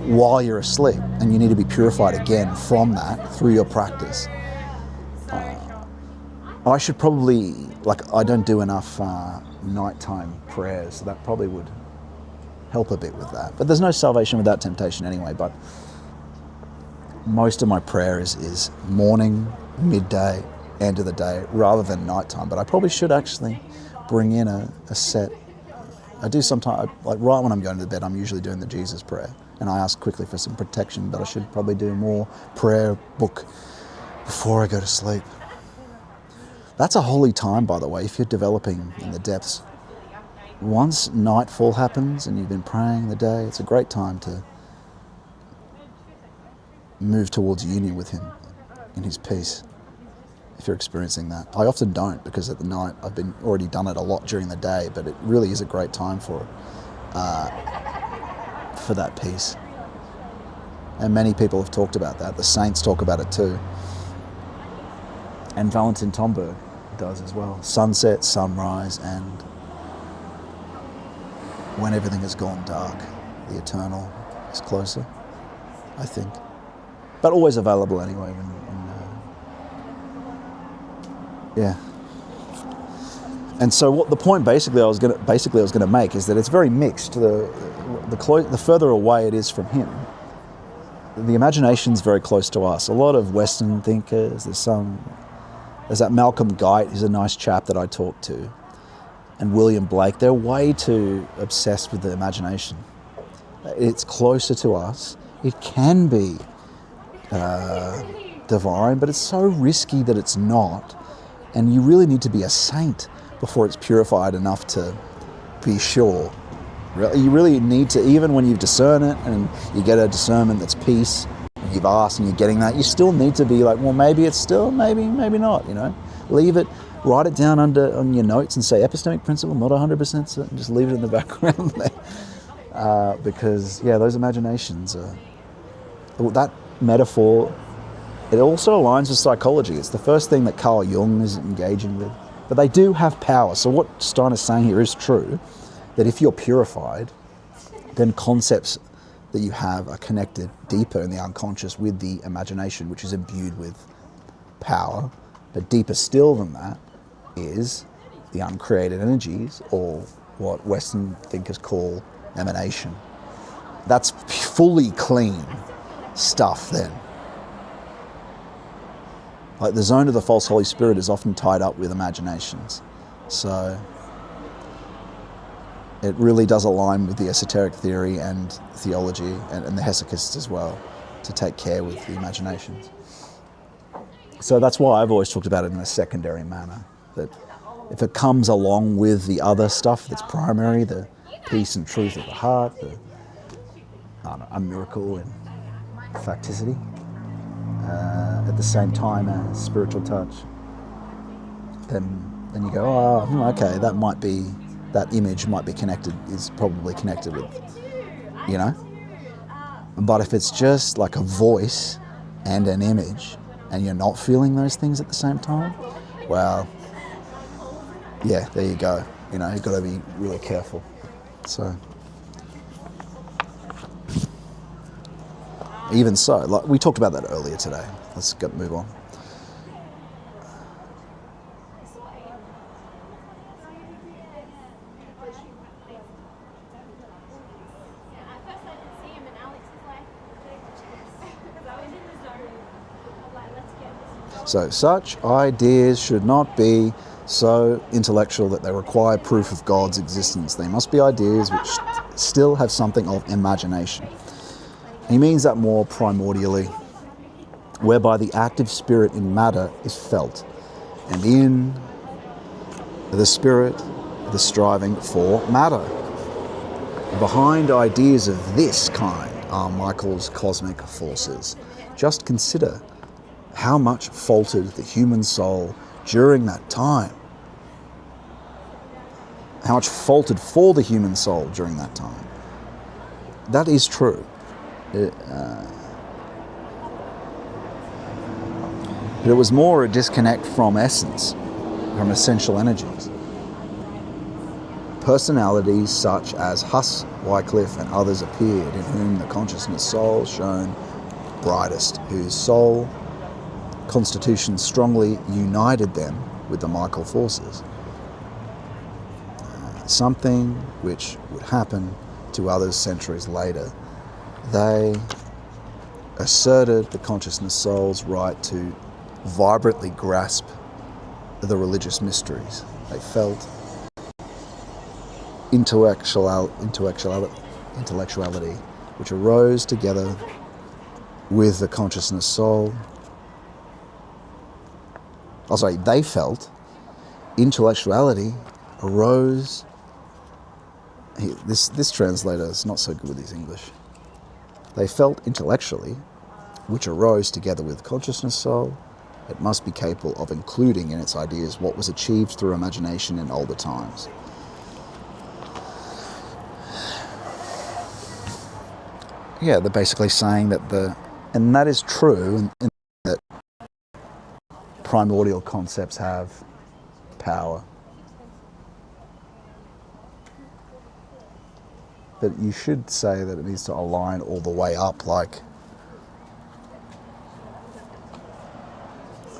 while you're asleep, and you need to be purified again from that through your practice. I should probably, I don't do enough nighttime prayers, so that probably would help a bit with that. But there's no salvation without temptation anyway, but most of my prayer is morning, midday, end of the day, rather than nighttime. But I probably should actually bring in a set. I do sometimes, right when I'm going to bed, I'm usually doing the Jesus prayer, and I ask quickly for some protection, but I should probably do more prayer book before I go to sleep. That's a holy time, by the way, if you're developing in the depths. Once nightfall happens and you've been praying the day, it's a great time to move towards union with him in his peace, if you're experiencing that. I often don't, because at the night I've already done it a lot during the day, but it really is a great time for that peace. And many people have talked about that. The saints talk about it too. And Valentin Tomberg does as well. Sunset, sunrise, and when everything has gone dark, the eternal is closer, I think. But always available anyway. Yeah. And so what the point basically I was going to make is that it's very mixed. The further away it is from him, the imagination's very close to us. A lot of Western thinkers, there's that Malcolm Guite, who's a nice chap that I talk to, and William Blake, they're way too obsessed with the imagination. It's closer to us. It can be divine, but it's so risky that it's not. And you really need to be a saint before it's purified enough to be sure. You really need to, even when you discern it and you get a discernment that's peace, and you've asked and you're getting that, you still need to be like, well, maybe it's still, maybe not, Leave it, write it down on your notes and say epistemic principle, not 100% certain, just leave it in the background there. Because, those imaginations that metaphor, it also aligns with psychology. It's the first thing that Carl Jung is engaging with. But they do have power. So what Stein is saying here is true, that if you're purified, then concepts that you have are connected deeper in the unconscious with the imagination, which is imbued with power. But deeper still than that is the uncreated energies, or what Western thinkers call emanation. That's fully clean stuff then. Like the zone of the false Holy Spirit is often tied up with imaginations. So it really does align with the esoteric theory and theology and the hesychists as well, to take care with the imaginations. So that's why I've always talked about it in a secondary manner, that if it comes along with the other stuff that's primary, the peace and truth of the heart, a miracle in facticity, at the same time as spiritual touch, then you go, okay, that image might be connected, is probably connected with, But if it's just like a voice and an image, and you're not feeling those things at the same time, well, there you go. You've got to be really careful. So, even so, we talked about that earlier today. Let's move on. So such ideas should not be so intellectual that they require proof of God's existence. They must be ideas which still have something of imagination. He means that more primordially, whereby the active spirit in matter is felt, and in the spirit, the striving for matter. Behind ideas of this kind are Michael's cosmic forces. Just consider how much faltered the human soul during that time. How much faltered for the human soul during that time. That is true. But it was more a disconnect from essence, from essential energies. Personalities such as Huss, Wycliffe, and others appeared, in whom the consciousness soul shone brightest, whose soul constitution strongly united them with the Michael forces. Something which would happen to others centuries later. They asserted the consciousness soul's right to vibrantly grasp the religious mysteries. They felt intellectuality, which arose together with the consciousness soul. They felt intellectuality arose. This translator is not so good with his English. They felt intellectually, which arose together with consciousness soul. It must be capable of including in its ideas what was achieved through imagination in older times. Yeah, they're basically saying that and that is true, in that primordial concepts have power. But you should say that it needs to align all the way up, like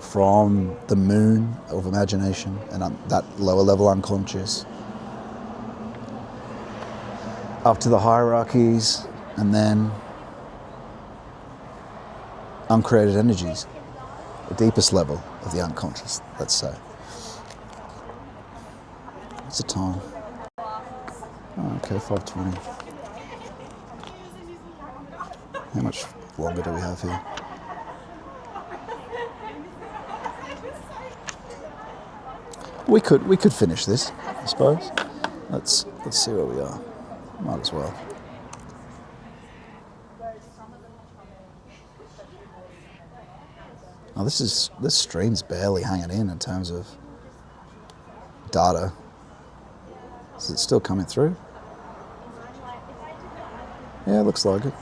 from the moon of imagination and that lower level unconscious, up to the hierarchies, and then uncreated energies, the deepest level of the unconscious, let's say. What's the time? Oh, okay, 5:20. How much longer do we have here? We could finish this, I suppose. Let's see where we are. Might as well. Oh, this stream's barely hanging in terms of data. Is it still coming through? Yeah, it looks like it.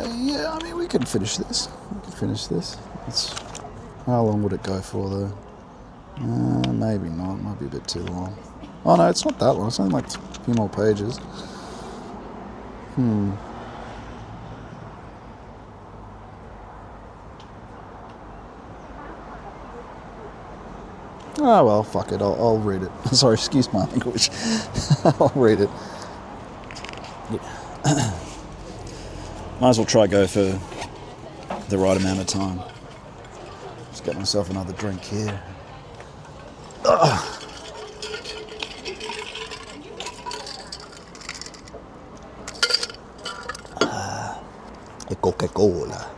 Yeah, I mean, we can finish this. How long would it go for, though? Maybe not. Might be a bit too long. Oh, no, it's not that long. It's only like a few more pages. Oh, well, fuck it. I'll read it. Sorry, excuse my language. I'll read it. Yeah. Might as well try go for the right amount of time. Just get myself another drink here. Coca-Cola.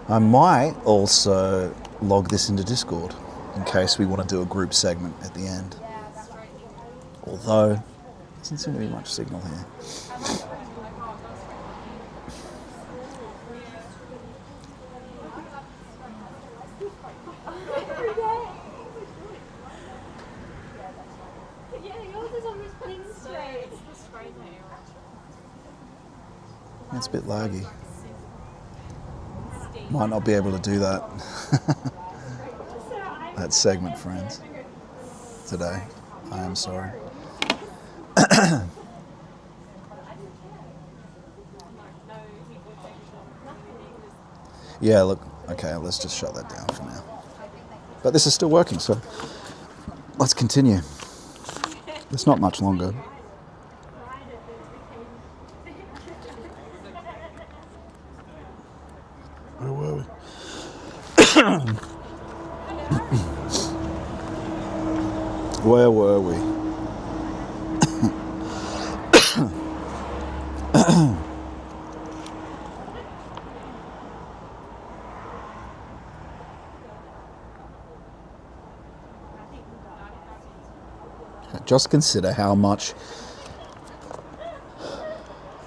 I might also log this into Discord in case we want to do a group segment at the end. Although, there doesn't seem to be much signal here. It's a bit laggy. Might not be able to do that. That segment, friends. Today. I am sorry. Yeah, look, okay, let's just shut that down for now. But this is still working, so let's continue. It's not much longer. Where were we? Where were we? Just consider how much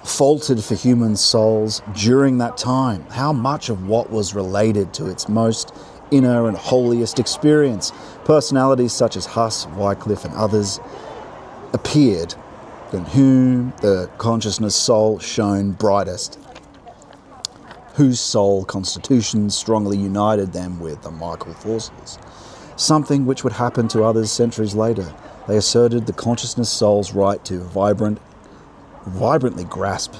faltered for human souls during that time. How much of what was related to its most inner and holiest experience. Personalities such as Huss, Wycliffe and others appeared, in whom the consciousness soul shone brightest, whose soul constitutions strongly united them with the Michael forces. Something which would happen to others centuries later. They asserted the consciousness soul's right to vibrantly grasp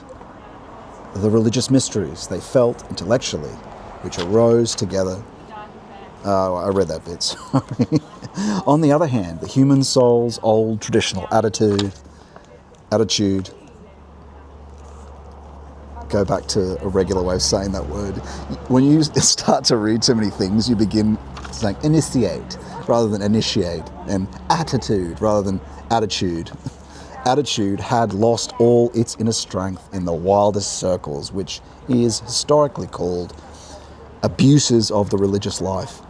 the religious mysteries they felt intellectually, which arose together. I read that bit, sorry. On the other hand, the human soul's old traditional attitude, go back to a regular way of saying that word. When you start to read too many things, you begin saying initiate rather than initiate, and attitude rather than attitude. Attitude had lost all its inner strength in the wildest circles, which is historically called abuses of the religious life,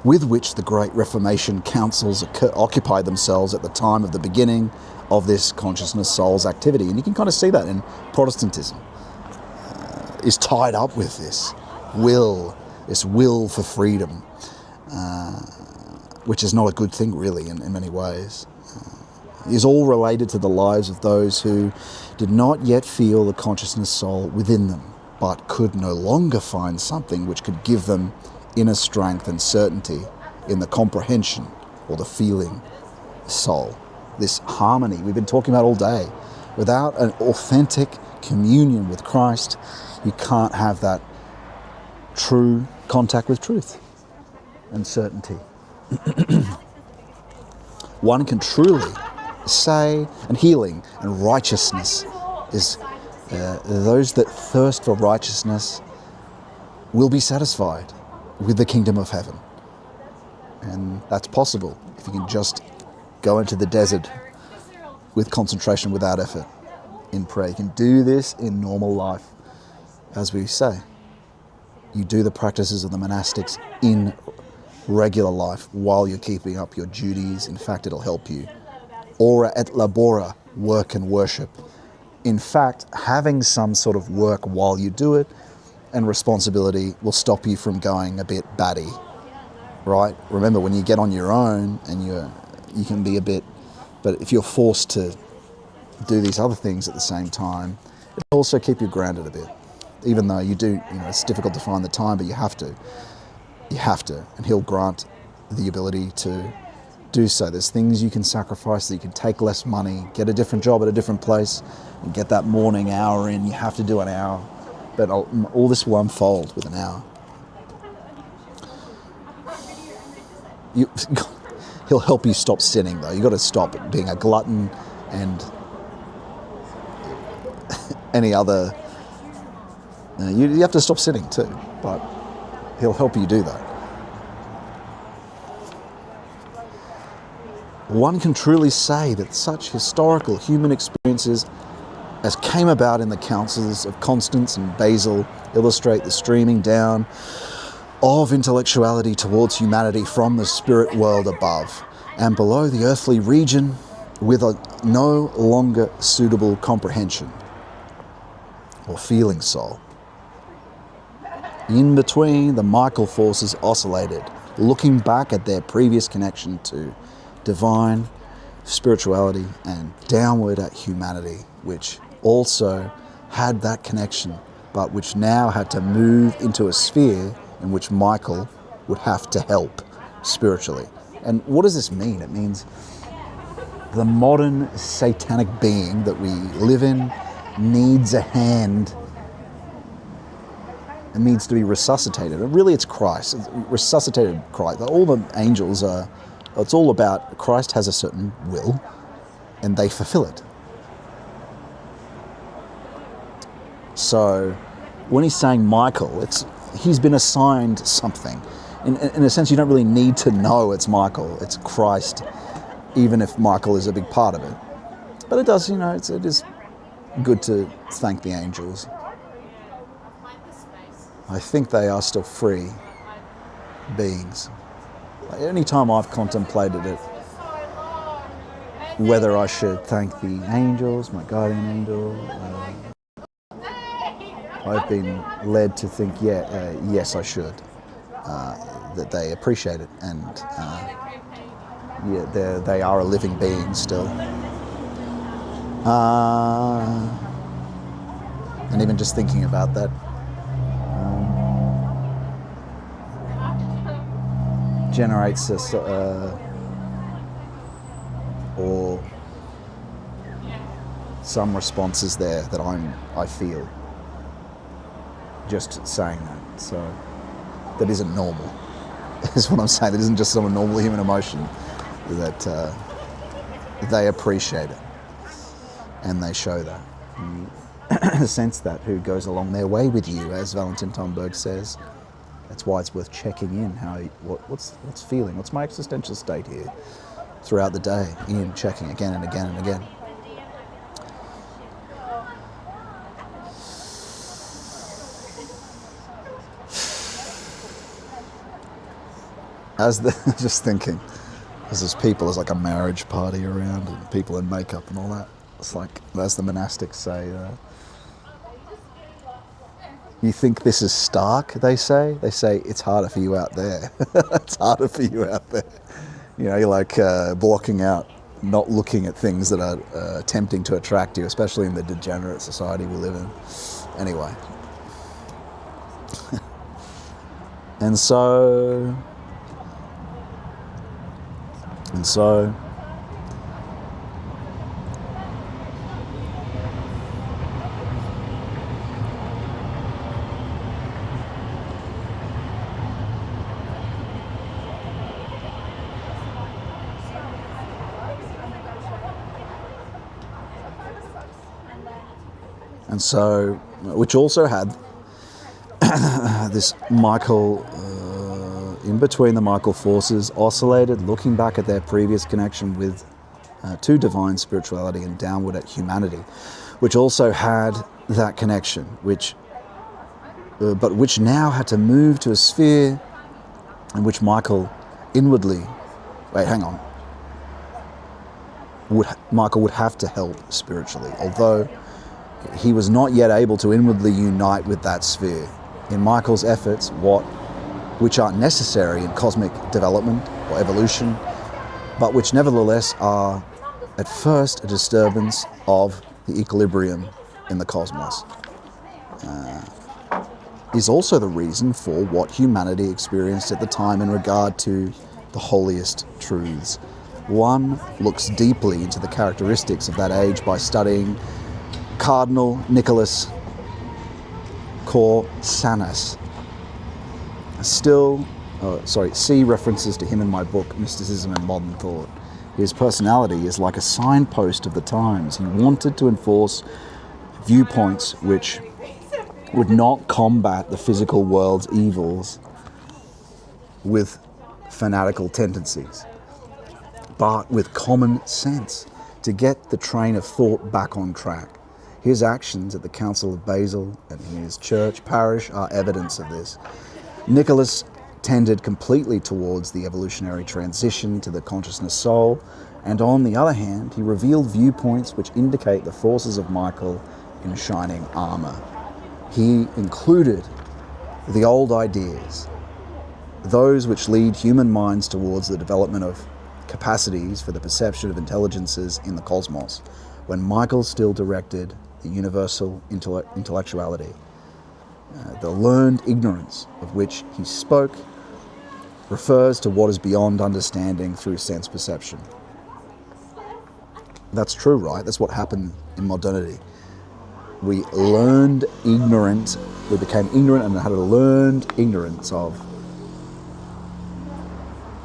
with which the Great Reformation councils occupied themselves at the time of the beginning of this consciousness soul's activity. And you can kind of see that in Protestantism, is tied up with this will for freedom, which is not a good thing really in many ways. Is all related to the lives of those who did not yet feel the consciousness soul within them, but could no longer find something which could give them inner strength and certainty in the comprehension or the feeling soul. This harmony we've been talking about all day. Without an authentic communion with Christ, you can't have that true contact with truth and certainty. One can truly say, and healing and righteousness is those that thirst for righteousness will be satisfied with the kingdom of heaven. And that's possible if you can just go into the desert with concentration without effort in prayer. You can do this in normal life. As we say, you do the practices of the monastics in regular life while you're keeping up your duties. In fact, it'll help you. Ora et labora, work and worship. In fact, having some sort of work while you do it and responsibility will stop you from going a bit batty, right? Remember, when you get on your own and you can be a bit, but if you're forced to do these other things at the same time, it'll also keep you grounded a bit. Even though you do, it's difficult to find the time, but you have to. You have to, and he'll grant the ability to do so. There's things you can sacrifice, that you can take less money, get a different job at a different place, and get that morning hour in. You have to do an hour, but all this will unfold with an hour. He'll help you stop sinning, though. You've got to stop being a glutton and any other. You have to stop sinning too, but he'll help you do that. One can truly say that such historical human experiences as came about in the councils of Constance and Basel illustrate the streaming down of intellectuality towards humanity from the spirit world above and below the earthly region with a no longer suitable comprehension or feeling soul. In between, the Michael forces oscillated, looking back at their previous connection to divine spirituality and downward at humanity, which also had that connection, but which now had to move into a sphere in which Michael would have to help spiritually. And what does this mean? It means the modern satanic being that we live in needs a hand. It needs to be resuscitated. And really it's Christ, resuscitated Christ. All the angels are It's all about Christ has a certain will and they fulfill it. So when he's saying Michael, he's been assigned something. In a sense, you don't really need to know it's Michael, it's Christ, even if Michael is a big part of it. But it does, it is good to thank the angels. I think they are still free beings. Any time I've contemplated it, whether I should thank the angels, my guardian angel, I've been led to think, yes, I should. That they appreciate it, and they are a living being still. And even just thinking about that generates or some responses there that I feel just saying that. So that isn't normal, is what I'm saying. That isn't just some normal human emotion. That they appreciate it and they show that. You sense that who goes along their way with you, as Valentin Tomberg says. That's why it's worth checking in. What's feeling? What's my existential state here throughout the day? Checking again and again and again. Just thinking, as there's people, there's like a marriage party around and people in makeup and all that. It's like, as the monastics say, you think this is stark, they say? They say, it's harder for you out there. It's harder for you out there. You're like blocking out, not looking at things that are tempting to attract you, especially in the degenerate society we live in. Anyway. And so... And so, which also had this Michael, in between the Michael forces, oscillated, looking back at their previous connection with to divine spirituality and downward at humanity, which also had that connection, but which now had to move to a sphere in which Michael inwardly, Michael would have to help spiritually, although he was not yet able to inwardly unite with that sphere. In Michael's efforts, which aren't necessary in cosmic development or evolution, but which nevertheless are at first a disturbance of the equilibrium in the cosmos, is also the reason for what humanity experienced at the time in regard to the holiest truths. One looks deeply into the characteristics of that age by studying Cardinal Nicholas Corsanas. See references to him in my book, Mysticism and Modern Thought. His personality is like a signpost of the times. He wanted to enforce viewpoints which would not combat the physical world's evils with fanatical tendencies, but with common sense, to get the train of thought back on track. His actions at the Council of Basel and his church parish are evidence of this. Nicholas tended completely towards the evolutionary transition to the consciousness soul, and on the other hand, he revealed viewpoints which indicate the forces of Michael in shining armor. He included the old ideas, those which lead human minds towards the development of capacities for the perception of intelligences in the cosmos, when Michael still directed the universal intellectuality. The learned ignorance of which he spoke refers to what is beyond understanding through sense perception. That's true, right? That's what happened in modernity. We learned ignorant, we became ignorant and had a learned ignorance of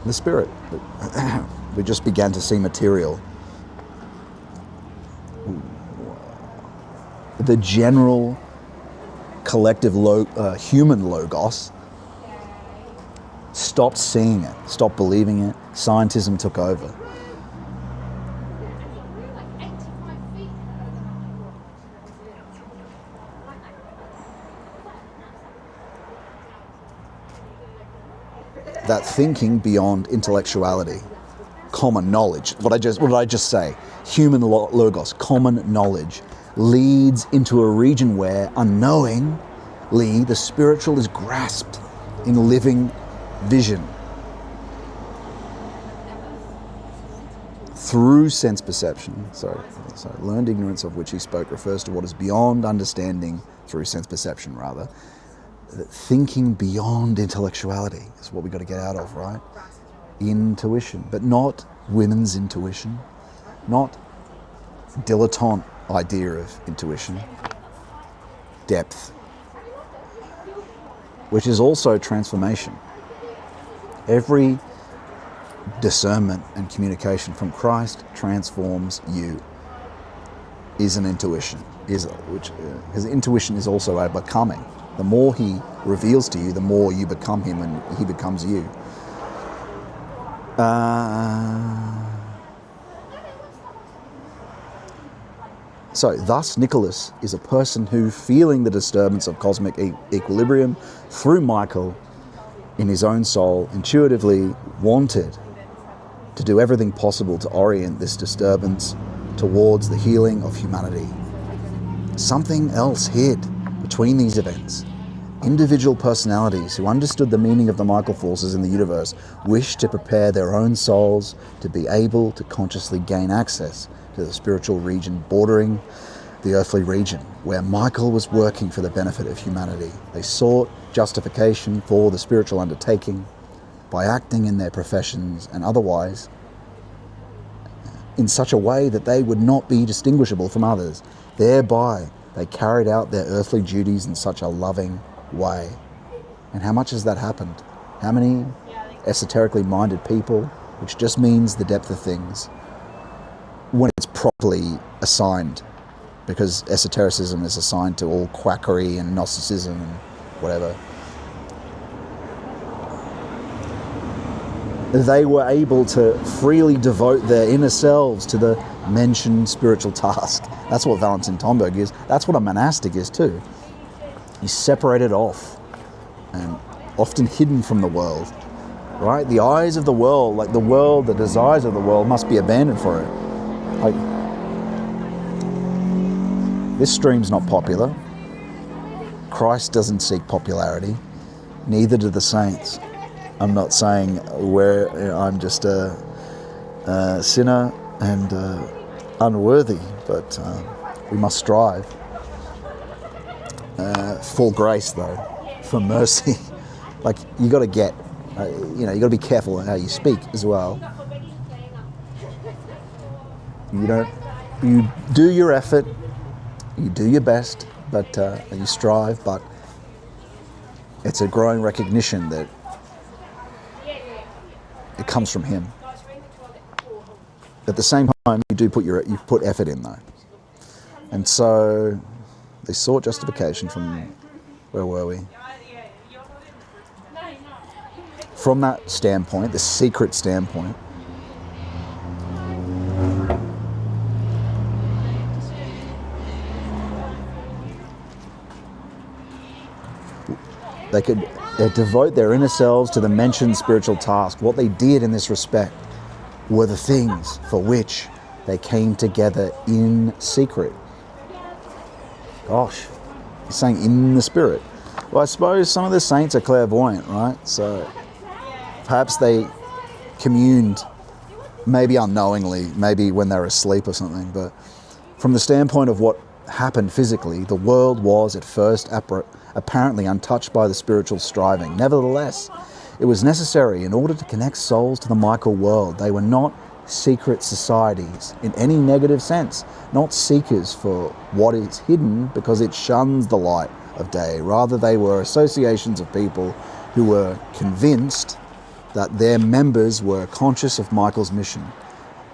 the spirit, we just began to see material. The general collective human logos stopped seeing it, stopped believing it. Scientism took over. That thinking beyond intellectuality, common knowledge. What did I just say? Human logos, common knowledge, leads into a region where unknowingly the spiritual is grasped in living vision. Through sense perception, so learned ignorance of which he spoke refers to what is beyond understanding through sense perception, rather. Thinking beyond intellectuality is what we've got to get out of, right? Intuition, but not women's intuition, not dilettante idea of intuition. Depth, which is also transformation. Every discernment and communication from Christ transforms you. Is an intuition, because intuition is also a becoming. The more he reveals to you, the more you become him and he becomes you. So, thus, Nicholas is a person who, feeling the disturbance of cosmic equilibrium through Michael in his own soul, intuitively wanted to do everything possible to orient this disturbance towards the healing of humanity. Something else hid between these events. Individual personalities who understood the meaning of the Michael forces in the universe wished to prepare their own souls to be able to consciously gain access to the spiritual region bordering the earthly region, where Michael was working for the benefit of humanity. They sought justification for the spiritual undertaking by acting in their professions and otherwise in such a way that they would not be distinguishable from others. Thereby, they carried out their earthly duties in such a loving way. And how much has that happened? How many esoterically minded people, which just means the depth of things, when it's properly assigned, because esotericism is assigned to all quackery and Gnosticism and whatever, they were able to freely devote their inner selves to the mentioned spiritual task. That's what Valentin Tomberg is. That's what a monastic is too. He's separated off and often hidden from the world, right? The eyes of the world, like the world, the desires of the world must be abandoned for it. Like, this stream's not popular. Christ doesn't seek popularity. Neither do the saints. I'm not saying I'm just a sinner and unworthy, but we must strive for grace, though, for mercy. Like, you got to get, you got to be careful how you speak as well. You do your effort, you do your best, but you strive. But it's a growing recognition that it comes from him. At the same time, you put effort in, though. And so they sought justification from, where were we? From that standpoint, the secret standpoint, they could devote their inner selves to the mentioned spiritual task. What they did in this respect were the things for which they came together in secret. Gosh, he's saying in the spirit. Well, I suppose some of the saints are clairvoyant, right? So perhaps they communed, maybe unknowingly, maybe when they were asleep or something. But from the standpoint of what happened physically, the world was at first apparently untouched by the spiritual striving. Nevertheless, it was necessary in order to connect souls to the Michael world. They were not secret societies in any negative sense, not seekers for what is hidden because it shuns the light of day. Rather, they were associations of people who were convinced that their members were conscious of Michael's mission.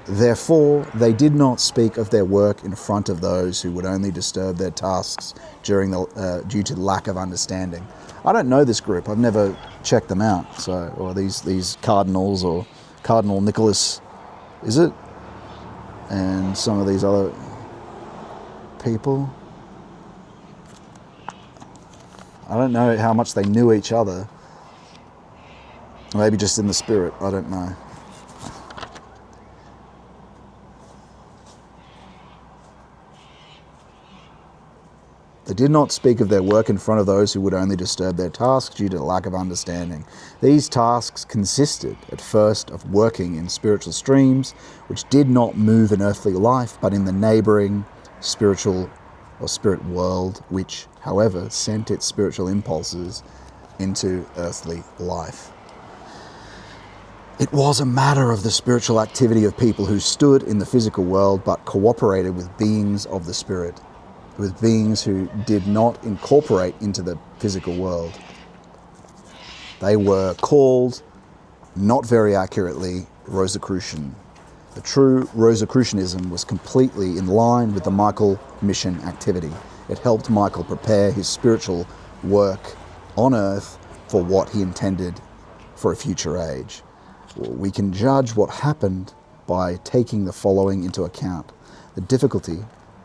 Therefore, they did not speak of their work in front of those who would only disturb their tasks due to lack of understanding. I don't know this group. I've never checked them out. Or these cardinals, or Cardinal Nicholas, is it? And some of these other people. I don't know how much they knew each other. Maybe just in the spirit. I don't know. They did not speak of their work in front of those who would only disturb their tasks due to lack of understanding. These tasks consisted, at first, of working in spiritual streams, which did not move in earthly life, but in the neighbouring spiritual or spirit world, which, however, sent its spiritual impulses into earthly life. It was a matter of the spiritual activity of people who stood in the physical world but cooperated with beings of the spirit, with beings who did not incorporate into the physical world. They were called, not very accurately, Rosicrucian. The true Rosicrucianism was completely in line with the Michael mission activity. It helped Michael prepare his spiritual work on earth for what he intended for a future age. We can judge what happened by taking the following into account. The difficulty,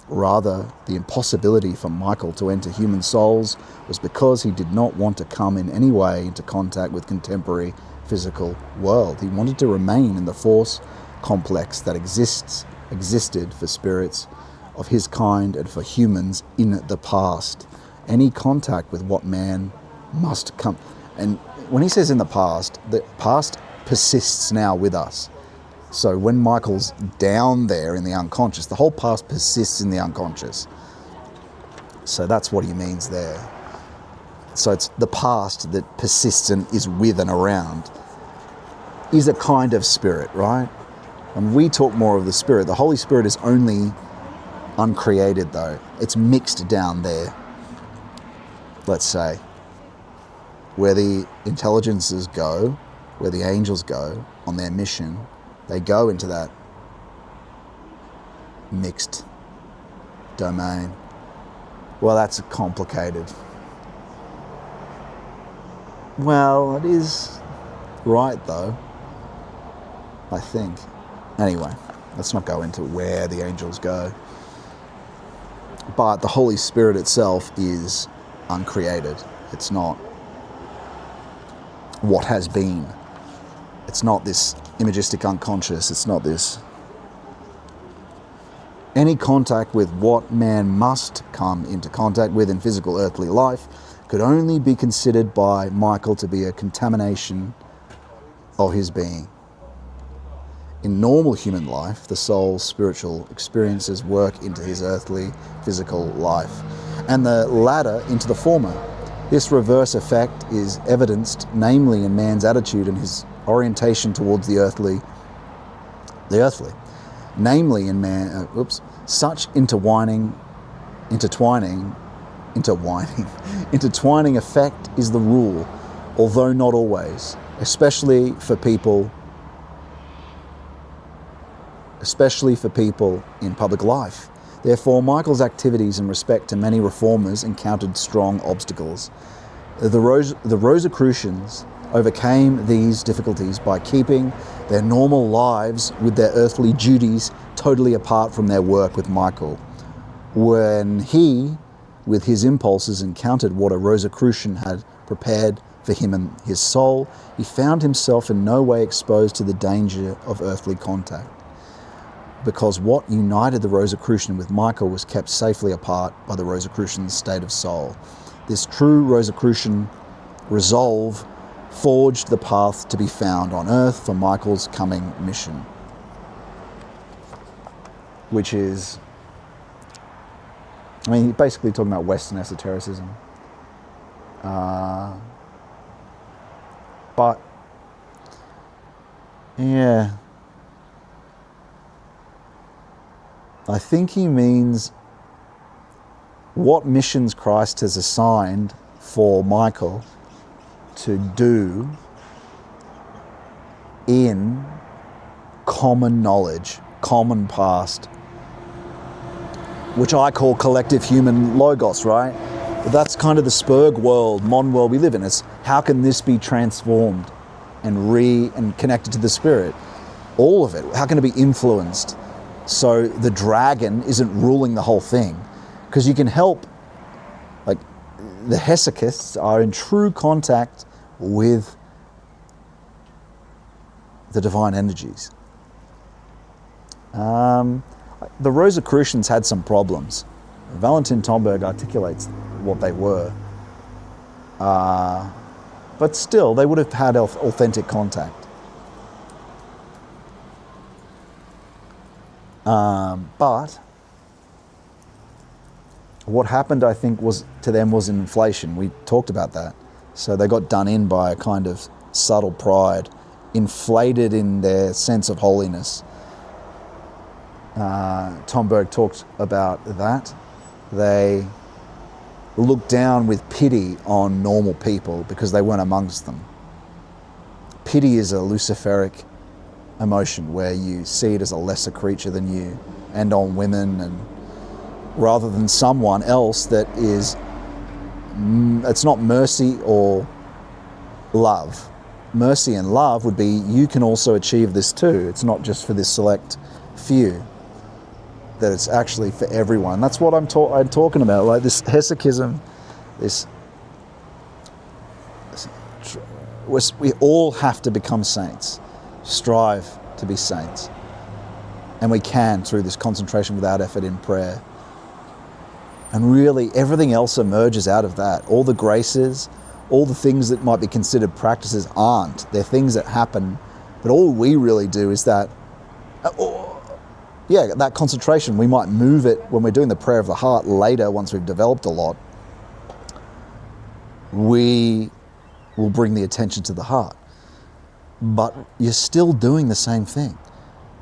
rather the impossibility for Michael to enter human souls, was because he did not want to come in any way into contact with contemporary physical world. He wanted to remain in the force complex that existed for spirits of his kind and for humans in the past. Any contact with what man must come. And when he says in the past persists now with us. So when Michael's down there in the unconscious, the whole past persists in the unconscious. So that's what he means there. So it's the past that persists and is with and around, is a kind of spirit, right? And we talk more of the spirit. The Holy Spirit is only uncreated though. It's mixed down there, let's say. Where the intelligences go, where the angels go on their mission, they go into that mixed domain. Well, that's complicated. Well, it is right though, I think. Anyway, let's not go into where the angels go. But the Holy Spirit itself is uncreated. It's not what has been. It's not this imagistic unconscious. It's not this. Any contact with what man must come into contact with in physical earthly life could only be considered by Michael to be a contamination of his being. In normal human life, the soul's spiritual experiences work into his earthly physical life, and the latter into the former. This reverse effect is evidenced namely in man's attitude and his orientation towards the earthly, namely in man, such intertwining effect is the rule, although not always, especially for people in public life. Therefore, Michael's activities in respect to many reformers encountered strong obstacles. The Rosicrucians overcame these difficulties by keeping their normal lives with their earthly duties totally apart from their work with Michael. When he, with his impulses, encountered what a Rosicrucian had prepared for him and his soul, he found himself in no way exposed to the danger of earthly contact, because what united the Rosicrucian with Michael was kept safely apart by the Rosicrucian's state of soul. This true Rosicrucian resolve forged the path to be found on earth for Michael's coming mission, which is, basically talking about Western esotericism. But, yeah, I think he means what missions Christ has assigned for Michael to do in common knowledge, common past, which I call collective human logos, right? But that's kind of the Spurg world, modern world we live in. It's how can this be transformed and connected to the spirit? All of it. How can it be influenced so the dragon isn't ruling the whole thing? Because you can help, like the hesychists are in true contact with the divine energies. The Rosicrucians had some problems. Valentin Tomberg articulates what they were. But still, they would have had authentic contact. But what happened, I think, was to them was inflation. We talked about that. So they got done in by a kind of subtle pride, inflated in their sense of holiness. Tomberg talked about that. They looked down with pity on normal people because they weren't amongst them. Pity is a luciferic emotion where you see it as a lesser creature than you, and on women, and rather than someone else that is, it's not mercy or love. Mercy and love would be, you can also achieve this too. It's not just for this select few, that it's actually for everyone. That's what I'm talking about, like this hesychism, we all have to become saints, strive to be saints. And we can through this concentration without effort in prayer. And really everything else emerges out of that. All the graces, all the things that might be considered practices aren't. They're things that happen, but all we really do is that, that concentration. We might move it when we're doing the prayer of the heart later, once we've developed a lot. We will bring the attention to the heart. But you're still doing the same thing.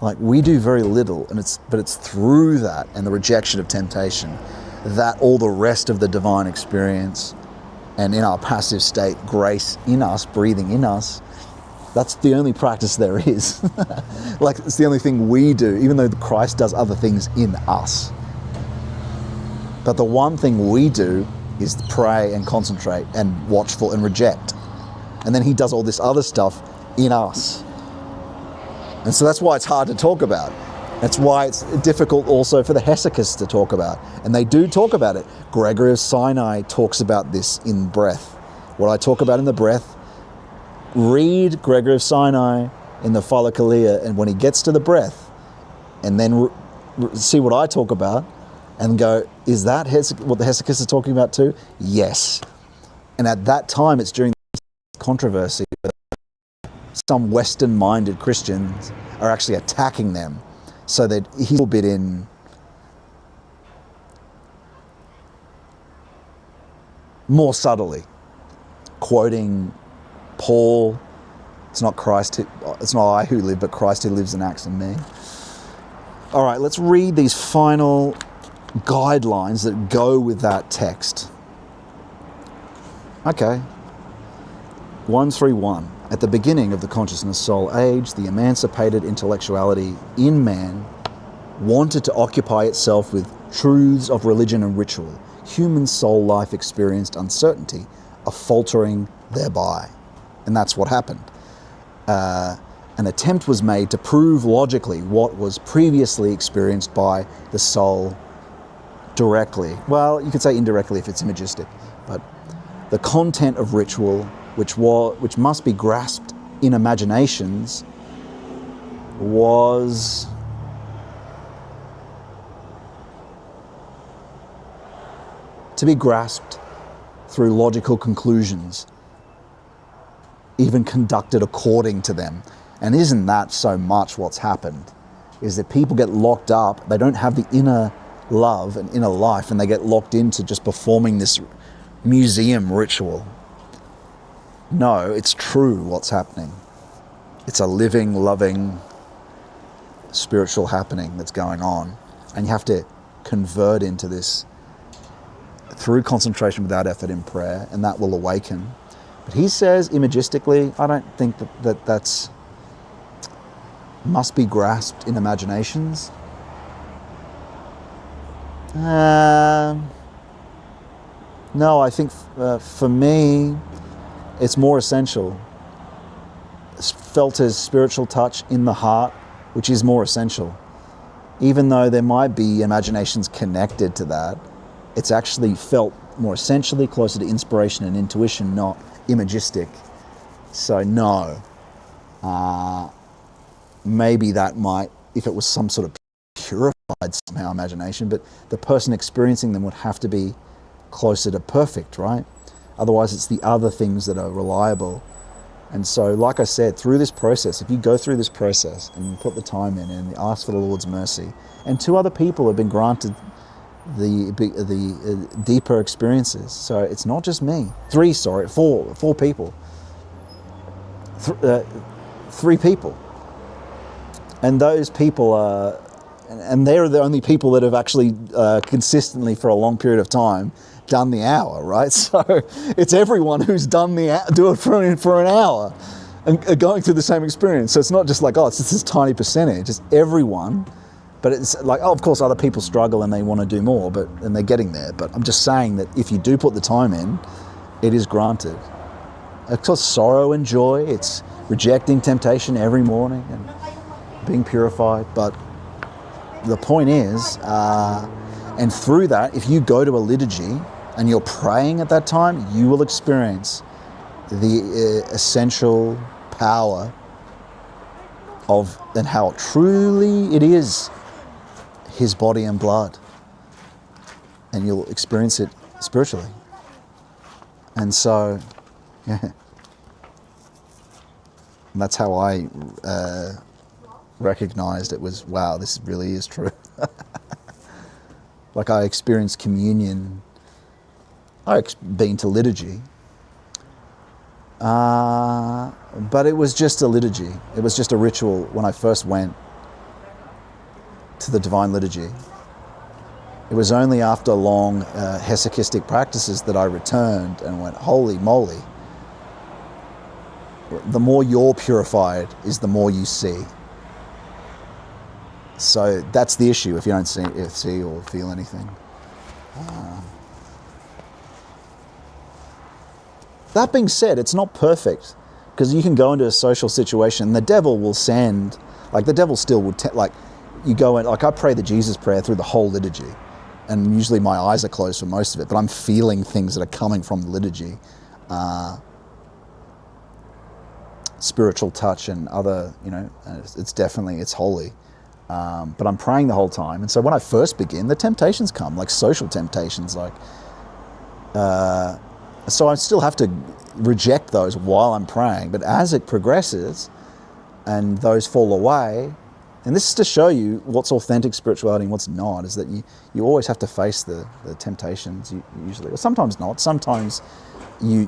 Like, we do very little, but it's through that and the rejection of temptation that all the rest of the divine experience, and in our passive state, grace in us, breathing in us, that's the only practice there is. Like, it's the only thing we do, even though Christ does other things in us. But the one thing we do is pray and concentrate and watchful and reject. And then he does all this other stuff in us. And so that's why it's hard to talk about. That's why it's difficult also for the hesychists to talk about. And they do talk about it. Gregory of Sinai talks about this in breath. What I talk about in the breath, read Gregory of Sinai in the Philokalia, and when he gets to the breath, and then see what I talk about, and go, is that what the hesychists are talking about too? Yes. And at that time, it's during the controversy, some Western-minded Christians are actually attacking them, so that he's a bit in more subtly, quoting Paul, it's not I who live, but Christ who lives and acts in me. All right, let's read these final guidelines that go with that text. Okay. 131. At the beginning of the consciousness soul age, the emancipated intellectuality in man wanted to occupy itself with truths of religion and ritual. Human soul life experienced uncertainty, a faltering thereby. And that's what happened. An attempt was made to prove logically what was previously experienced by the soul directly. Well, you could say indirectly if it's imagistic, but the content of ritual, which must be grasped in imaginations, was to be grasped through logical conclusions, even conducted according to them. And isn't that so much what's happened? Is that people get locked up, they don't have the inner love and inner life, and they get locked into just performing this museum ritual. No, it's true what's happening. It's a living, loving, spiritual happening that's going on. And you have to convert into this through concentration without effort in prayer, and that will awaken. But he says, imagistically, I don't think that's must be grasped in imaginations. No, I think for me, it's more essential. It's felt as spiritual touch in the heart, which is more essential. Even though there might be imaginations connected to that, it's actually felt more essentially closer to inspiration and intuition, not imagistic. So no, maybe that might, if it was some sort of purified somehow imagination, but the person experiencing them would have to be closer to perfect, right? Otherwise it's the other things that are reliable. And so, like I said, through this process, if you go through this process and you put the time in and ask for the Lord's mercy, and 2 other people have been granted the deeper experiences. So it's not just me. 4 people. 3 people. And those people are, and they're the only people that have actually consistently for a long period of time done the hour, right? So it's everyone who's done do it for an hour and going through the same experience. So it's not just like, oh, it's just this tiny percentage. It's everyone. But it's like, oh, of course, other people struggle and they want to do more, and they're getting there. But I'm just saying that if you do put the time in, it is granted. Of course, sorrow and joy. It's rejecting temptation every morning and being purified. But the point is, and through that, if you go to a liturgy and you're praying at that time, you will experience the essential power of, and how truly it is His body and blood. And you'll experience it spiritually. And so, yeah. And that's how I recognized it was, wow, this really is true. Like I experienced communion. I've been to liturgy. But it was just a liturgy. It was just a ritual when I first went to the Divine Liturgy. It was only after long hesychistic practices that I returned and went, holy moly. The more you're purified is the more you see. So that's the issue if you don't see or feel anything. That being said, it's not perfect, because you can go into a social situation, the devil will send, like the devil still would, like you go in, like I pray the Jesus prayer through the whole liturgy, and usually my eyes are closed for most of it, but I'm feeling things that are coming from the liturgy. Spiritual touch and other, it's definitely, it's holy. But I'm praying the whole time. And so when I first begin, the temptations come, like social temptations, like, so I still have to reject those while I'm praying. But as it progresses and those fall away, and this is to show you what's authentic spirituality and what's not, is that you always have to face the temptations usually, or sometimes not. Sometimes you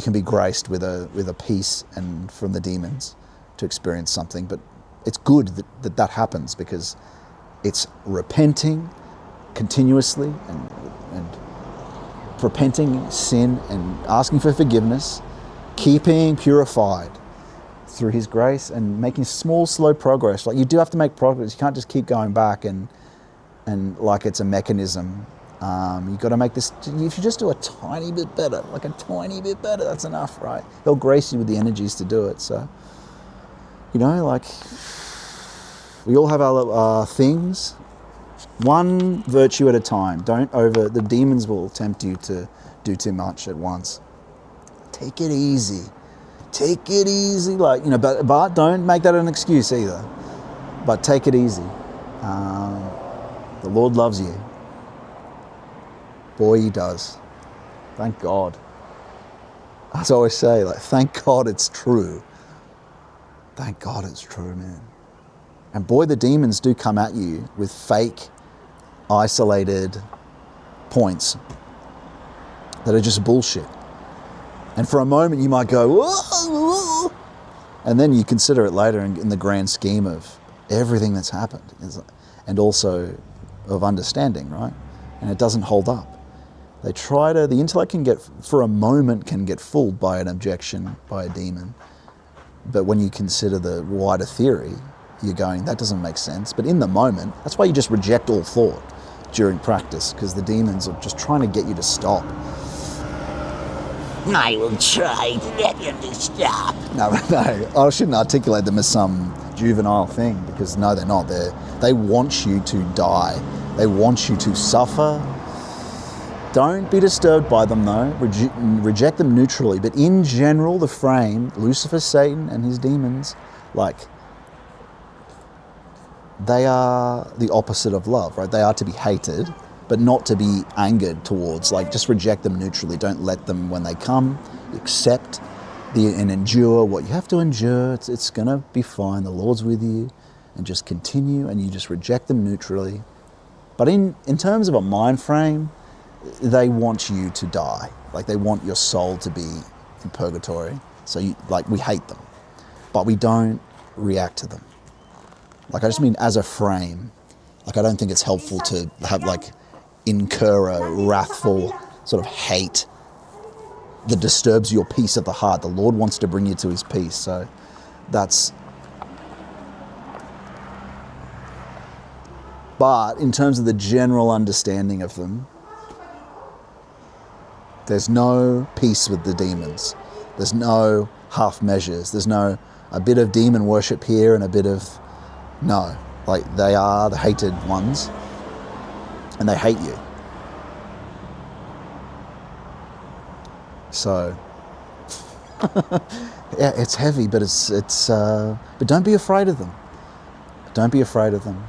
can be graced with a peace and from the demons to experience something. But it's good that happens, because it's repenting continuously and repenting sin and asking for forgiveness, keeping purified through His grace and making small, slow progress. Like you do have to make progress. You can't just keep going back and like it's a mechanism. You've got to make this, if you just do a tiny bit better, like a tiny bit better, that's enough, right? He'll grace you with the energies to do it. So, like we all have our things. One virtue at a time. The demons will tempt you to do too much at once. Take it easy. Take it easy, but don't make that an excuse either. But take it easy. The Lord loves you. Boy, He does. Thank God. As I always say, thank God it's true. Thank God it's true, man. And boy, the demons do come at you with fake, isolated points that are just bullshit. And for a moment you might go, whoa, whoa, and then you consider it later in the grand scheme of everything that's happened, and also of understanding, right? And it doesn't hold up. The intellect for a moment can get fooled by an objection, by a demon. But when you consider the wider theory, you're going, that doesn't make sense. But in the moment, that's why you just reject all thought during practice, because the demons are just trying to get you to stop. I will try to get him to stop. No, I shouldn't articulate them as some juvenile thing, because no, they're not. They want you to die. They want you to suffer. Don't be disturbed by them though. Reject them neutrally. But in general, the frame, Lucifer, Satan, and his demons, like, they are the opposite of love, right? They are to be hated, but not to be angered towards. Like, just reject them neutrally. Don't let them, when they come, accept and endure what you have to endure. It's going to be fine. The Lord's with you. And just continue, and you just reject them neutrally. But in terms of a mind frame, they want you to die. Like, they want your soul to be in purgatory. So, we hate them. But we don't react to them. Like, I just mean as a frame. Like, I don't think it's helpful to have, incur a wrathful sort of hate that disturbs your peace of the heart. The Lord wants to bring you to his peace. So that's... But in terms of the general understanding of them, there's no peace with the demons. There's no half measures. There's no a bit of demon worship here and a bit of... No. Like, they are the hated ones, and they hate you. So, yeah, it's heavy, but but don't be afraid of them. Don't be afraid of them.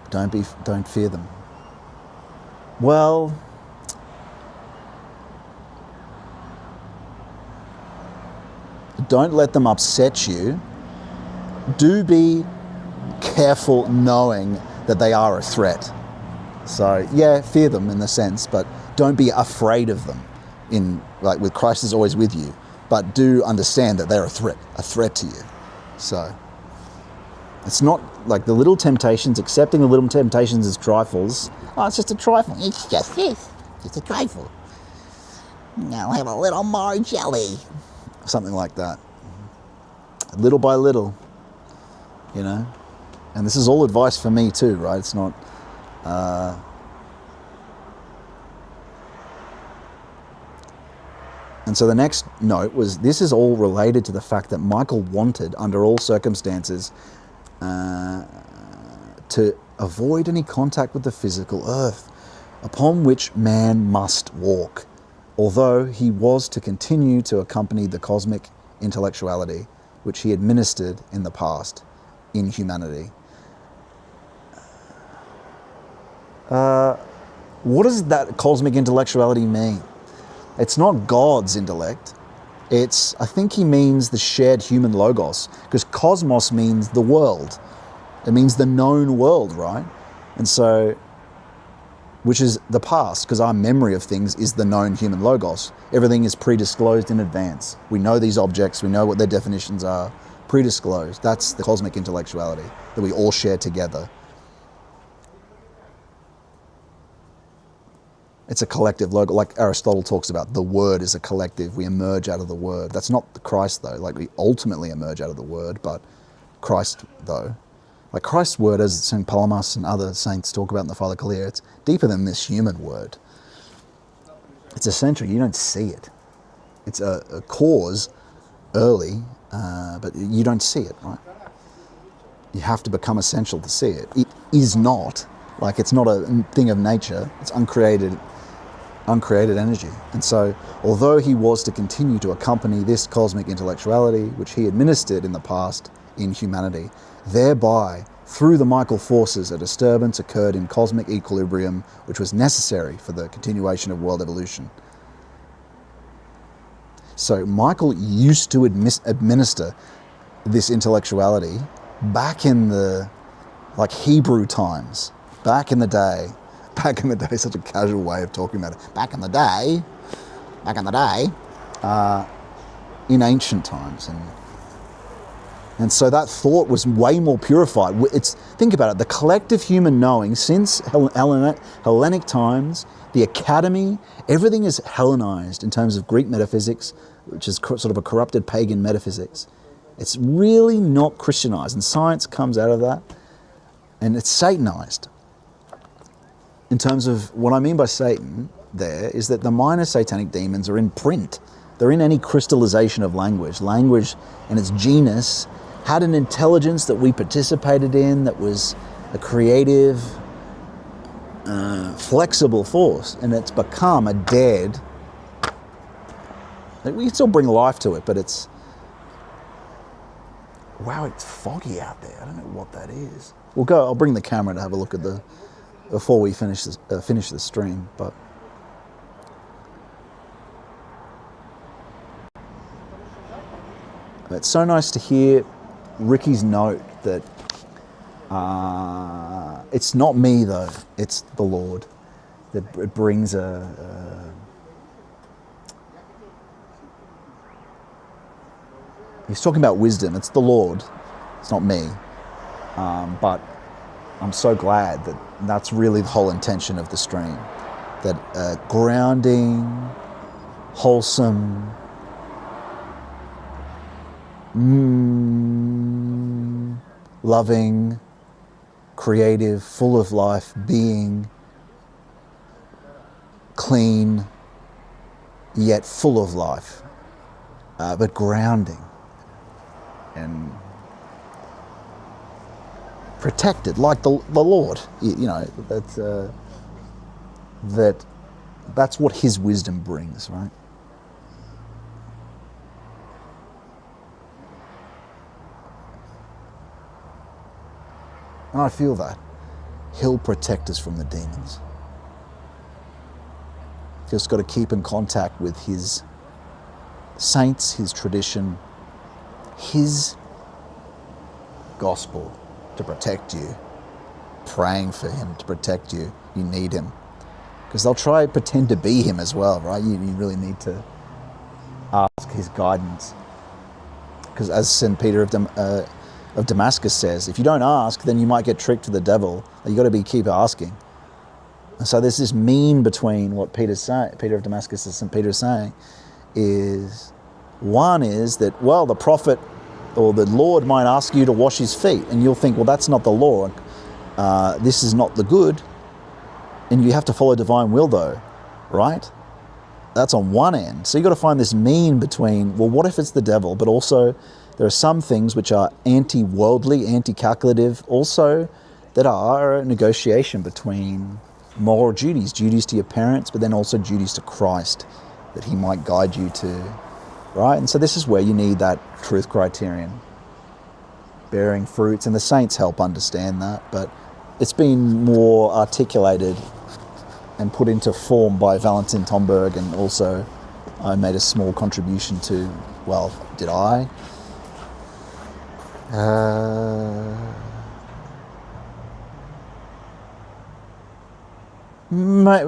Don't fear them. Well, don't let them upset you. Do be careful knowing that they are a threat. So, yeah, fear them in the sense, but don't be afraid of them. With Christ is always with you, but do understand that they're a threat to you. So, it's not like the little temptations, accepting the little temptations as trifles. Oh, it's just a trifle. It's just this. It's a trifle. I'll have a little more jelly. Something like that. Little by little, And this is all advice for me too, right? It's not... And so the next note was, this is all related to the fact that Michael wanted, under all circumstances, to avoid any contact with the physical earth, upon which man must walk, although he was to continue to accompany the cosmic intellectuality which he administered in the past in humanity. What does that cosmic intellectuality mean? It's not God's intellect. I think he means the shared human logos, because cosmos means the world. It means the known world, right? And so, which is the past, because our memory of things is the known human logos. Everything is predisclosed in advance. We know these objects, we know what their definitions are, predisclosed. That's the cosmic intellectuality that we all share together. It's a collective logo, like Aristotle talks about. The word is a collective. We emerge out of the word. That's not the Christ, though. Like, we ultimately emerge out of the word, but Christ, though. Like, Christ's word, as St. Palamas and other saints talk about in the Father Clear, it's deeper than this human word. It's essential. You don't see it. It's a cause early, but you don't see it, right? You have to become essential to see it. It is not, like, it's not a thing of nature. It's uncreated energy. And so, although he was to continue to accompany this cosmic intellectuality, which he administered in the past in humanity, thereby, through the Michael forces, a disturbance occurred in cosmic equilibrium, which was necessary for the continuation of world evolution. So Michael used to administer this intellectuality back in the, Hebrew times, back in the day, such a casual way of talking about it. Back in the day, in ancient times. And so that thought was way more purified. Think about it, the collective human knowing since Hellenic times, the academy, everything is Hellenized in terms of Greek metaphysics, which is sort of a corrupted pagan metaphysics. It's really not Christianized, and science comes out of that, and it's Satanized. In terms of what I mean by Satan there is that the minor satanic demons are in print. They're in any crystallization of language. Language and its genus had an intelligence that we participated in that was a creative, flexible force, and it's become a dead. We can still bring life to it, but it's, wow, it's foggy out there. I don't know what that is. I'll bring the camera to have a look at before we finish the stream, but it's so nice to hear Ricky's note that it's not me though, it's the Lord. That it brings he's talking about wisdom, it's the Lord, it's not me. But I'm so glad that that's really the whole intention of the stream. That grounding, wholesome, loving, creative, full of life, being, clean, yet full of life, but grounding and protected like the Lord. You know, that's what his wisdom brings, right? And I feel that. He'll protect us from the demons. Just got to keep in contact with his saints, his tradition, his gospel to protect you. Praying for him to protect you. You need him. Because they'll try to pretend to be him as well, right? You really need to ask his guidance. Because as St. Peter of Damascus says, if you don't ask, then you might get tricked to the devil. You got to keep asking. And so there's this mean between what Peter of Damascus and St. Peter is saying is, one is that, well, the prophet or the Lord might ask you to wash his feet, and you'll think, well, that's not the Lord. This is not the good. And you have to follow divine will though, right? That's on one end. So you've got to find this mean between, well, what if it's the devil, but also there are some things which are anti-worldly, anti-calculative, also that are a negotiation between moral duties to your parents, but then also duties to Christ that he might guide you to, right? And so this is where you need that truth criterion, bearing fruits, and the saints help understand that, but it's been more articulated and put into form by Valentin Tomberg, and also I made a small contribution to, well, did I?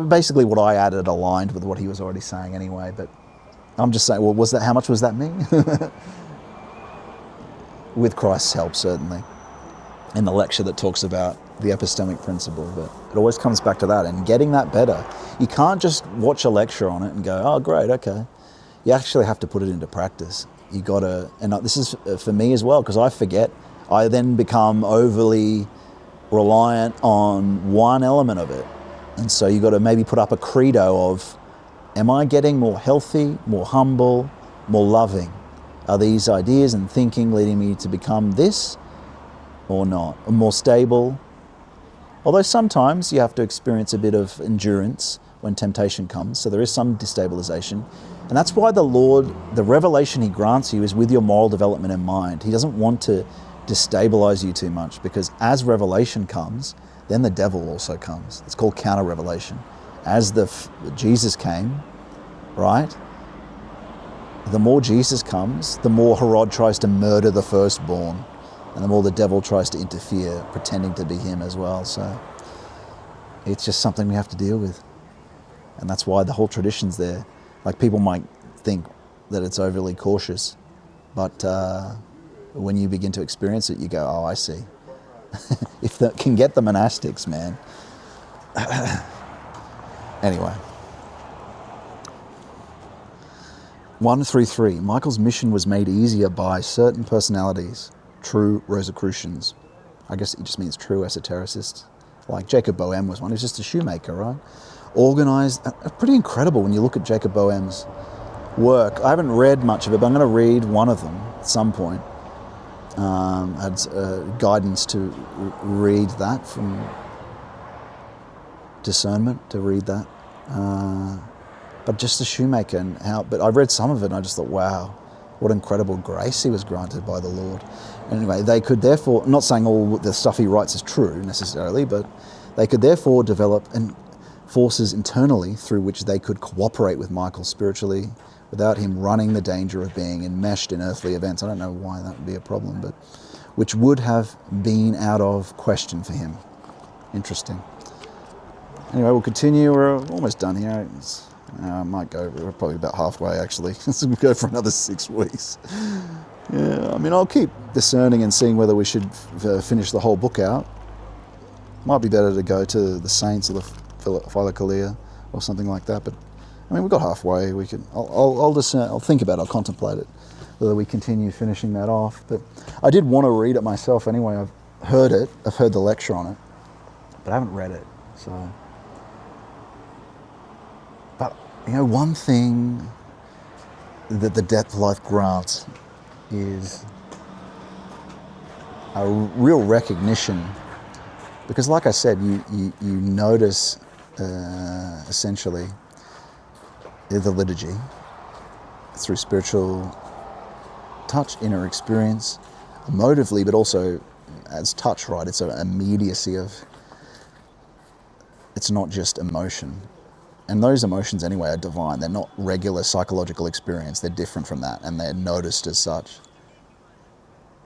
Basically what I added aligned with what he was already saying anyway, but I'm just saying, well, how much was that me? With Christ's help, certainly. In the lecture that talks about the epistemic principle, but it always comes back to that and getting that better. You can't just watch a lecture on it and go, oh, great, okay. You actually have to put it into practice. You got to, and this is for me as well, because I forget. I then become overly reliant on one element of it. And so you got to maybe put up a credo of, am I getting more healthy, more humble, more loving? Are these ideas and thinking leading me to become this or not? Or more stable? Although sometimes you have to experience a bit of endurance when temptation comes, so there is some destabilization. And that's why the Lord, the revelation he grants you is with your moral development in mind. He doesn't want to destabilize you too much, because as revelation comes, then the devil also comes. It's called counter-revelation. As Jesus came, right? The more Jesus comes, the more Herod tries to murder the firstborn, and the more the devil tries to interfere, pretending to be him as well. So it's just something we have to deal with. And that's why the whole tradition's there. Like, people might think that it's overly cautious, but when you begin to experience it, you go, oh, I see. If that can get the monastics, man. Anyway. 133. Michael's mission was made easier by certain personalities, true Rosicrucians. I guess it just means true esotericists. Like Jacob Boehme was one. He was just a shoemaker, right? Organized. Pretty incredible when you look at Jacob Boehme's work. I haven't read much of it, but I'm going to read one of them at some point. Had guidance to read that from discernment, to read that. But just the shoemaker and how, but I read some of it and I just thought, wow, what incredible grace he was granted by the Lord. Anyway, they could therefore, I'm not saying all the stuff he writes is true necessarily, but they could therefore develop forces internally through which they could cooperate with Michael spiritually without him running the danger of being enmeshed in earthly events. I don't know why that would be a problem, but which would have been out of question for him. Interesting. Anyway, we'll continue. We're almost done here. Might go, we're probably about halfway actually. So we'll go for another 6 weeks. Yeah, I mean, I'll keep discerning and seeing whether we should finish the whole book out. Might be better to go to the Saints or the Philokalia or something like that. But I mean, we've got halfway. We could. I'll discern. I'll think about it. I'll contemplate it, whether we continue finishing that off. But I did want to read it myself anyway. I've heard it. I've heard the lecture on it, but I haven't read it. So. But, you know, one thing that the depth life grants is a real recognition, because like I said, you notice essentially the liturgy through spiritual touch, inner experience, emotively, but also as touch, right? It's an immediacy of, it's not just emotion. And those emotions anyway are divine. They're not regular psychological experience. They're different from that, and they're noticed as such.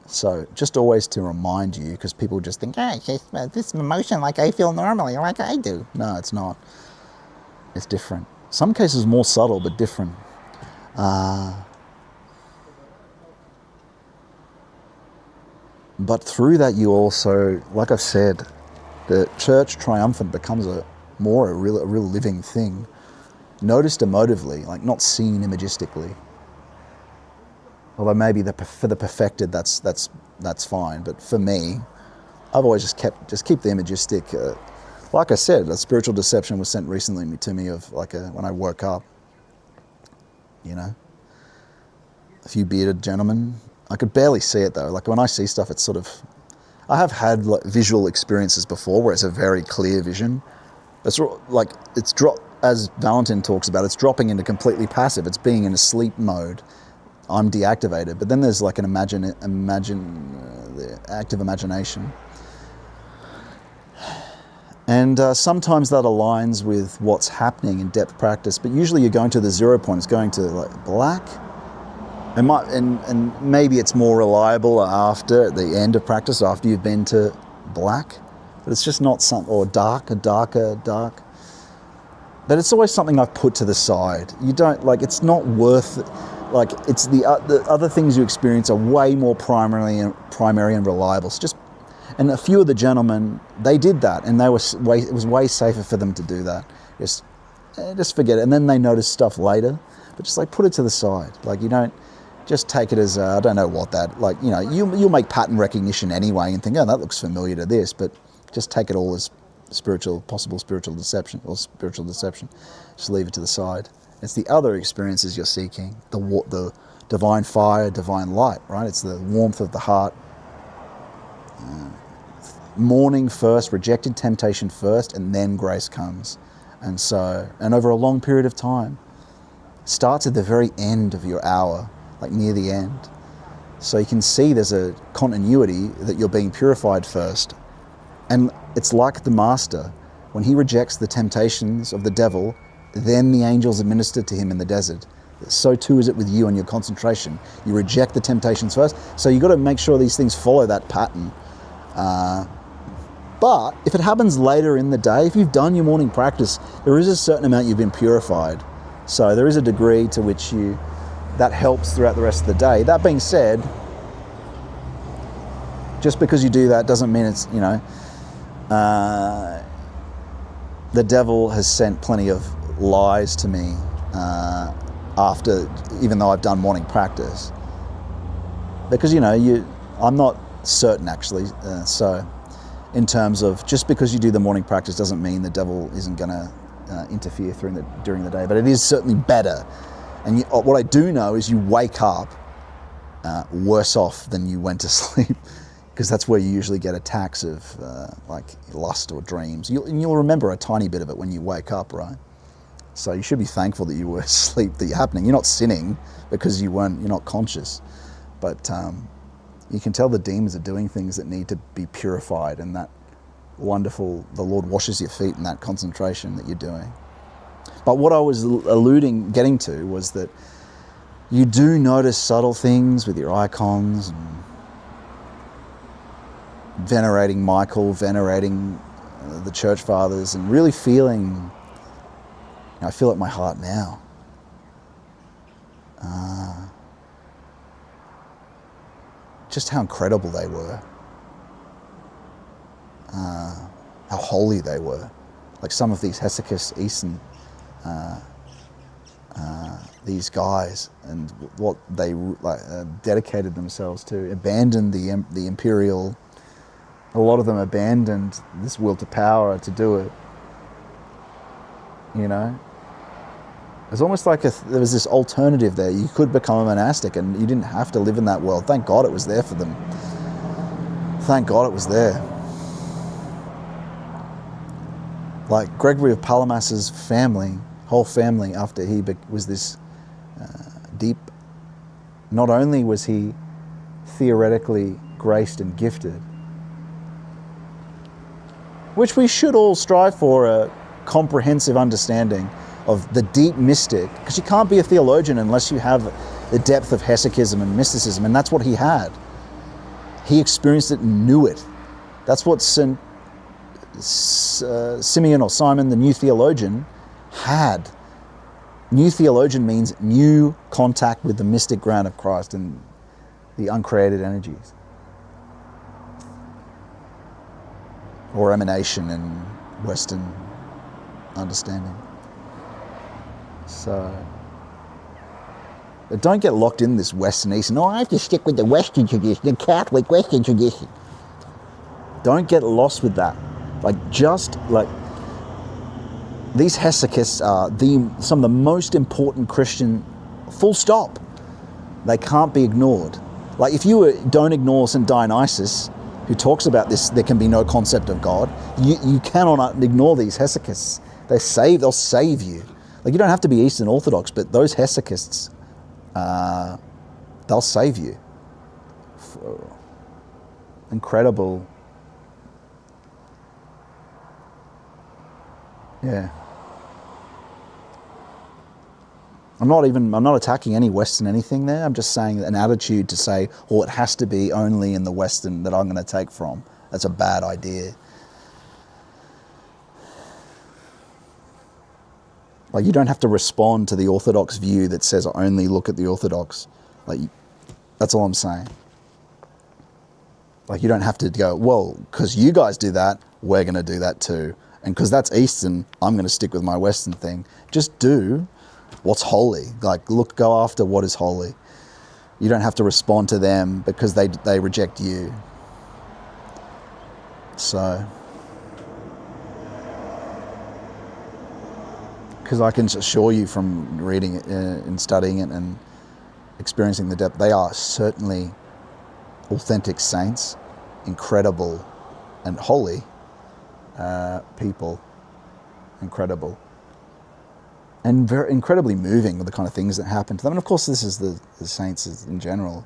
So just always to remind you, because people just think, hey, it's just this emotion like I feel normally, like I do. No, it's not. It's different. Some cases more subtle, but different. But through that you also, like I've said, the church triumphant becomes a real living thing, noticed emotively, like not seen imagistically. Although maybe for the perfected, that's fine. But for me, I've always just keep the imagistic. Like I said, a spiritual deception was sent recently to me of when I woke up. You know, a few bearded gentlemen. I could barely see it though. Like when I see stuff, it's sort of. I have had visual experiences before where it's a very clear vision. It's like it's as Valentin talks about, it's dropping into completely passive. It's being in a sleep mode. I'm deactivated, but then there's like an the active imagination, and sometimes that aligns with what's happening in depth practice. But usually you're going to the 0 point. It's going to like black, and maybe it's more reliable after the end of practice, after you've been to black. But it's just not something, or dark. But it's always something I've put to the side. You don't, it's not worth it. It's the other things you experience are way more primary and reliable. So and a few of the gentlemen, they did that, and it was way safer for them to do that. Just forget it. And then they notice stuff later, but just put it to the side. You don't just take it as, I don't know what that, you'll make pattern recognition anyway and think, oh, that looks familiar to this, but just take it all as possible spiritual deception. Just leave it to the side. It's the other experiences you're seeking, the divine fire, divine light, right? It's the warmth of the heart. Mourning first, rejected temptation first, and then grace comes. And over a long period of time, starts at the very end of your hour, near the end. So you can see there's a continuity that you're being purified first. And it's like the master. When he rejects the temptations of the devil, then the angels administer to him in the desert. So too is it with you and your concentration. You reject the temptations first. So you've got to make sure these things follow that pattern. But if it happens later in the day, if you've done your morning practice, there is a certain amount you've been purified. So there is a degree to which that helps throughout the rest of the day. That being said, Just because you do that doesn't mean it's, the devil has sent plenty of lies to me after, even though I've done morning practice. Because, I'm not certain actually. So in terms of just because you do the morning practice doesn't mean the devil isn't going to interfere during the day. But it is certainly better. And what I do know is you wake up worse off than you went to sleep, because that's where you usually get attacks of like lust or dreams. You'll remember a tiny bit of it when you wake up, right? So you should be thankful that you were asleep, that you're happening. You're not sinning because you're not conscious, but you can tell the demons are doing things that need to be purified, and that wonderful, the Lord washes your feet in that concentration that you're doing. But what I was getting to was that you do notice subtle things with your icons and venerating Michael, venerating the church fathers, and really feeling, I feel it in my heart now. Just how incredible they were. How holy they were. Like some of these Hesychus, Eason, these guys, and what they dedicated themselves to, abandoned the imperial. A lot of them abandoned this will to power to do it. It's almost like there was this alternative there. You could become a monastic and you didn't have to live in that world. Thank God it was there for them. Thank God it was there. Like Gregory of Palamas's whole family, after he was this deep, not only was he theoretically graced and gifted, which we should all strive for, a comprehensive understanding of the deep mystic, because you can't be a theologian unless you have the depth of hesychism and mysticism, and that's what he had. He experienced it and knew it. That's what Simeon or Simon, the new theologian, had. New theologian means new contact with the mystic ground of Christ and the uncreated energies, or emanation in Western understanding. So, but don't get locked in this Western Eastern. No, I have to stick with the Western tradition, the Catholic Western tradition. Don't get lost with that. These hesychists are some of the most important Christian, full stop. They can't be ignored. Like if you don't ignore St. Dionysius, who talks about this, there can be no concept of God, you cannot ignore these hesychists. They'll save you. Like you don't have to be Eastern Orthodox, but those hesychists, they'll save you. Incredible. Yeah. I'm not attacking any Western anything there. I'm just saying an attitude to say, well, it has to be only in the Western that I'm going to take from. That's a bad idea. Like you don't have to respond to the Orthodox view that says only look at the Orthodox. Like that's all I'm saying. Like you don't have to go, well, because you guys do that, we're going to do that too. And because that's Eastern, I'm going to stick with my Western thing. Just do what's holy. Like go after what is holy. You don't have to respond to them because they reject you. So, because I can assure you from reading it and studying it and experiencing the depth, they are certainly authentic saints, incredible and holy people, incredible. And very incredibly moving with the kind of things that happen to them. And of course, this is the saints in general,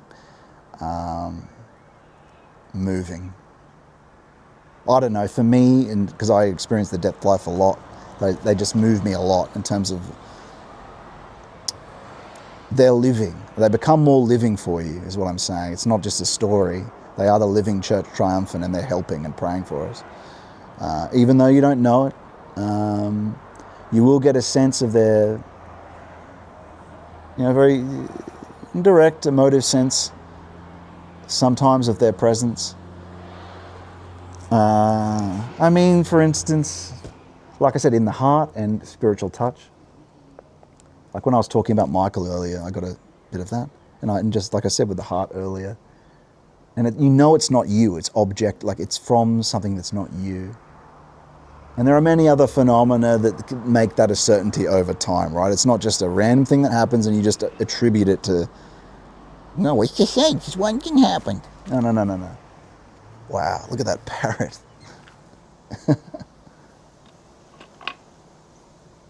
moving. I don't know, for me, and because I experience the depth life a lot, they just move me a lot in terms of they're living. They become more living for you, is what I'm saying. It's not just a story. They are the living church triumphant, and they're helping and praying for us. Even though you don't know it, you will get a sense of their, very indirect, emotive sense, sometimes of their presence. I mean, for instance, like I said, in the heart and spiritual touch. Like when I was talking about Michael earlier, I got a bit of that. And just like I said with the heart earlier, and you know it's not you, it's object, like it's from something that's not you. And there are many other phenomena that make that a certainty over time, right? It's not just a random thing that happens and you just attribute it to... No, it's just saying, just one thing happened. No. Wow, look at that parrot.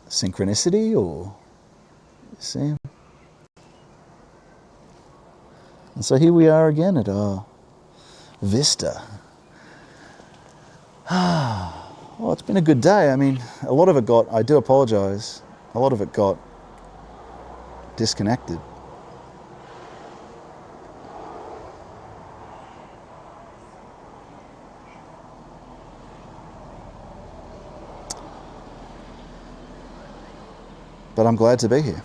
Synchronicity, or... You see? And so here we are again at our Vista. Well, it's been a good day. I mean, a lot of it got, I do apologise, a lot of it got disconnected. But I'm glad to be here.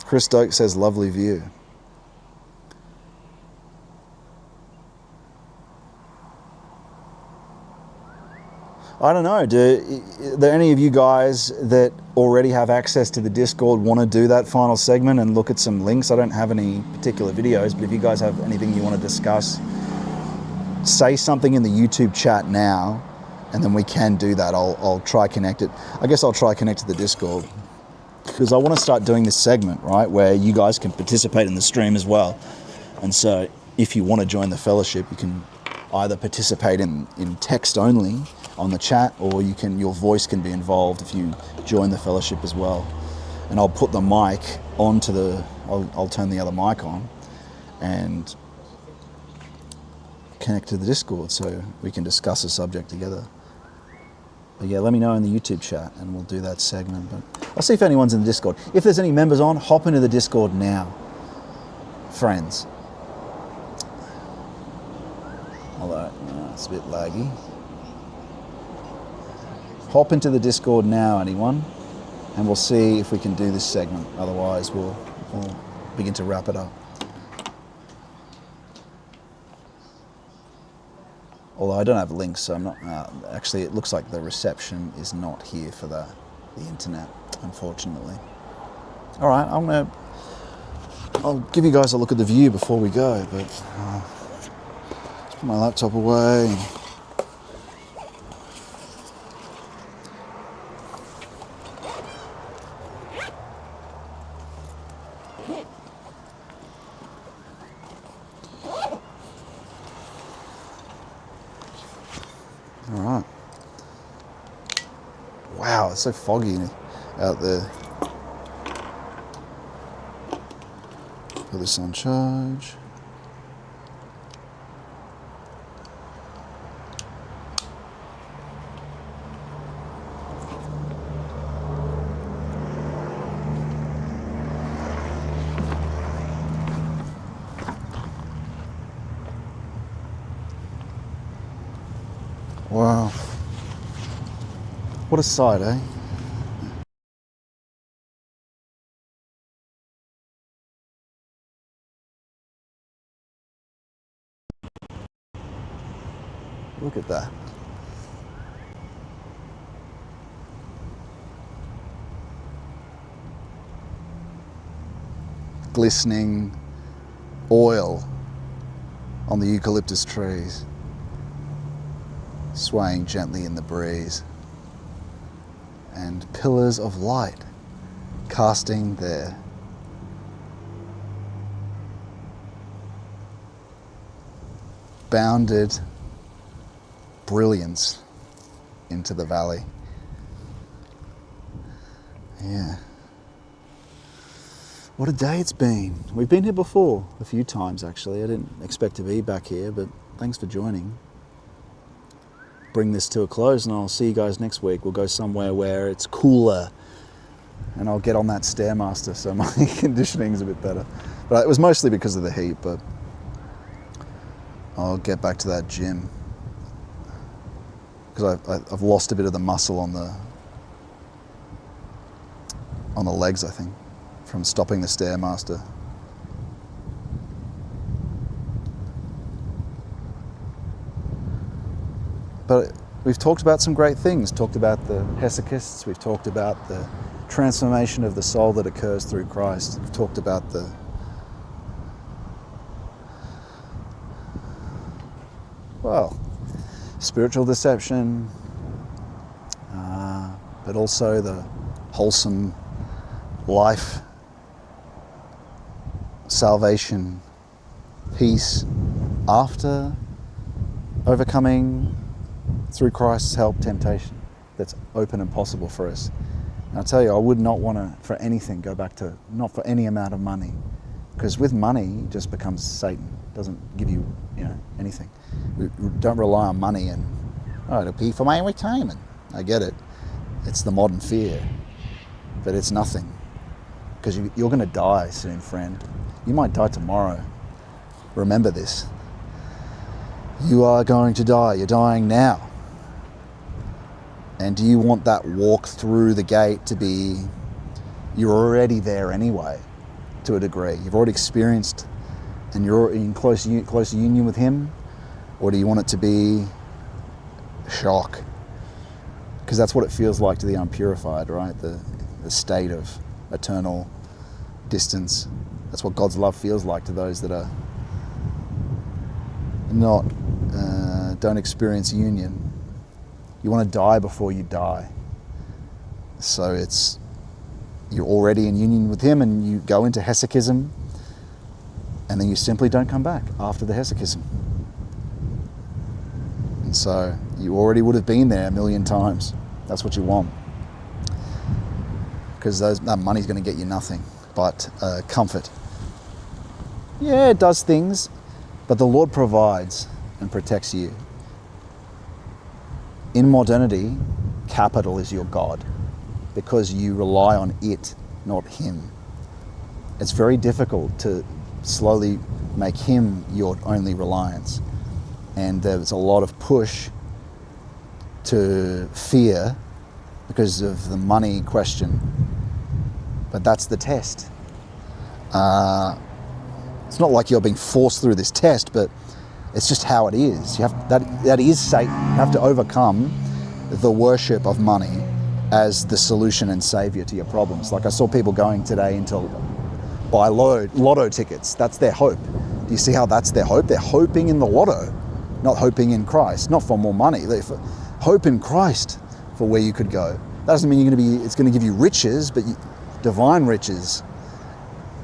Chris Doak says, lovely view. I don't know, are there any of you guys that already have access to the Discord want to do that final segment and look at some links? I don't have any particular videos, but if you guys have anything you want to discuss, say something in the YouTube chat now, and then we can do that. I'll try connect it. I guess I'll try connect to the Discord, because I want to start doing this segment, right, where you guys can participate in the stream as well. And so if you want to join the fellowship, you can either participate in text only on the chat, or your voice can be involved if you join the fellowship as well. And I'll put the mic onto I'll turn the other mic on and connect to the Discord so we can discuss a subject together. But yeah, let me know in the YouTube chat and we'll do that segment. But I'll see if anyone's in the Discord. If there's any members on, hop into the Discord now, friends. Although, it's a bit laggy. Hop into the Discord now, anyone, and we'll see if we can do this segment. Otherwise, we'll begin to wrap it up. Although I don't have links, so I'm not... actually, it looks like the reception is not here for the internet, unfortunately. All right, I'll give you guys a look at the view before we go, but let's put my laptop away. All right. Wow, it's so foggy out there. Put this on charge. Wow. What a sight, eh? Look at that. Glistening oil on the eucalyptus trees, swaying gently in the breeze, and pillars of light casting their bounded brilliance into the valley. Yeah. What a day it's been. We've been here before a few times, actually. I didn't expect to be back here, but thanks for joining. Bring this to a close and I'll see you guys next week. We'll go somewhere where it's cooler and I'll get on that Stairmaster so my conditioning's a bit better. But it was mostly because of the heat, but I'll get back to that gym because I've lost a bit of the muscle on the legs, I think, from stopping the Stairmaster. but we've talked about some great things. Talked about the hesychists. We've talked about the transformation of the soul that occurs through Christ. We've talked about the spiritual deception, but also the wholesome life, salvation, peace after overcoming through Christ's help temptation that's open and possible for us. And I tell you, I would not want to for anything go back to, not for any amount of money, because with money it just becomes Satan. It doesn't give you, anything. We don't rely on money and, it'll be for my retirement. I get it. It's the modern fear, but it's nothing, because you're going to die soon, friend. You might die tomorrow. Remember this. You are going to die. You're dying now. And do you want that walk through the gate to be, you're already there anyway, to a degree. You've already experienced and you're in close union with him? Or do you want it to be shock? Because that's what it feels like to the unpurified, right? The state of eternal distance. That's what God's love feels like to those that are not, don't experience union. You want to die before you die. So you're already in union with him, and you go into hesychism, and then you simply don't come back after the hesychism. And so you already would have been there a million times. That's what you want. Because that money's going to get you nothing but comfort. Yeah, it does things, but the Lord provides and protects you. In modernity, capital is your God, because you rely on it, not him. It's very difficult to slowly make him your only reliance. And there's a lot of push to fear because of the money question. But that's the test. It's not like you're being forced through this test, but it's just how it is. You have that is Satan. You have to overcome the worship of money as the solution and savior to your problems. Like I saw people going today into buy lotto tickets. That's their hope. Do you see how that's their hope? They're hoping in the lotto, not hoping in Christ, not for more money. They hope in Christ for where you could go. That doesn't mean it's going to give you riches, but divine riches,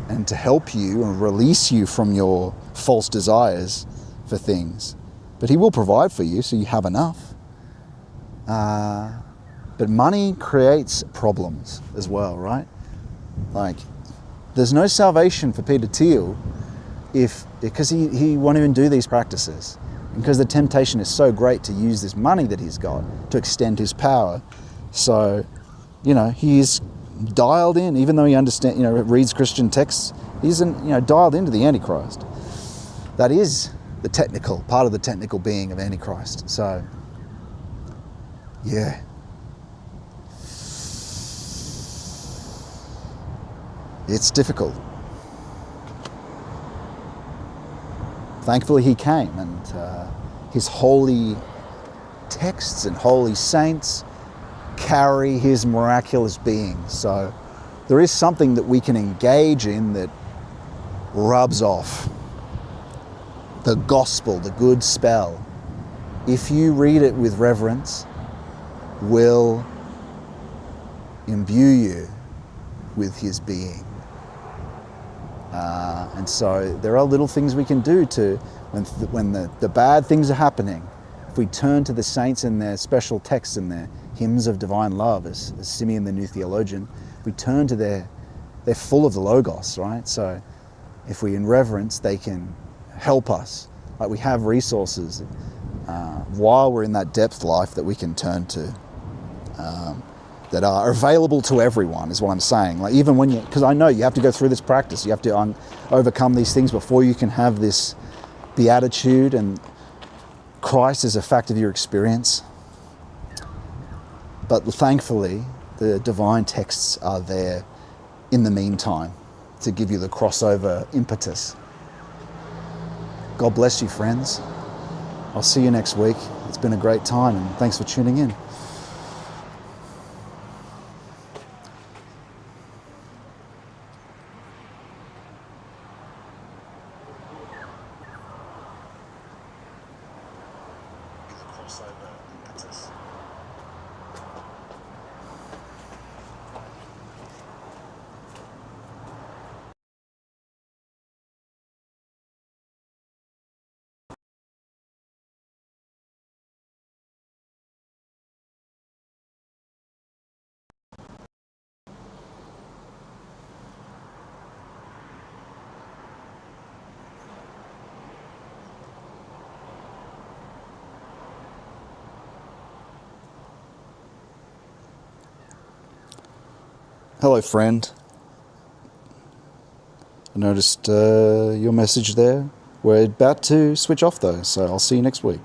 and to help you and release you from your false desires for things. But he will provide for you, so you have enough. But money creates problems as well, right? Like, there's no salvation for Peter Thiel because he won't even do these practices. And because the temptation is so great to use this money that he's got to extend his power. So, he is dialed in, even though he reads Christian texts, he's dialed into the Antichrist. That is the technical, part of the technical being of Antichrist. So, yeah. It's difficult. Thankfully he came, and his holy texts and holy saints carry his miraculous being. So there is something that we can engage in that rubs off. The gospel, the good spell, if you read it with reverence, will imbue you with his being. And so there are little things we can do to, when the bad things are happening, if we turn to the saints and their special texts and their hymns of divine love, as Simeon the new theologian, we turn to they're full of the Logos, right? So if we in reverence, they can help us. Like, we have resources while we're in that depth life that we can turn to, that are available to everyone, is what I'm saying. Like, even when because I know you have to go through this practice, you have to overcome these things before you can have this beatitude and Christ as a fact of your experience. But thankfully, the divine texts are there in the meantime to give you the crossover impetus. God bless you, friends. I'll see you next week. It's been a great time, and thanks for tuning in. Hello, friend. I noticed your message there. We're about to switch off though, so I'll see you next week.